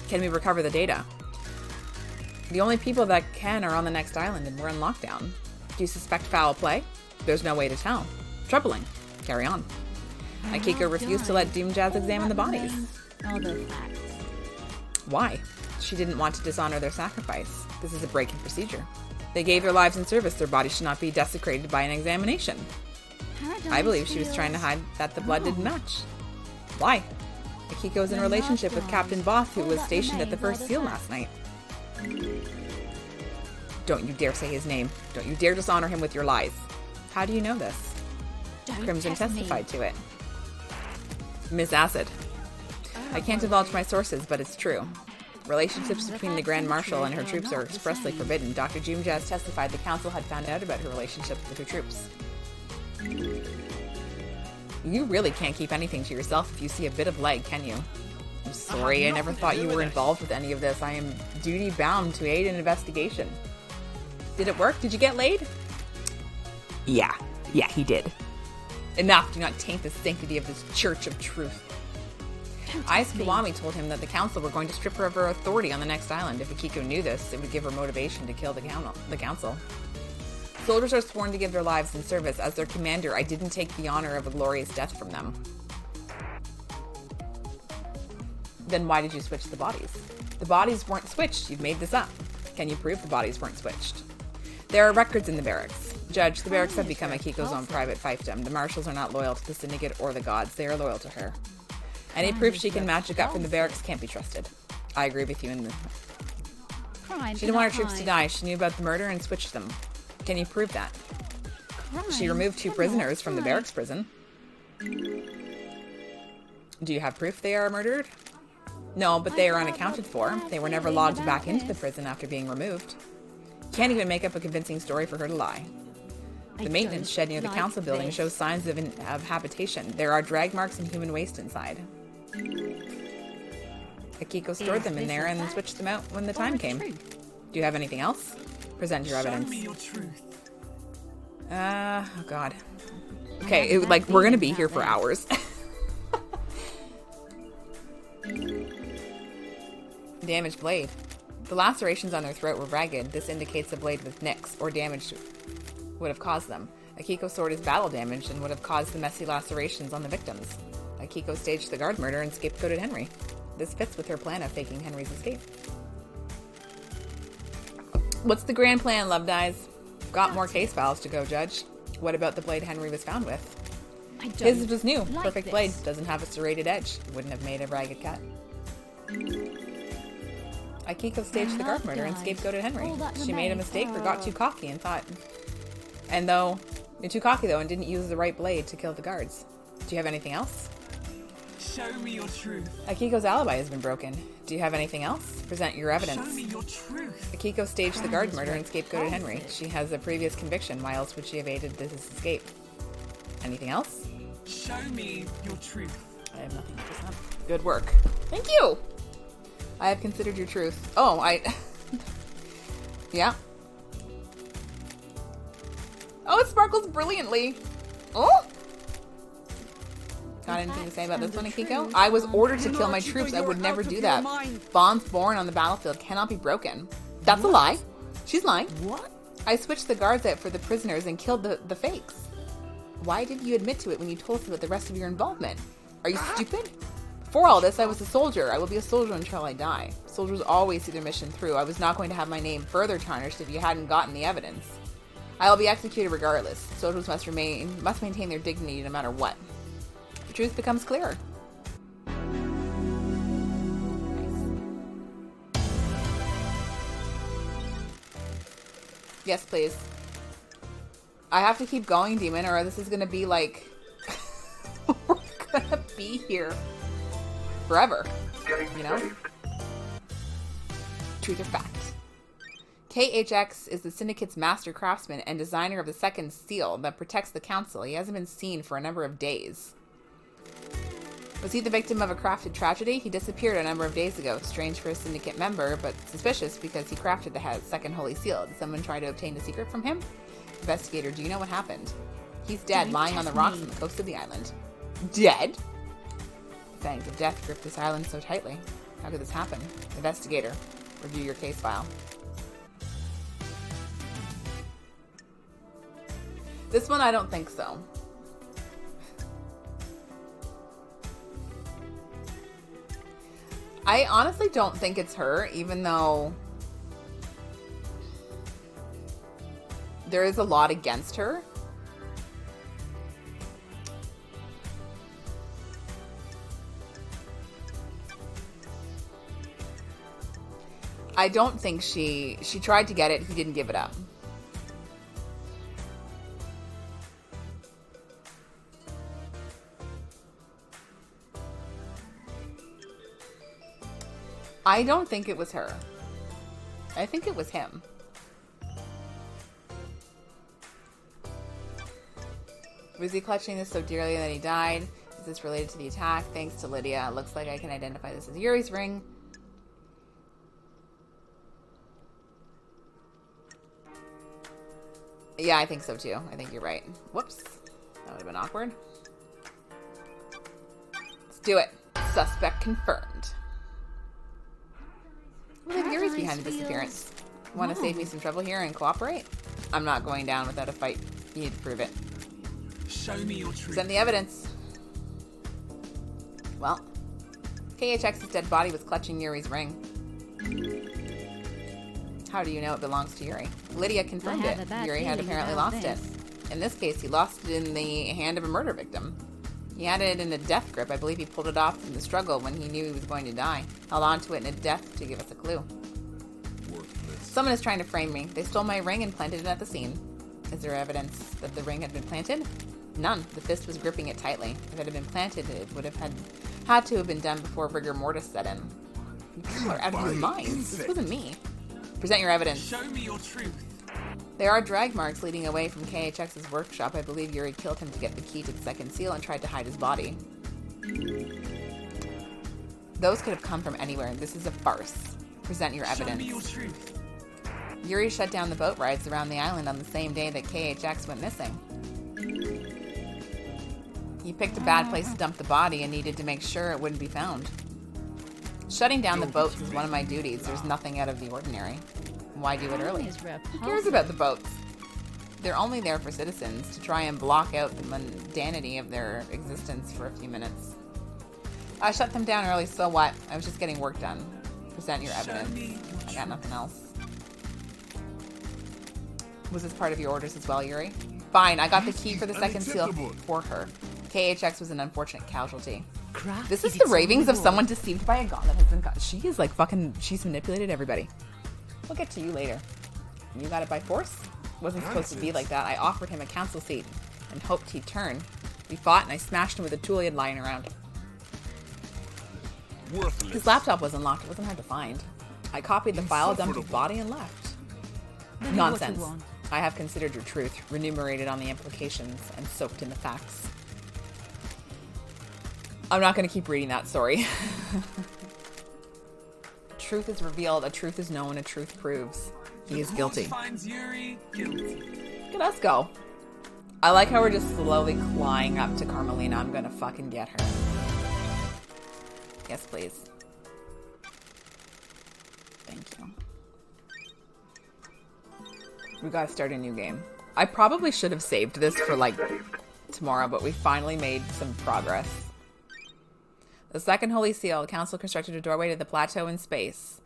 Can we recover the data? The only people that can are on the next island and we're in lockdown. Do you suspect foul play? There's no way to tell. Troubling. Carry on. Akiko refused to let Doom Jazz examine the bodies. All the facts. Why? She didn't want to dishonor their sacrifice. This is a breaking procedure. They gave their lives in service. Their bodies should not be desecrated by an examination. Paradise I believe she was trying to feels hide that the blood didn't wrong. match. Why? Akiko is in a relationship with Captain Both, who was stationed at the First Seal last night. Don't you dare say his name. Don't you dare dishonor him with your lies. How do you know this? Don't Crimson test me. testified to it. Miss Acid. I can't divulge my sources, but it's true. Relationships between the Grand Marshal and her troops are expressly forbidden. Dr. Doom Jazz testified the council had found out about her relationship with her troops. You really can't keep anything to yourself if you see a bit of leg, can you? I'm sorry, I never thought you were involved with any of this. I am duty bound to aid an investigation. Did it work? Did you get laid? Yeah, he did. Enough, do not taint the sanctity of this Church of Truth. Ais Kiwami told him that the council were going to strip her of her authority on the next island. If Akiko knew this, it would give her motivation to kill the council. Soldiers are sworn to give their lives in service. As their commander, I didn't take the honor of a glorious death from them. Then why did you switch the bodies? The bodies weren't switched. You've made this up. Can you prove the bodies weren't switched? There are records in the barracks. Judge, the barracks have become Akiko's own private fiefdom. The marshals are not loyal to the syndicate or the gods. They are loyal to her. Any proof she can magic up from the barracks can't be trusted. I agree with you in the... Crime She didn't want her cannot troops to hide. die. She knew about the murder and switched them. Can you prove that? She Crime removed 2 cannot prisoners from the hide. barracks prison. Do you have proof they are murdered? No, but they are unaccounted for. They were never logged back into the prison after being removed. Can't even make up a convincing story for her to lie. The maintenance shed near the council building shows signs of habitation. There are drag marks and human waste inside. Akiko stored them in there and then switched them out when the time came. Do you have anything else? Present your Show evidence. me your truth. Oh god. Okay, we're gonna be here for hours. Damaged blade. The lacerations on their throat were ragged. This indicates a blade with nicks or damage would have caused them. Akiko's sword is battle damaged and would have caused the messy lacerations on the victims. Akiko staged the guard murder and scapegoated Henry. This fits with her plan of faking Henry's escape. What's the grand plan, Love Dies? Got more case files to go, Judge. What about the blade Henry was found with? I don't His was new. like Perfect this. blade. Doesn't have a serrated edge. Wouldn't have made a ragged cut. Akiko staged the guard murder and scapegoated Henry. All that She made a remains mistake or are- got too cocky and thought... You're too cocky though and didn't use the right blade to kill the guards. Do you have anything else? Show me your truth. Akiko's alibi has been broken. Do you have anything else? Present your Show evidence. me your truth. Akiko staged the guard murder and scapegoated Henry. She has a previous conviction. Why else would she have aided this escape? Anything else? Show me your truth. I have nothing to present. Good work. Thank you! I have considered your truth. Oh, yeah. Oh, it sparkles brilliantly. Oh! Got anything to say about this one, Akiko? I was ordered to kill my troops. I would never do that. Bonds born on the battlefield cannot be broken. That's a lie. She's lying. What? I switched the guards out for the prisoners and killed the fakes. Why didn't you admit to it when you told us about the rest of your involvement? Are you stupid? Before all this, I was a soldier. I will be a soldier until I die. Soldiers always see their mission through. I was not going to have my name further tarnished if you hadn't gotten the evidence. I will be executed regardless. Soldiers must maintain their dignity no matter what. The truth becomes clearer. Yes, please. I have to keep going, Demon, or this is gonna be like... We're gonna be here forever. Getting You know? saved. Truth or fact? KHX is the Syndicate's master craftsman and designer of the second seal that protects the Council. He hasn't been seen for a number of days. Was he the victim of a crafted tragedy? He disappeared a number of days ago. Strange for a Syndicate member, but suspicious because he crafted the second Holy Seal. Did someone try to obtain the secret from him? Investigator, do you know what happened? He's dead, lying on the rocks on the coast of the island. Dead? Fangs of death gripped this island so tightly. How could this happen? Investigator, review your case file. This one, I don't think so. I honestly don't think it's her, even though there is a lot against her. I don't think she tried to get it, he didn't give it up. I don't think it was her. I think it was him. Was he clutching this so dearly that he died? Is this related to the attack? Thanks to Lydia. It looks like I can identify this as Yuri's ring. Yeah, I think so too. I think you're right. Whoops. That would have been awkward. Let's do it. Suspect confirmed. I believe Yuri's behind the disappearance. Want to save me some trouble here and cooperate? I'm not going down without a fight. You need to prove it. Show me your truth. Present the evidence. Well, KHX's dead body was clutching Yuri's ring. How do you know it belongs to Yuri? Lydia confirmed it. Yuri had apparently lost it. In this case, he lost it in the hand of a murder victim. He had it in a death grip. I believe he pulled it off in the struggle when he knew he was going to die. Held on to it in a death to give us a clue. Someone is trying to frame me. They stole my ring and planted it at the scene. Is there evidence that the ring had been planted? None. The fist was gripping it tightly. If it had been planted, it would have had to have been done before rigor mortis set in. You people are out of your minds. This wasn't me. Present your evidence. Show me your truth. There are drag marks leading away from KHX's workshop. I believe Yuri killed him to get the key to the second seal and tried to hide his body. Those could have come from anywhere. This is a farce. Present your evidence. Show me your truth. Yuri shut down the boat rides around the island on the same day that KHX went missing. He picked a bad place to dump the body and needed to make sure it wouldn't be found. Shutting down the boats is one of my duties. There's nothing out of the ordinary. Why do it early? Who cares about the boats? They're only there for citizens, to try and block out the mundanity of their existence for a few minutes. I shut them down early, so what? I was just getting work done. Present your evidence. I got nothing else. Was this part of your orders as well, Yuri? Fine, I got the key for the second seal for her. KHX was an unfortunate casualty. This is the ravings of someone deceived by a god that has been caught. She is like fucking, she's manipulated everybody. We'll get to you later. You got it by force? Wasn't supposed to be like that. I offered him a council seat and hoped he'd turn. We fought and I smashed him with a tool he had lying around. Worthless. His laptop was unlocked. It wasn't hard to find. I copied the file, dumped his body, and left. Nonsense. I have considered your truth, renumerated on the implications, and soaked in the facts. I'm not going to keep reading that, sorry. A truth is revealed, a truth is known, a truth proves. He is guilty. Finds Yuri guilty. Look at us go. I like how we're just slowly clawing up to Carmelina. I'm going to fucking get her. Yes, please. Thank you. We gotta start a new game. I probably should have saved this for, like, tomorrow, but we finally made some progress. The second Holy Seal, the Council constructed a doorway to the plateau in space.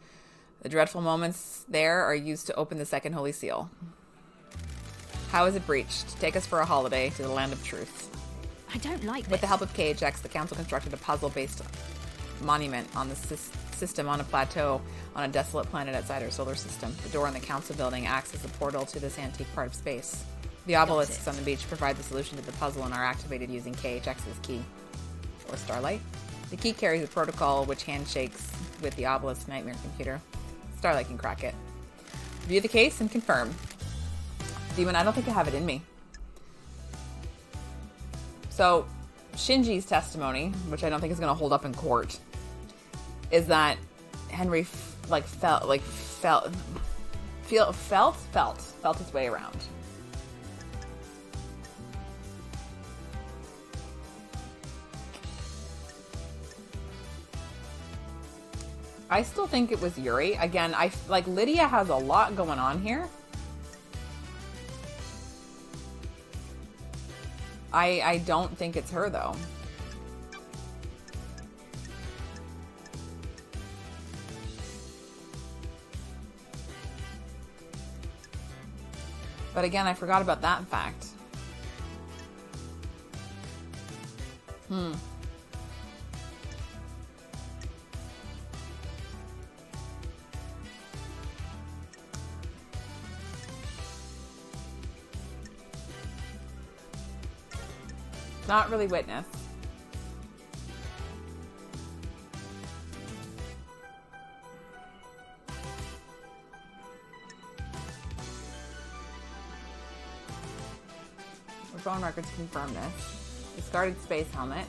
The dreadful moments there are used to open the second Holy Seal. How is it breached? Take us for a holiday to the land of truth. I don't like this. With the help of KHX, the Council constructed a puzzle-based monument on the system on a plateau on a desolate planet outside our solar system. The door in the Council building acts as a portal to this antique part of space. The obelisks on the beach provide the solution to the puzzle and are activated using KHX's key. Or Starlight. The key carries a protocol which handshakes with the Obelisk Nightmare computer. Starlight can crack it. View the case and confirm. Demon, I don't think I have it in me. So, Shinji's testimony, which I don't think is going to hold up in court, is that Henry felt his way around. I still think it was Yuri. Again, Lydia has a lot going on here. I don't think it's her, though. But again, I forgot about that fact. Not really witness. Our phone records confirm this. Discarded space helmet.